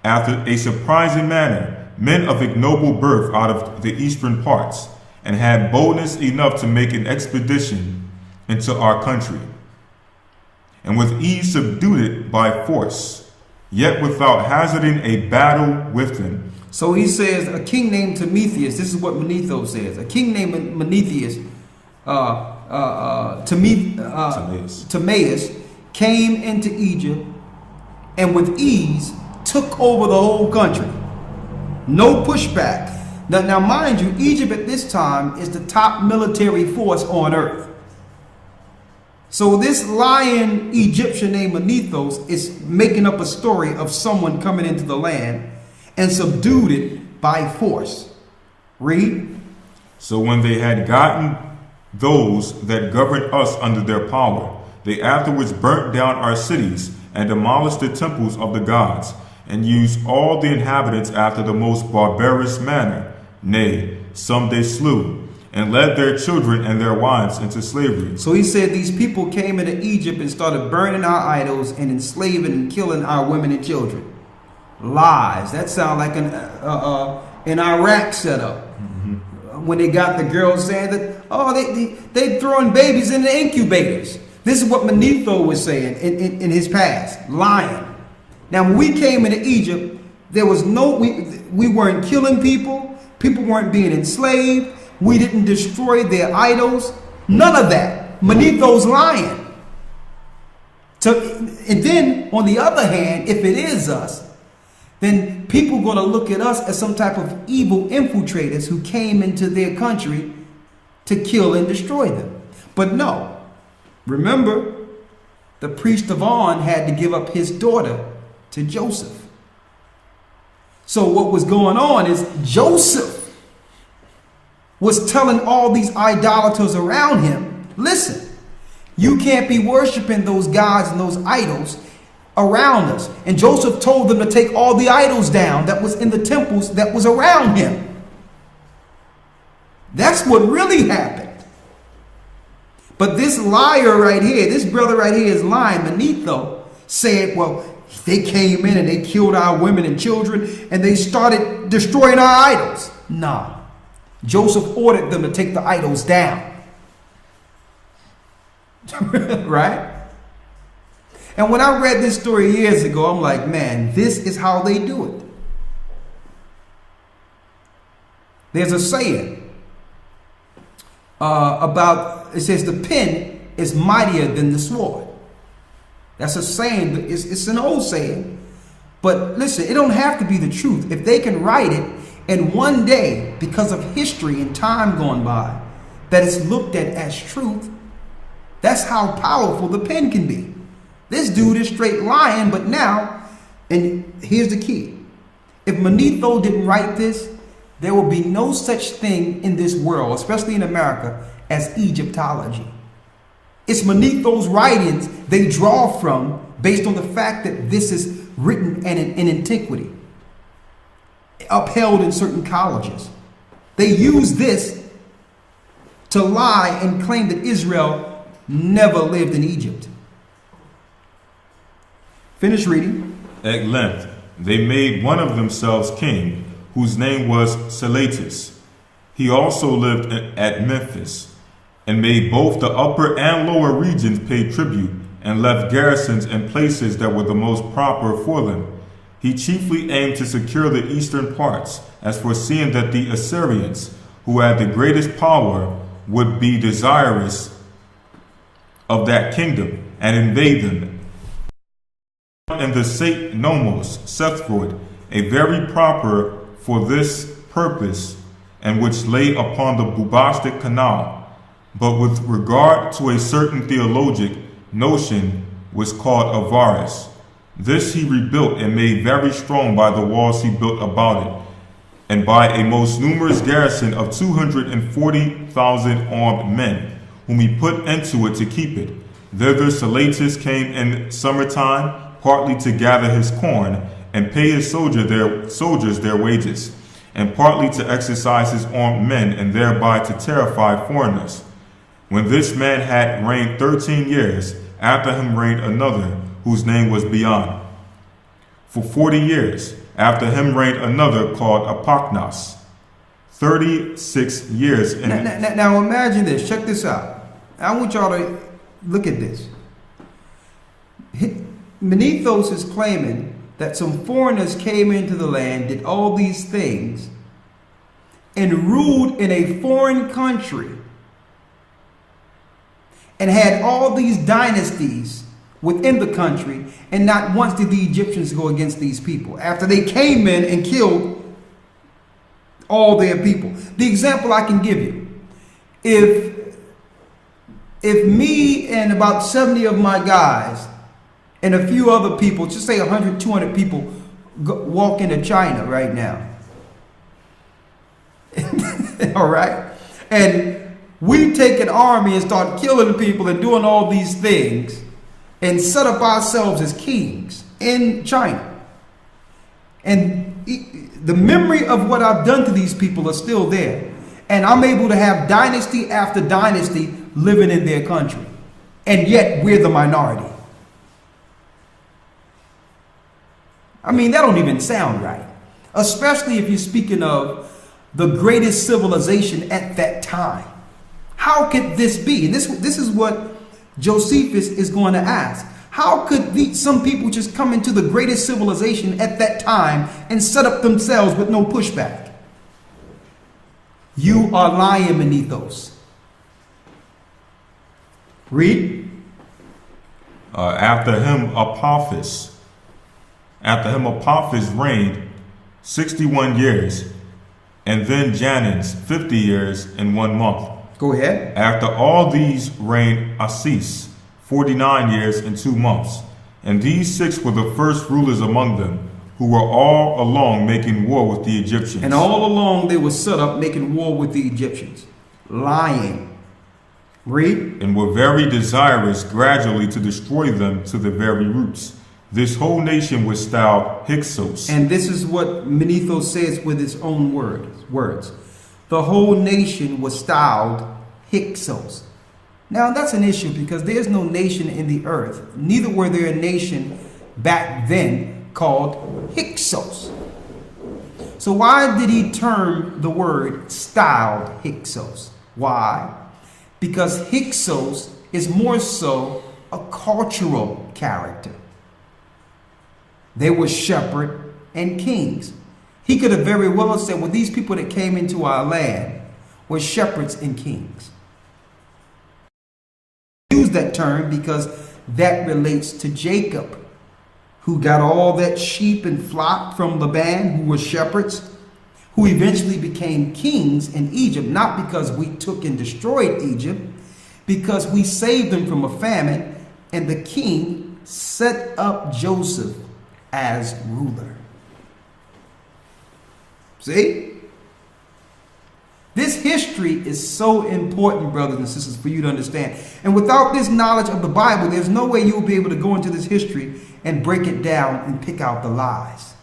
after a surprising manner, men of ignoble birth out of the eastern parts, and had boldness enough to make an expedition into our country, and with ease subdued it by force, yet without hazarding a battle with them. So he says a king named Timaeus, this is what Manetho says, a king named Manethius, Timaeus came into Egypt and with ease took over the whole country. No pushback. Now mind you, Egypt at this time is the top military force on earth. So this lying Egyptian named Manethos is making up a story of someone coming into the land and subdued it by force. Read. So when they had gotten those that governed us under their power, they afterwards burnt down our cities and demolished the temples of the gods, and used all the inhabitants after the most barbarous manner. Nay, some they slew, and led their children and their wives into slavery. So he said these people came into Egypt and started burning our idols and enslaving and killing our women and children. Lies. That sounds like an Iraq setup. When they got the girls saying that, oh, they throwing babies in the incubators. This is what Manetho was saying in his past, lying. Now, when we came into Egypt, there was we weren't killing people. People weren't being enslaved. We didn't destroy their idols. None of that. Manetho's lying. And then, on the other hand, if it is us, then people are going to look at us as some type of evil infiltrators who came into their country to kill and destroy them. But no. Remember, the priest of On had to give up his daughter to Joseph. So what was going on is Joseph was telling all these idolaters around him, listen, you can't be worshiping those gods and those idols around us. And Joseph told them to take all the idols down that was in the temples that was around him. That's what really happened. But this liar right here, this brother right here is lying. Manetho said, well, they came in and they killed our women and children and they started destroying our idols. Nah. Joseph ordered them to take the idols down. Right? And when I read this story years ago, I'm like, man, this is how they do it. There's a saying it says the pen is mightier than the sword. That's a saying. It's an old saying. But listen, it don't have to be the truth. If they can write it, and one day, because of history and time gone by, that it's looked at as truth, that's how powerful the pen can be. This dude is straight lying, but now, and here's the key. If Manetho didn't write this, there will be no such thing in this world, especially in America, as Egyptology. It's Manetho's writings they draw from based on the fact that this is written in antiquity, upheld in certain colleges. They use this to lie and claim that Israel never lived in Egypt. Finish reading. At length, they made one of themselves king, whose name was Selatus. He also lived at Memphis, and made both the upper and lower regions pay tribute, and left garrisons in places that were the most proper for them. He chiefly aimed to secure the eastern parts, as foreseeing that the Assyrians, who had the greatest power would be desirous of that kingdom and invade them. And the Sate Nomos Sethroid, a very proper for this purpose, and which lay upon the Bubastic canal, but with regard to a certain theologic notion was called Avaris. This he rebuilt and made very strong by the walls he built about it, and by a most numerous garrison of 240,000 armed men, whom he put into it to keep it. Thither Salatus came in summertime, partly to gather his corn and pay his soldiers their wages, and partly to exercise his armed men and thereby to terrify foreigners. When this man had reigned 13 years, after him reigned another, whose name was Beon. For 40 years, after him reigned another called Apoknos. 36 years. Now imagine this. Check this out. I want y'all to look at this. Menethos is claiming that some foreigners came into the land, did all these things, and ruled in a foreign country, and had all these dynasties within the country, and not once did the Egyptians go against these people after they came in and killed all their people. The example I can give you, if me and about 70 of my guys and a few other people, just say 100, 200 people, walk into China right now, all right, and we take an army and start killing people and doing all these things and set up ourselves as kings in China. And the memory of what I've done to these people are still there. And I'm able to have dynasty after dynasty living in their country. And yet we're the minority. I mean, that don't even sound right. Especially if you're speaking of the greatest civilization at that time. How could this be? And this is what Josephus is going to ask. How could some people just come into the greatest civilization at that time and set up themselves with no pushback? You are lying, Menethos. Read. After him Apophis reigned 61 years, and then Jannes 50 years and 1 month. Go ahead. After all these reigned Asis 49 years and 2 months. And these 6 were the first rulers among them, who were all along making war with the Egyptians. And all along they were set up making war with the Egyptians. Lying. Read. And were very desirous gradually to destroy them to the very roots. This whole nation was styled Hyksos. And this is what Menethos says with his own words. The whole nation was styled Hyksos. Now that's an issue because there's no nation in the earth. Neither were there a nation back then called Hyksos. So why did he term the word styled Hyksos? Why? Because Hyksos is more so a cultural character. They were shepherd and kings. He could have very well said, well, these people that came into our land were shepherds and kings. Use that term because that relates to Jacob, who got all that sheep and flock from Laban, who were shepherds, who eventually became kings in Egypt, not because we took and destroyed Egypt, because we saved them from a famine, and the king set up Joseph as ruler. See? This history is so important, brothers and sisters, for you to understand. And without this knowledge of the Bible, there's no way you'll be able to go into this history and break it down and pick out the lies.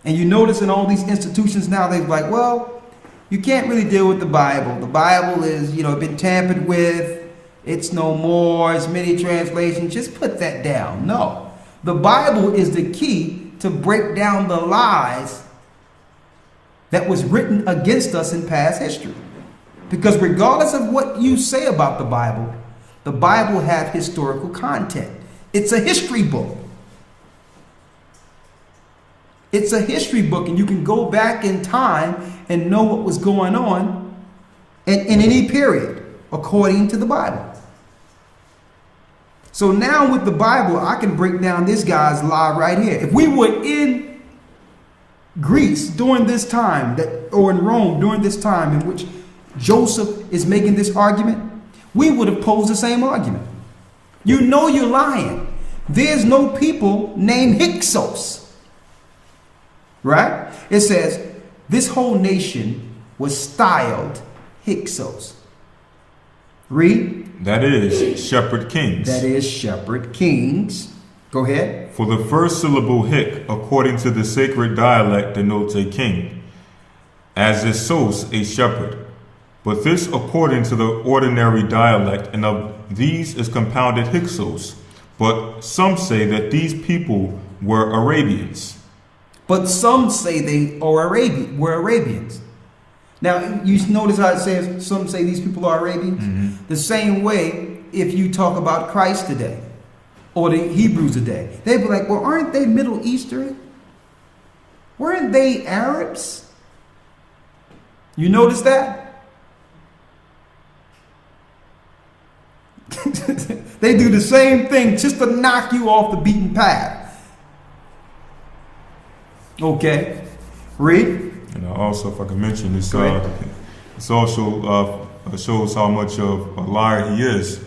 And you notice in all these institutions now, they're like, well, you can't really deal with the Bible. The Bible is, been tampered with. It's no more. It's many translations. Just put that down. No. The Bible is the key to break down the lies that was written against us in past history. Because regardless of what you say about the Bible has historical content. It's a history book. It's a history book, and you can go back in time and know what was going on in any period, according to the Bible. So now with the Bible, I can break down this guy's lie right here. If we were in Greece during this time, or in Rome during this time in which Joseph is making this argument, we would have posed the same argument. You know you're lying. There's no people named Hyksos. Right? It says, this whole nation was styled Hyksos. Read. That is shepherd kings. That is shepherd kings. Go ahead. For the first syllable hic, according to the sacred dialect, denotes a king, as is sos, a shepherd. But this according to the ordinary dialect, and of these is compounded Hyksos. But some say that these people were Arabians. But some say they are were Arabians. Now, you notice how it says some say these people are Arabians? Mm-hmm. The same way if you talk about Christ today or the Hebrews today. They'd be like, well, aren't they Middle Eastern? Weren't they Arabs? You notice that? They do the same thing just to knock you off the beaten path. Okay. Read. And also, if I can mention this, this also shows how much of a liar he is,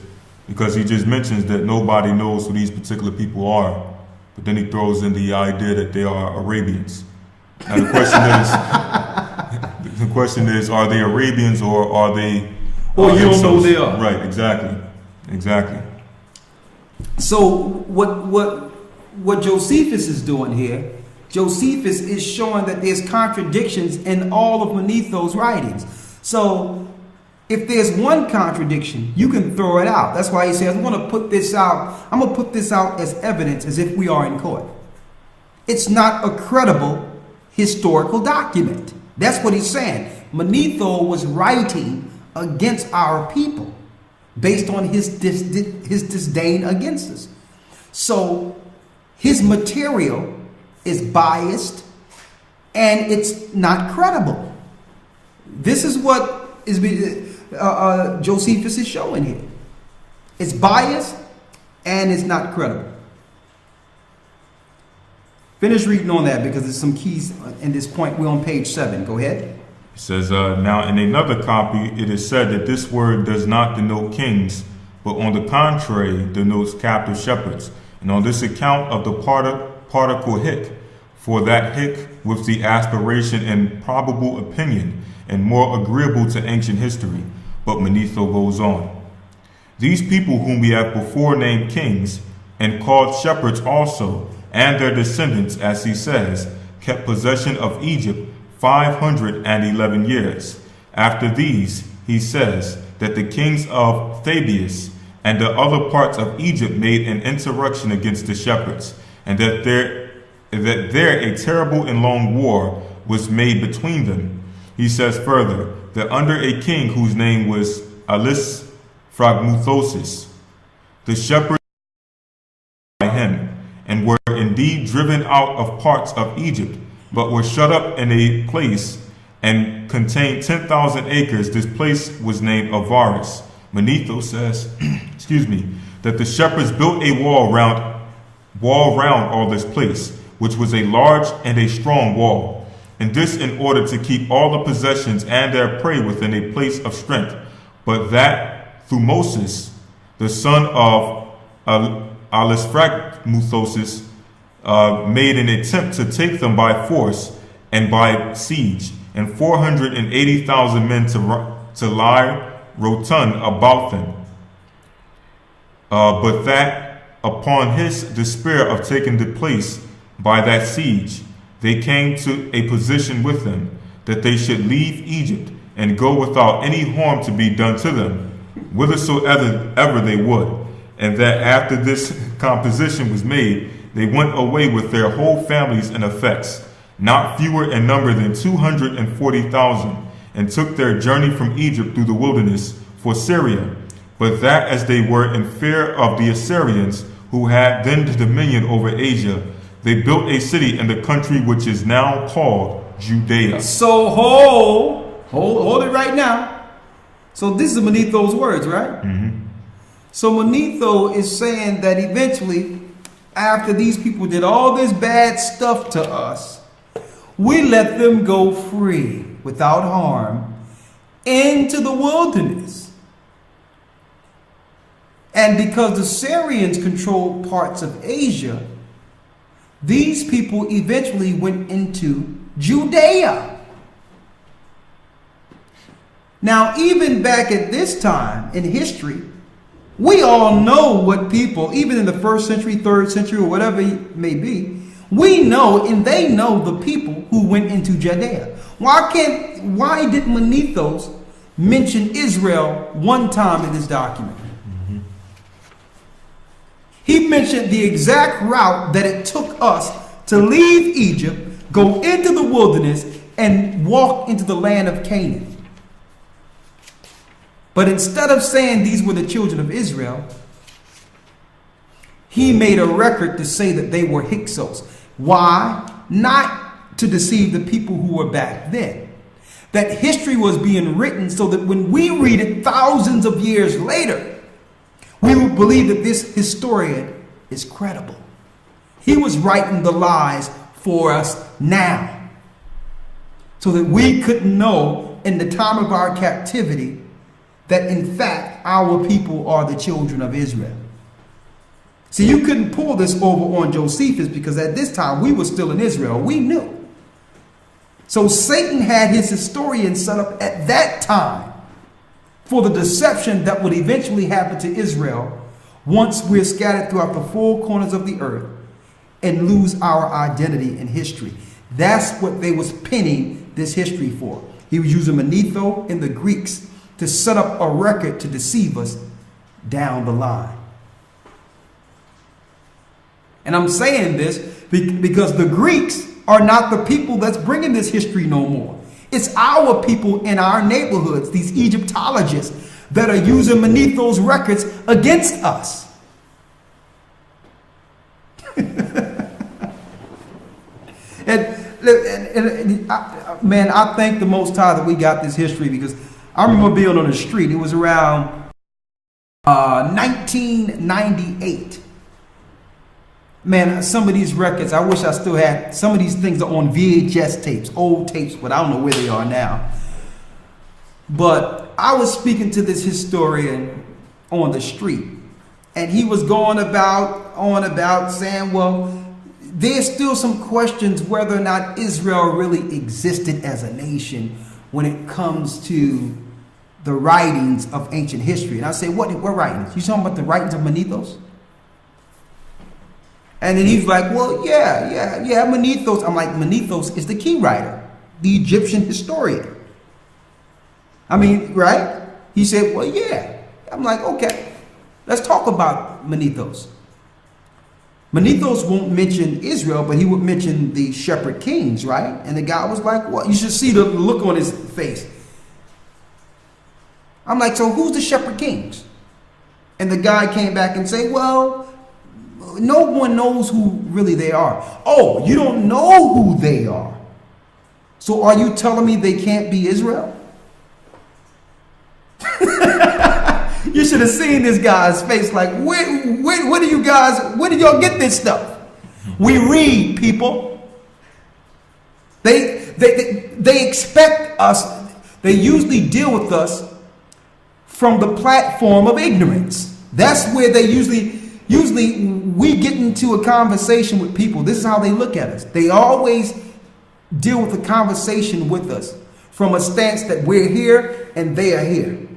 because he just mentions that nobody knows who these particular people are, but then he throws in the idea that they are Arabians. Now the question is, are they Arabians or are they? Or you don't know who they are. Right. Exactly. So what Josephus is doing here? Josephus is showing that there's contradictions in all of Manetho's writings. So if there's one contradiction, you can throw it out. That's why he says, I'm going to put this out as evidence, as if we are in court. It's not a credible historical document. That's what he's saying. Manetho was writing against our people based on his disdain against us. So his material is biased and it's not credible. This is what is Josephus is showing here. It's biased and it's not credible. Finish reading on that because there's some keys in this point. We're on page 7. Go ahead. It says, now in another copy, it is said that this word does not denote kings, but on the contrary denotes captive shepherds. And on this account of the particle hic, for that hic with the aspiration and probable opinion, and more agreeable to ancient history. But Manetho goes on. These people whom we have before named kings, and called shepherds also, and their descendants, as he says, kept possession of Egypt 511 years. After these, he says that the kings of Thebais and the other parts of Egypt made an insurrection against the shepherds, and that there a terrible and long war was made between them. He says further that under a king whose name was Alis Phragmuthosis, the shepherds by him, and were indeed driven out of parts of Egypt, but were shut up in a place and contained 10,000 acres. This place was named Avaris. Manetho says, that the shepherds built a wall round all this place, which was a large and a strong wall, and this in order to keep all the possessions and their prey within a place of strength. But that Thumosis, the son of Alisphramuthoses, made an attempt to take them by force and by siege, and 480,000 men to lie rotund about them. But that upon his despair of taking the place by that siege, they came to a position with them that they should leave Egypt and go without any harm to be done to them, whithersoever they would, and that after this composition was made, they went away with their whole families and effects, not fewer in number than 240,000, and took their journey from Egypt through the wilderness for Syria. But that as they were in fear of the Assyrians, who had then the dominion over Asia, they built a city in the country which is now called Judea. So hold it right now. So this is Manetho's words, right? Mm-hmm. So Manetho is saying that eventually, after these people did all this bad stuff to us, we let them go free without harm into the wilderness. And because the Syrians controlled parts of Asia, these people eventually went into Judea. Now, even back at this time in history, we all know what people, even in the 1st century, 3rd century, or whatever it may be, we know and they know the people who went into Judea. Why did Manetho mention Israel one time in this document? Mm-hmm. He mentioned the exact route that it took us to leave Egypt, go into the wilderness, and walk into the land of Canaan. But instead of saying these were the children of Israel, he made a record to say that they were Hyksos. Why? Not to deceive the people who were back then. That history was being written so that when we read it thousands of years later, we will believe that this historian is credible. He was writing the lies for us now, so that we could know in the time of our captivity that in fact our people are the children of Israel. See, you couldn't pull this over on Josephus because at this time we were still in Israel. We knew. So Satan had his historian set up at that time for the deception that would eventually happen to Israel once we're scattered throughout the four corners of the earth and lose our identity in history. That's what they was pinning this history for. He was using Manetho and the Greeks to set up a record to deceive us down the line. And I'm saying this because the Greeks are not the people that's bringing this history no more. It's our people in our neighborhoods, these Egyptologists, that are using Manetho's records against us. Man, I thank the Most High that we got this history, because I remember being on the street. It was around 1998. Man, some of these records, I wish I still had. Some of these things are on VHS tapes, old tapes, but I don't know where they are now. But I was speaking to this historian on the street, and he was going on about saying, well, there's still some questions whether or not Israel really existed as a nation when it comes to the writings of ancient history. And I say, what writings? You talking about the writings of Manetho? And then he's like, well, yeah, Manetho. I'm like, Manetho is the key writer, the Egyptian historian. I mean, right? He said, well, yeah. I'm like, okay, let's talk about Manetho. Manetho won't mention Israel, but he would mention the shepherd kings, right? And the guy was like, what? You should see the look on his face. I'm like, so who's the shepherd kings? And the guy came back and said, well, no one knows who really they are. Oh, you don't know who they are. So are you telling me they can't be Israel? You should have seen this guy's face. Like, where do you guys, where did y'all get this stuff? We read, people. They expect us, they usually deal with us from the platform of ignorance. That's where they usually we get into a conversation with people. This is how they look at us. They always deal with the conversation with us from a stance that we're here and they are here.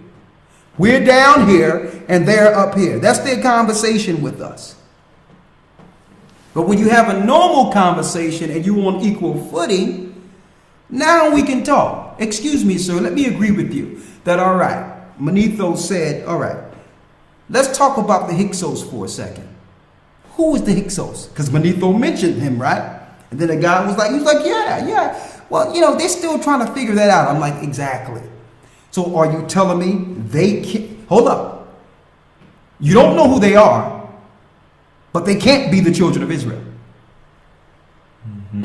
We're down here and they're up here. That's their conversation with us. But when you have a normal conversation and you're on equal footing, now we can talk. Excuse me, sir, let me agree with you that, all right, Manetho said, all right, let's talk about the Hyksos for a second. Who is the Hyksos? Because Manetho mentioned him, right? And then the guy was like, yeah. Well, they're still trying to figure that out. I'm like, exactly. So are you telling me they can't? Hold up. You don't know who they are, but they can't be the children of Israel. Mm-hmm.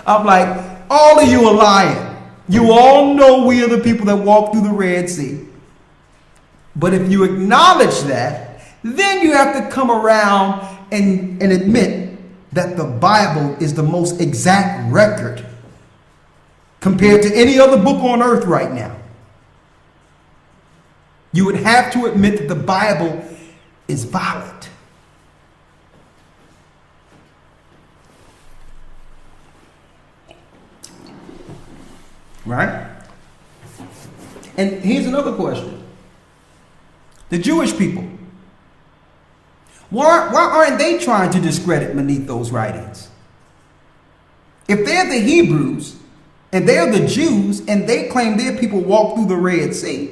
I'm like, all of you are lying. You all know we are the people that walked through the Red Sea. But if you acknowledge that, then you have to come around and admit that the Bible is the most exact record compared to any other book on earth right now. You would have to admit that the Bible is valid. Right? And here's another question. The Jewish people, why aren't they trying to discredit Manetho's writings? If they're the Hebrews and they're the Jews and they claim their people walked through the Red Sea,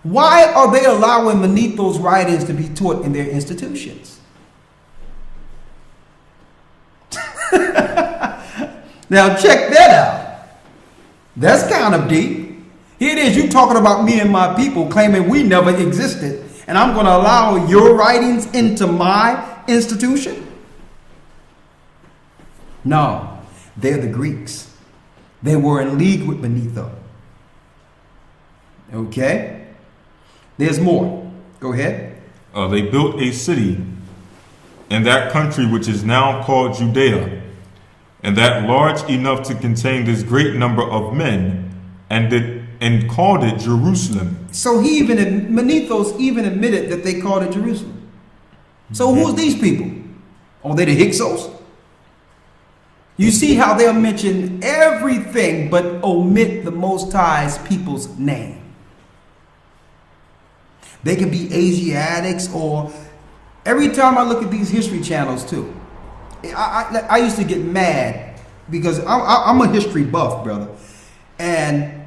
why are they allowing Manetho's writings to be taught in their institutions? Now check that out. That's kind of deep. Here it is, you talking about me and my people, claiming we never existed, and I'm going to allow your writings into my institution? No, they're the Greeks. They were in league with Manetho. Okay? There's more. Go ahead. They built a city in that country which is now called Judea, and that large enough to contain this great number of men, and called it Jerusalem. So Manetho's even admitted that they called it Jerusalem. So who's these people? Are they the Hyksos? You see how they'll mention everything but omit the Most High's people's name. They can be Asiatics, or every time I look at these history channels too, I used to get mad because I'm a history buff, brother. And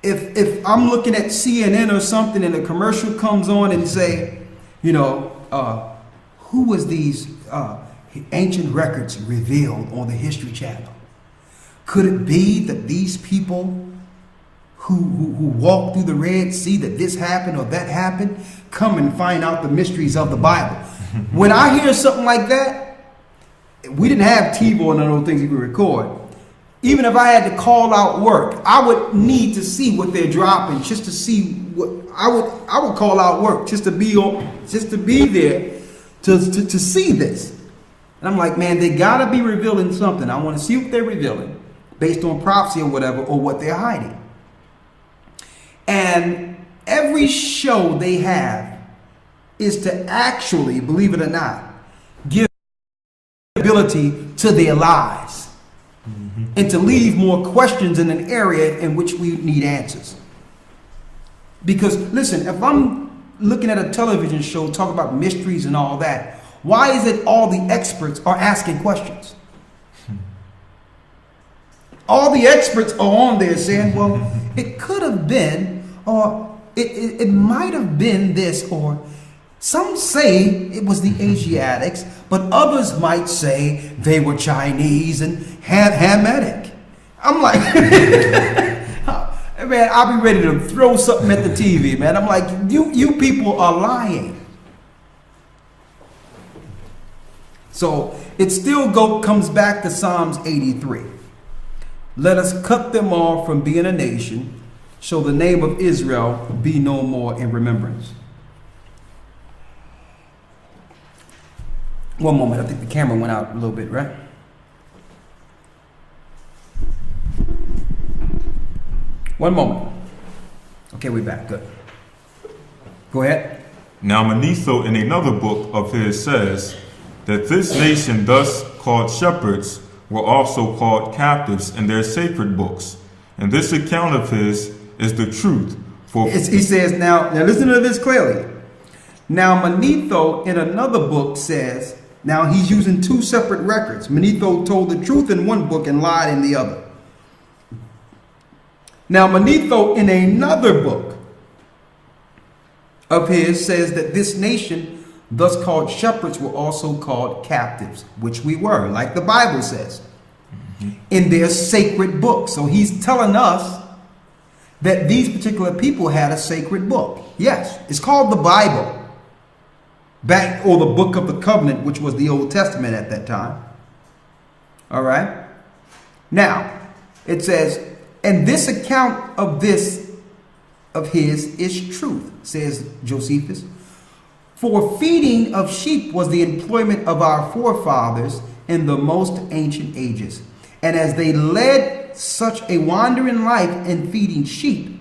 if I'm looking at CNN or something and a commercial comes on and say, you know, who was these ancient records revealed on the History Channel? Could it be that these people who walked through the Red Sea, that this happened or that happened, come and find out the mysteries of the Bible? When I hear something like that, we didn't have TiVo and those things you could record. Even if I had to call out work, I would need to see what they're dropping, just to see what I would call out work just to be there to see this. And I'm like, man, they gotta be revealing something. I want to see what they're revealing based on prophecy or whatever, or what they're hiding. And every show they have is to actually, believe it or not, give ability to their lies. And to leave more questions in an area in which we need answers. Because listen, if I'm looking at a television show talking about mysteries and all that, why is it all the experts are asking questions? All the experts are on there saying, well, it could have been, or it might have been this, or some say it was the Asiatics, but others might say they were Chinese and Hamitic. I'm like, man, I'll be ready to throw something at the TV, man. I'm like, you people are lying. So it still comes back to Psalms 83. Let us cut them off from being a nation, so the name of Israel be no more in remembrance. One moment, I think the camera went out a little bit, right? One moment. Okay, we're back, good. Go ahead. Now Manetho in another book of his says that this nation thus called shepherds were also called captives in their sacred books. And this account of his is the truth. He says, now listen to this clearly. Now Manetho in another book says, now he's using two separate records. Manetho told the truth in one book and lied in the other. Now Manetho in another book of his says that this nation, thus called shepherds, were also called captives, which we were, like the Bible says, in their sacred book. So he's telling us that these particular people had a sacred book. Yes, it's called the Bible. Or the book of the covenant, which was the Old Testament at that time. All right. Now, it says, and this account of his is truth, says Josephus. For feeding of sheep was the employment of our forefathers in the most ancient ages. And as they led such a wandering life in feeding sheep,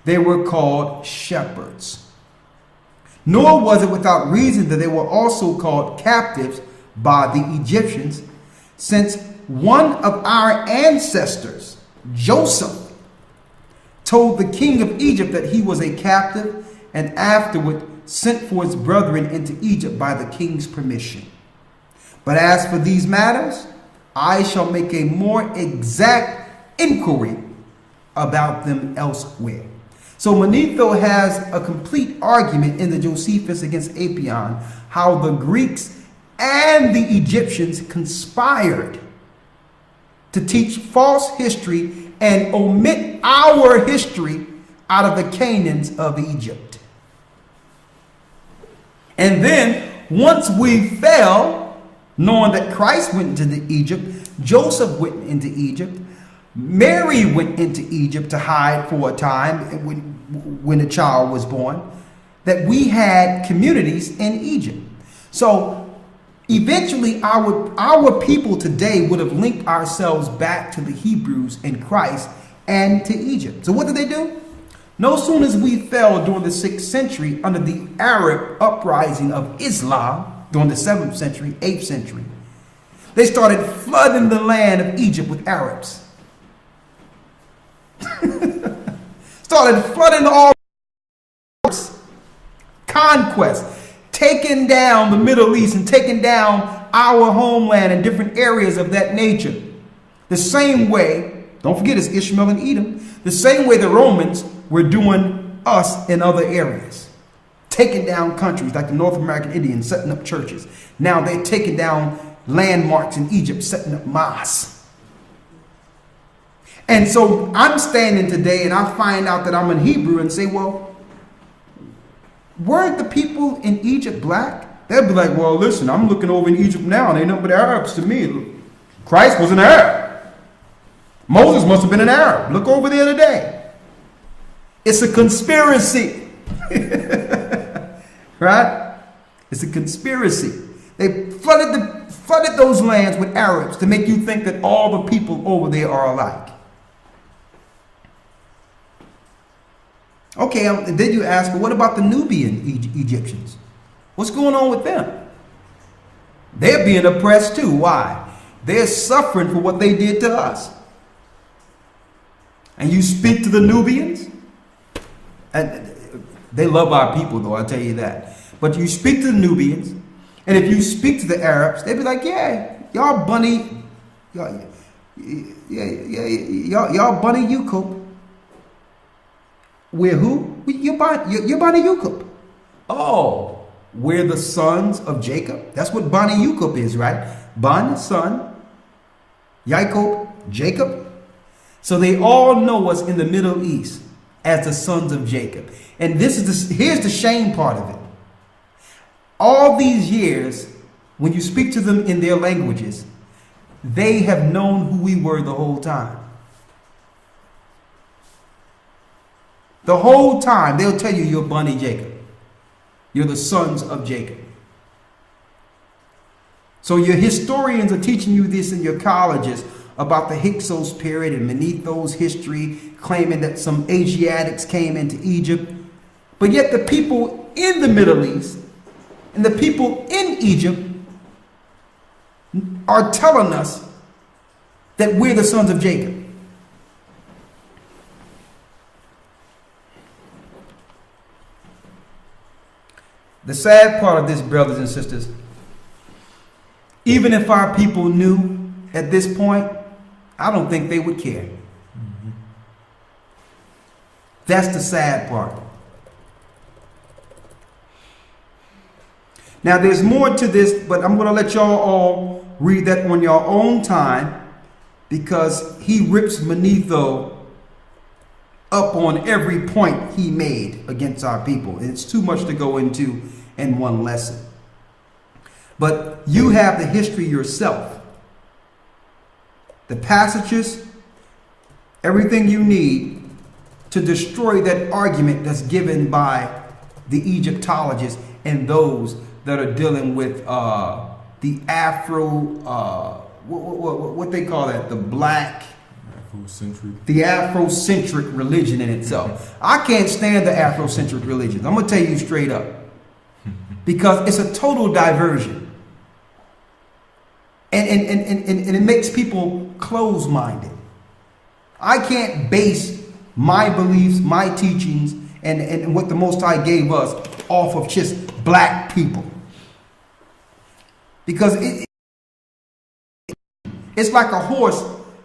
they were called shepherds. Nor was it without reason that they were also called captives by the Egyptians, since one of our ancestors, Joseph, told the king of Egypt that he was a captive, and afterward sent for his brethren into Egypt by the king's permission. But as for these matters, I shall make a more exact inquiry about them elsewhere. So Manetho has a complete argument in the Josephus against Apion, how the Greeks and the Egyptians conspired to teach false history and omit our history out of the Canaans of Egypt. And then once we fell, knowing that Christ went into Egypt, Joseph went into Egypt, Mary went into Egypt to hide for a time when a child was born, that we had communities in Egypt. So eventually our people today would have linked ourselves back to the Hebrews and Christ and to Egypt. So what did they do? No sooner as we fell during the 6th century under the Arab uprising of Islam during the 7th century, 8th century, they started flooding the land of Egypt with Arabs. Started flooding all conquest, taking down the Middle East and taking down our homeland and different areas of that nature. The same way, don't forget it's Ishmael and Edom, the same way the Romans were doing us in other areas. Taking down countries like the North American Indians, setting up churches. Now they're taking down landmarks in Egypt, setting up mosques. And so I'm standing today and I find out that I'm in Hebrew and say, well, weren't the people in Egypt black? They'll be like, well, listen, I'm looking over in Egypt now and they nothing but Arabs to me. Christ was an Arab. Moses must have been an Arab. Look over there today. It's a conspiracy. Right? It's a conspiracy. They flooded those lands with Arabs to make you think that all the people over there are alike. Okay, then you ask, well, what about the Nubian Egyptians? What's going on with them? They're being oppressed too. Why? They're suffering for what they did to us. And you speak to the Nubians, and they love our people though, I'll tell you that. But you speak to the Nubians, and if you speak to the Arabs, they'll be like, yeah, y'all bunny, y'all bunny Yukub. We're who? You're Bani Yukub. Oh, we're the sons of Jacob. That's what Bani Yukub is, right? Ban, son, Jacob, Jacob. So they all know us in the Middle East as the sons of Jacob. And here's the shame part of it. All these years, when you speak to them in their languages, they have known who we were the whole time. The whole time, they'll tell you you're Bani Jacob. You're the sons of Jacob. So your historians are teaching you this in your colleges about the Hyksos period and Manetho's history, claiming that some Asiatics came into Egypt. But yet the people in the Middle East and the people in Egypt are telling us that we're the sons of Jacob. The sad part of this, brothers and sisters, even if our people knew at this point, I don't think they would care. Mm-hmm. That's the sad part. Now, there's more to this, but I'm going to let y'all all read that on your own time, because he rips Manetho up on every point he made against our people. It's too much to go into in one lesson. But you have the history yourself. the passages, everything you need to destroy that argument that's given by the Egyptologists and those that are dealing with the what they call that, the black, the Afrocentric religion in itself. I can't stand the Afrocentric religions. I'm gonna tell you straight up, because it's a total diversion, and it makes people close-minded. I can't base my beliefs, my teachings, and what the Most High gave us off of just black people, because it's like a horse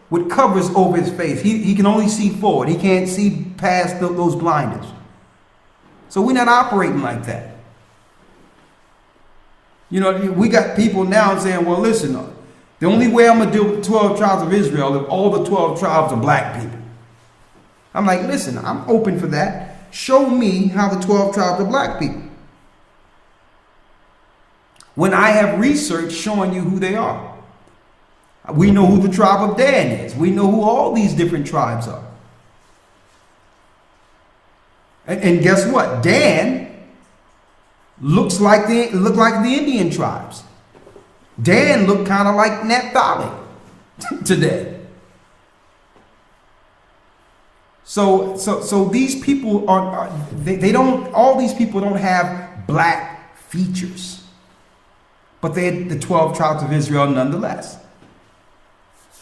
with covers over his face. He can only see forward. He can't see past those blinders. So we're not operating like that. You know, we got people now saying, well, listen, the only way I'm going to deal with the 12 tribes of Israel is all the 12 tribes are black people. I'm like, listen, I'm open for that. Show me how the 12 tribes are black people, when I have research showing you who they are. We know who the tribe of Dan is. We know who all these different tribes are. And guess what? Dan looks like the Indian tribes. Dan looked kind of like Naphtali today. So these people all these people don't have black features, but they're the 12 tribes of Israel nonetheless.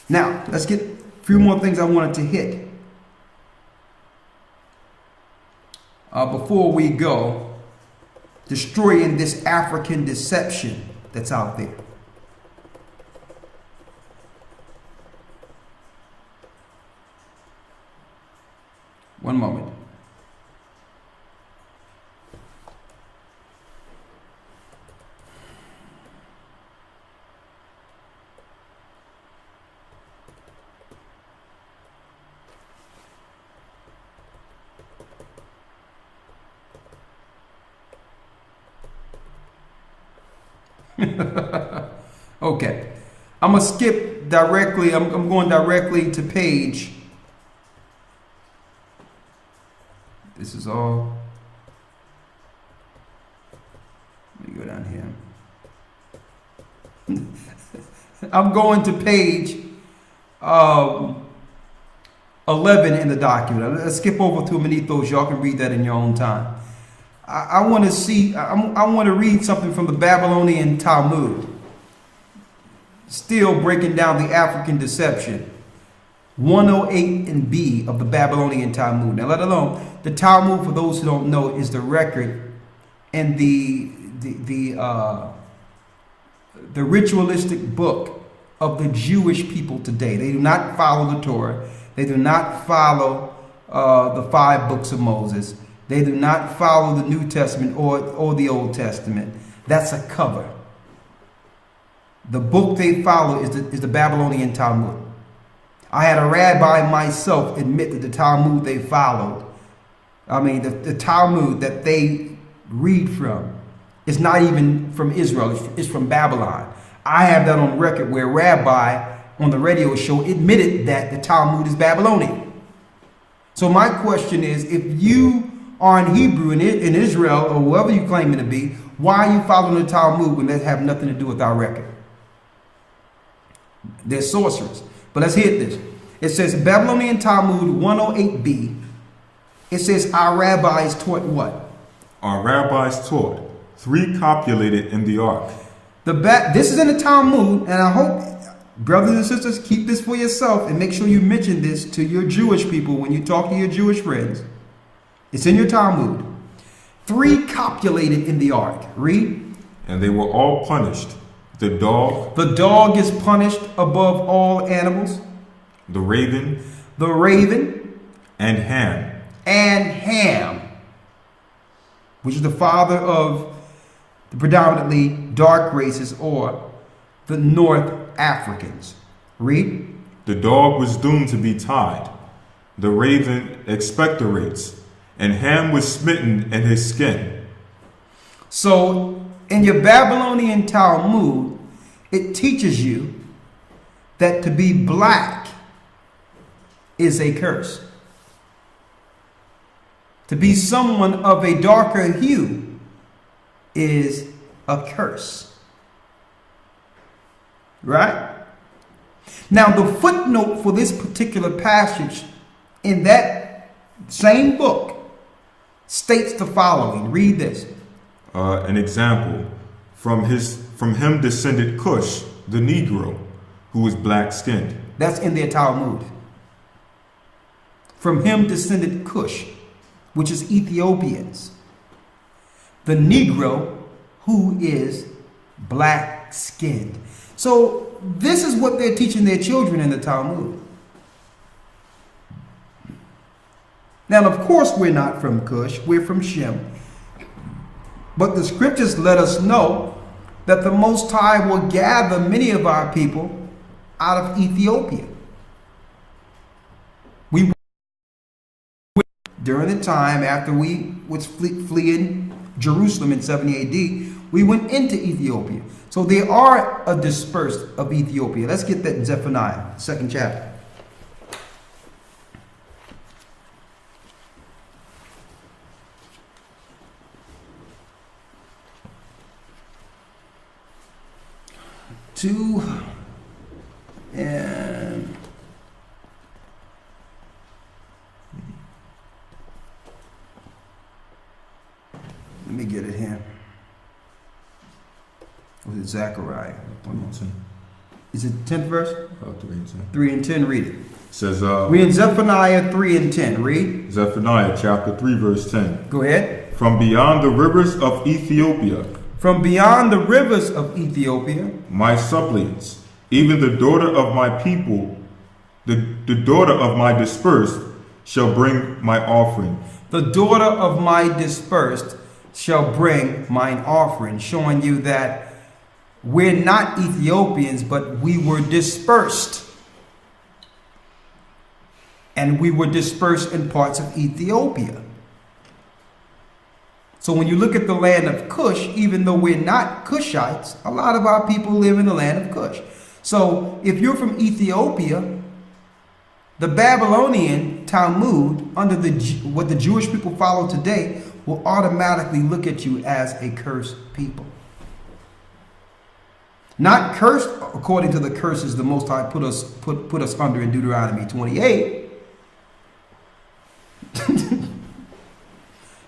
Now, let's get a few more things I wanted to hit. Before we go, destroying this African deception that's out there. One moment. Okay, I'm gonna skip directly. I'm going directly to page. This is all. Let me go down here. I'm going to page 11 in the document. Let's skip over to Manethos. Y'all can read that in your own time. I want to see. I want to read something from the Babylonian Talmud. Still breaking down the African deception. 108 and B of the Babylonian Talmud. Now, let alone the Talmud, for those who don't know, is the record and the ritualistic book of the Jewish people today. They do not follow the Torah. They do not follow the 5 books of Moses. They do not follow the New Testament or the Old Testament. That's a cover. The book they follow is the Babylonian Talmud. I had a rabbi myself admit that the Talmud they followed, the Talmud that they read from, is not even from Israel. It's from Babylon. I have that on record where a rabbi on the radio show admitted that the Talmud is Babylonian. So my question is, if you are in Hebrew in Israel or whoever you claim it to be, why are you following the Talmud when that have nothing to do with our record? They're sorcerers. But let's hit this. It says Babylonian Talmud 108b. It says our rabbis taught what? Our rabbis taught 3 copulated in the ark. This is in the Talmud, and I hope brothers and sisters keep this for yourself and make sure you mention this to your Jewish people when you talk to your Jewish friends. It's in your Talmud. 3 copulated in the ark. Read. And they were all punished. The dog. The dog is punished above all animals. The raven. The raven. And Ham. And Ham, which is the father of the predominantly dark races or the North Africans. Read. The dog was doomed to be tied. The raven expectorates. And Ham was smitten in his skin. So, in your Babylonian Talmud, it teaches you that to be black is a curse. To be someone of a darker hue is a curse. Right? Now, the footnote for this particular passage in that same book states the following. Read this. An example. From him descended Cush, the Negro, who was black-skinned. That's in their Talmud. From him descended Cush, which is Ethiopians. The Negro, who is black-skinned. So this is what they're teaching their children in the Talmud. Now, of course, we're not from Cush. We're from Shem. But the scriptures let us know that the Most High will gather many of our people out of Ethiopia. We, during the time after we was fleeing Jerusalem in 70 AD, we went into Ethiopia. So they are a dispersed of Ethiopia. Let's get that in Zephaniah, 2nd chapter. And let me get it here. Was it Zechariah? 3 and 10. Is it 10th verse? 3 and 10. 3 and 10, read it. It says, we in Zephaniah 3 and 10, read. Zephaniah chapter 3 verse 10. Go ahead. From beyond the rivers of Ethiopia. From beyond the rivers of Ethiopia. My suppliants, even the daughter of my people, the daughter of my dispersed, shall bring my offering. The daughter of my dispersed shall bring mine offering, showing you that we're not Ethiopians, but we were dispersed. And we were dispersed in parts of Ethiopia. So when you look at the land of Cush, even though we're not Cushites, a lot of our people live in the land of Cush. So if you're from Ethiopia, the Babylonian Talmud, under what the Jewish people follow today, will automatically look at you as a cursed people. Not cursed according to the curses the Most High put us under in Deuteronomy 28.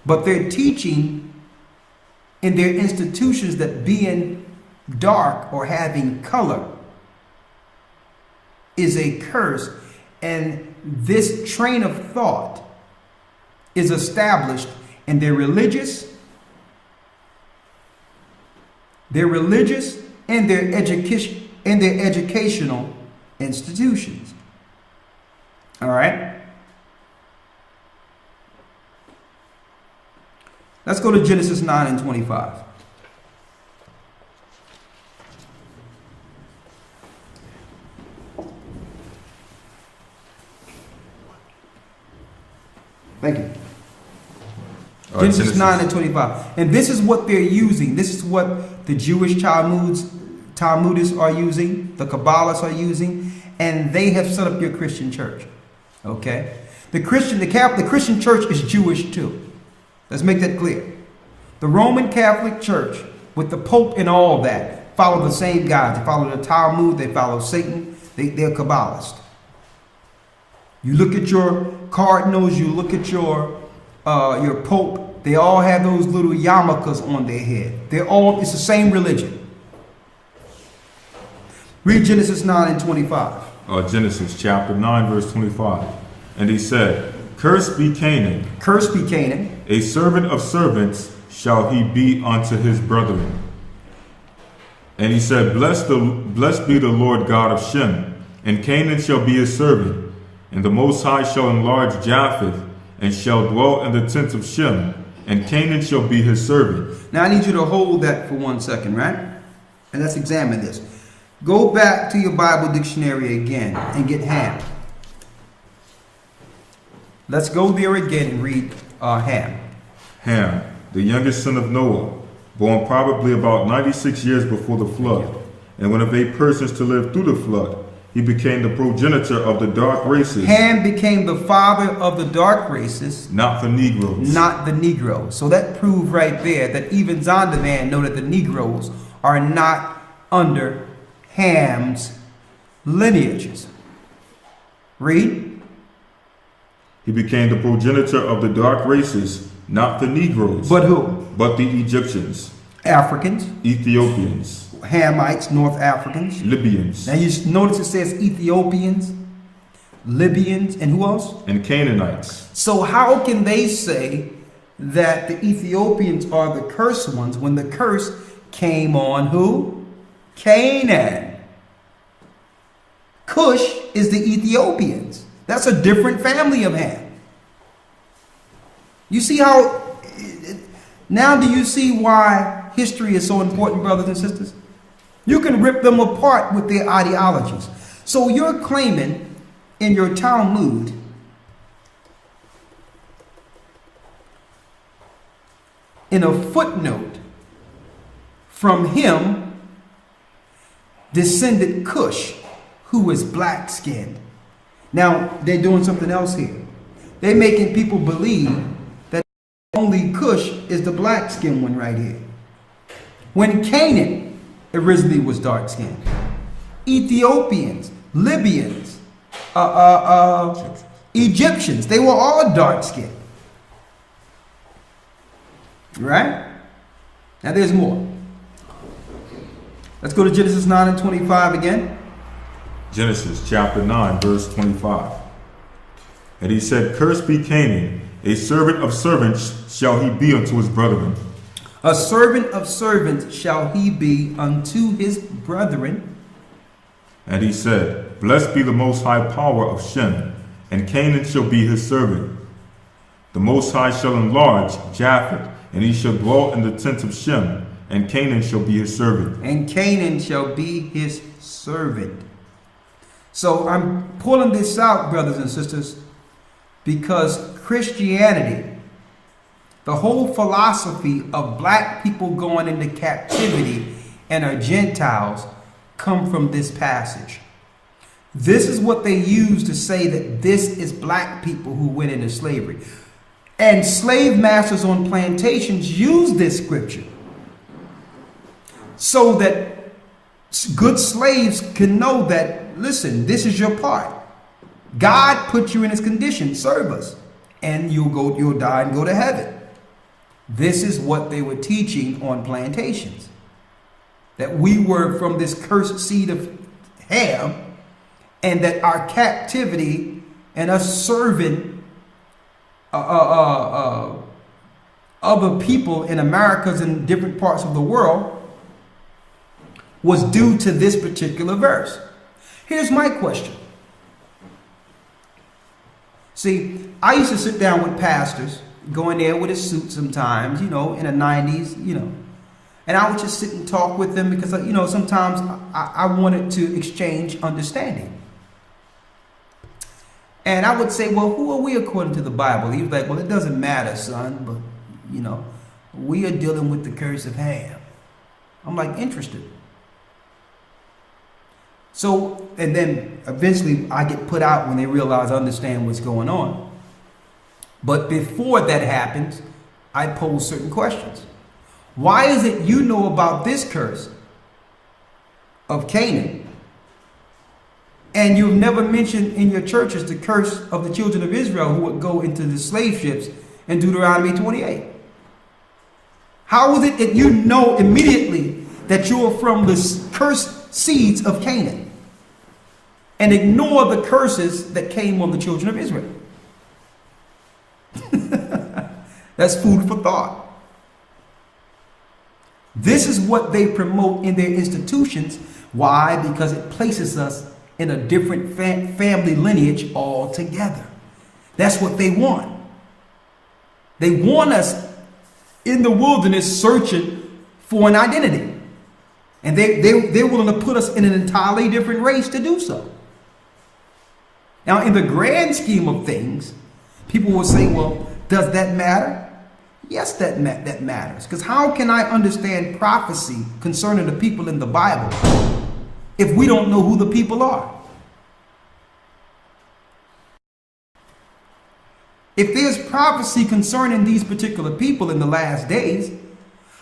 But they're teaching in their institutions that being dark or having color is a curse. And this train of thought is established in their religious and their educational institutions. All right. Let's go to Genesis 9 and 25. Thank you. Genesis 9 and 25. And this is what they're using. This is what the Jewish Talmudists are using, the Kabbalists are using, and they have set up your Christian church. Okay? The Christian church is Jewish too. Let's make that clear. The Roman Catholic Church, with the Pope and all that, follow the same guys. They follow the Talmud. They follow Satan. They're Kabbalists. You look at your cardinals. You look at your Pope. They all have those little yarmulkes on their head. It's the same religion. Read Genesis 9 and 25. Genesis chapter 9 verse 25. And he said, Cursed be Canaan. Cursed be Canaan. A servant of servants shall he be unto his brethren. And he said, Blessed be the Lord God of Shem, and Canaan shall be his servant. And the Most High shall enlarge Japheth, and shall dwell in the tents of Shem, and Canaan shall be his servant. Now I need you to hold that for 1 second, right? And let's examine this. Go back to your Bible dictionary again and get Ham. Let's go there again and read Ham. Ham, the youngest son of Noah, born probably about 96 years before the flood, and one of 8 persons to live through the flood. He became the progenitor of the dark races. Ham became the father of the dark races. Not the Negroes. Not the Negroes. So that proved right there that even Zondervan know that the Negroes are not under Ham's lineages. Read. He became the progenitor of the dark races, not the Negroes. But who? But the Egyptians. Africans. Ethiopians. Hamites, North Africans. Libyans. Now you notice it says Ethiopians, Libyans, and who else? And Canaanites. So how can they say that the Ethiopians are the cursed ones when the curse came on who? Canaan. Cush is the Ethiopians. That's a different family of Ham. You see how, now do you see why history is so important, brothers and sisters? You can rip them apart with their ideologies. So you're claiming in your Talmud in a footnote from him descended Cush, who is black-skinned. Now, they're doing something else here. They're making people believe that only Cush is the black-skinned one right here. When Canaan originally was dark-skinned, Ethiopians, Libyans, Egyptians, they were all dark-skinned. Right? Now there's more. Let's go to Genesis 9 and 25 again. Genesis chapter 9, verse 25. And he said, Cursed be Canaan, a servant of servants shall he be unto his brethren. A servant of servants shall he be unto his brethren. And he said, Blessed be the most high power of Shem, and Canaan shall be his servant. The Most High shall enlarge Japheth, and he shall dwell in the tent of Shem, and Canaan shall be his servant. And Canaan shall be his servant. So I'm pulling this out, brothers and sisters, because Christianity, the whole philosophy of black people going into captivity and are Gentiles, come from this passage. This is what they use to say that this is black people who went into slavery. And slave masters on plantations use this scripture so that good slaves can know that, listen, this is your part. God put you in this condition, serve us, and you'll die and go to heaven. This is what they were teaching on plantations. That we were from this cursed seed of Ham, and that our captivity and us serving other people in Americas and different parts of the world was due to this particular verse. Here's my question. See, I used to sit down with pastors, go in there with a suit sometimes, in the 90s, and I would just sit and talk with them because, sometimes I wanted to exchange understanding. And I would say, well, who are we according to the Bible? He was like, well, it doesn't matter, son, but, we are dealing with the curse of Ham. I'm like, interested. So, and then eventually I get put out when they realize I understand what's going on. But before that happens, I pose certain questions. Why is it you know about this curse of Canaan, and you've never mentioned in your churches the curse of the children of Israel who would go into the slave ships in Deuteronomy 28? How is it that you know immediately that you are from the cursed seeds of Canaan and ignore the curses that came on the children of Israel? That's food for thought. This is what they promote in their institutions. Why? Because it places us in a different family lineage altogether. That's what they want. They want us in the wilderness searching for an identity. And they're willing to put us in an entirely different race to do so. Now, in the grand scheme of things, people will say, well, does that matter? Yes, that matters. Because how can I understand prophecy concerning the people in the Bible if we don't know who the people are? If there's prophecy concerning these particular people in the last days,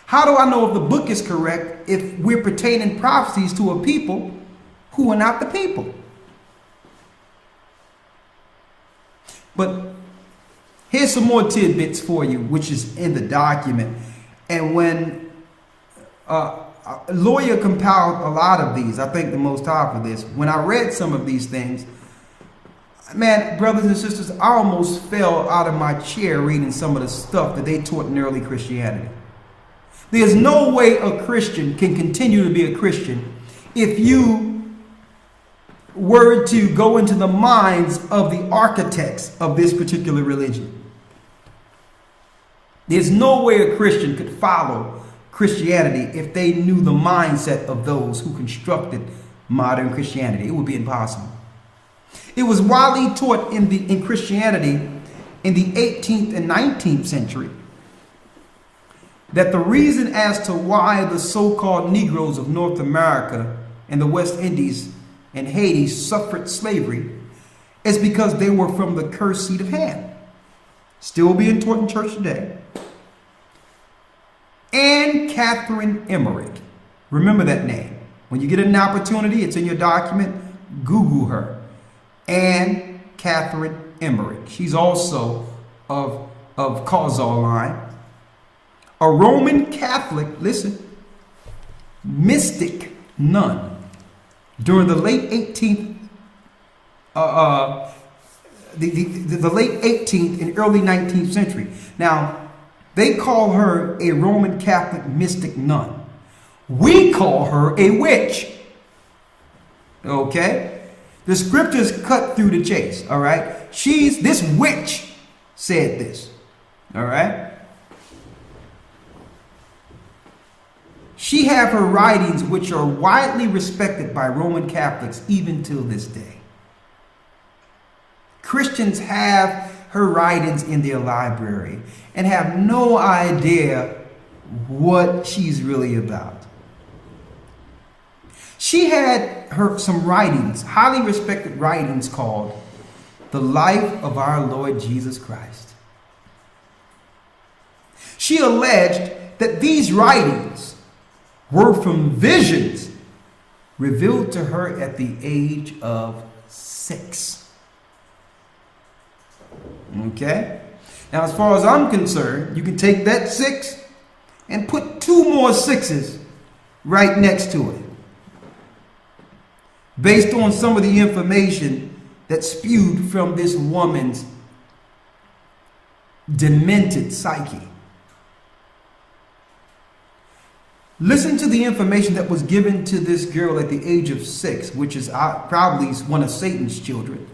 how do I know if the book is correct if we're pertaining prophecies to a people who are not the people? But here's some more tidbits for you, which is in the document. And when a lawyer compiled a lot of these, I thank the Most High for this. When I read some of these things, man, brothers and sisters, I almost fell out of my chair reading some of the stuff that they taught in early Christianity. There's no way a Christian can continue to be a Christian if you were to go into the minds of the architects of this particular religion. There's no way a Christian could follow Christianity if they knew the mindset of those who constructed modern Christianity. It would be impossible. It was widely taught in Christianity in the 18th and 19th century that the reason as to why the so-called Negroes of North America and the West Indies and Haiti suffered slavery is because they were from the cursed seed of Ham. Still being taught in church today. Anne Catherine Emmerich. Remember that name. When you get an opportunity, it's in your document, Google her. Anne Catherine Emmerich. She's also of Khazar line. A Roman Catholic, listen, mystic nun during the late 18th, the late 18th and early 19th century. Now, they call her a Roman Catholic mystic nun. We call her a witch. Okay? The scriptures cut through the chase, all right? This witch said this, all right? She have her writings which are widely respected by Roman Catholics even till this day. Christians have her writings in their library and have no idea what she's really about. She had some writings, highly respected writings called The Life of Our Lord Jesus Christ. She alleged that these writings were from visions revealed to her at the age of 6. Okay? Now, as far as I'm concerned, you can take that 6 and put 2 more 6s right next to it, based on some of the information that spewed from this woman's demented psyche. Listen to the information that was given to this girl at the age of 6, which is probably one of Satan's children.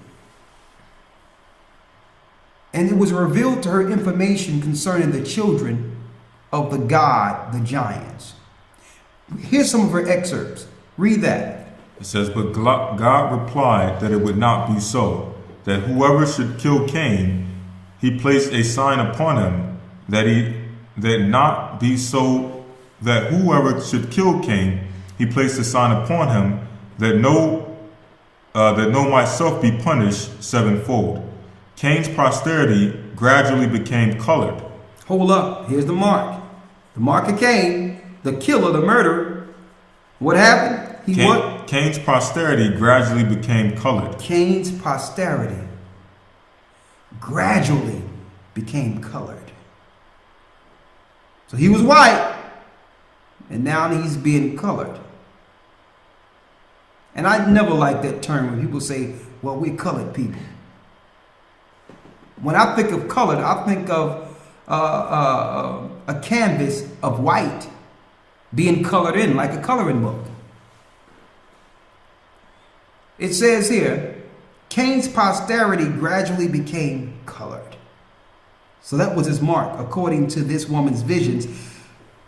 And it was revealed to her information concerning the children of the god, the giants. Here's some of her excerpts. Read that. It says, but God replied that it would not be so, that whoever should kill Cain, he placed a sign upon him, that whoever should kill Cain, he placed a sign upon him, that no myself be punished sevenfold. Cain's posterity gradually became colored. Hold up, here's the mark. The mark of Cain, the killer, the murderer. What happened? Cain's posterity gradually became colored. Cain's posterity gradually became colored. So he was white, and now he's being colored. And I never like that term when people say, well, we're colored people. When I think of colored, I think of a canvas of white being colored in like a coloring book. It says here, Cain's posterity gradually became colored. So that was his mark, according to this woman's visions.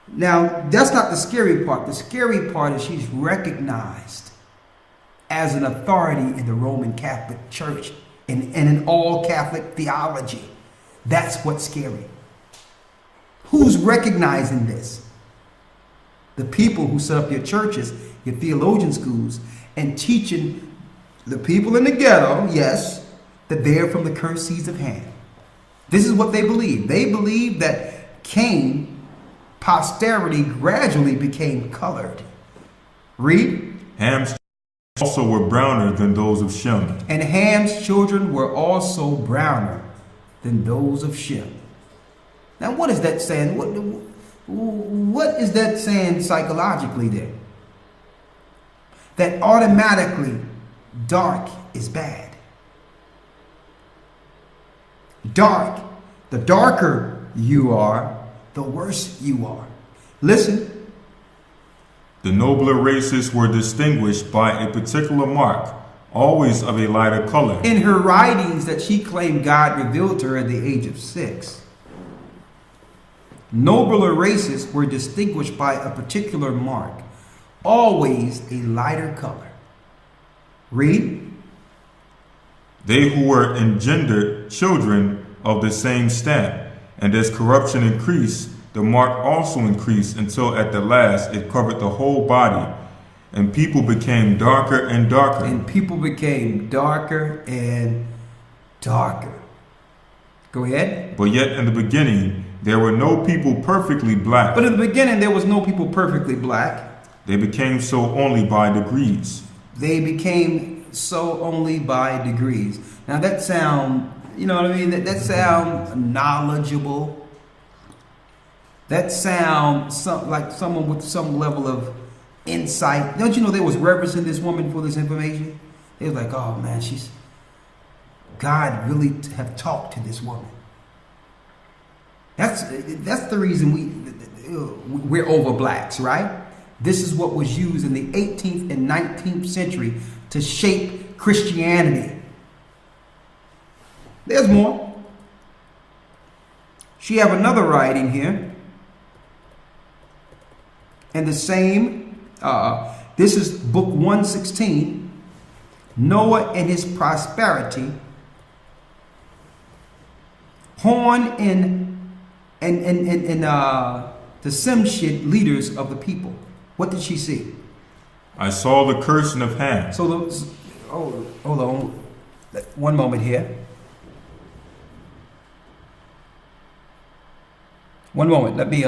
Now, that's not the scary part. The scary part is she's recognized as an authority in the Roman Catholic Church and in all Catholic theology. That's what's scary. Who's recognizing this? The people who set up your churches, your theologian schools, and teaching the people in the ghetto, yes, that they're from the cursed seeds of Ham. This is what they believe. They believe that Cain posterity gradually became colored. Read. Ham's also were browner than those of Shem. And Ham's children were also browner than those of Shem. Now, what is that saying? What is that saying psychologically there? That automatically dark is bad. Dark. The darker you are, the worse you are. Listen. The nobler races were distinguished by a particular mark, always of a lighter color. In her writings that she claimed God revealed to her at the age of 6, nobler races were distinguished by a particular mark, always a lighter color. Read. They who were engendered children of the same stamp, and as corruption increased, the mark also increased until at the last it covered the whole body, and people became darker and darker. And people became darker and darker. Go ahead. But yet in the beginning, there were no people perfectly black. But in the beginning, there was no people perfectly black. They became so only by degrees. They became so only by degrees. Now that sound, you know what I mean? That sound knowledgeable. That sound like someone with some level of insight. Don't you know they was referencing this woman for this information? They was like, oh man, God really have talked to this woman. That's the reason we're over blacks, right? This is what was used in the 18th and 19th century to shape Christianity. There's more. She have another writing here. And the same, this is book 116, Noah and his prosperity, Horn and the Semshit leaders of the people. What did she see? I saw the cursing of Ham. So, hold on. One moment here. One moment. Let me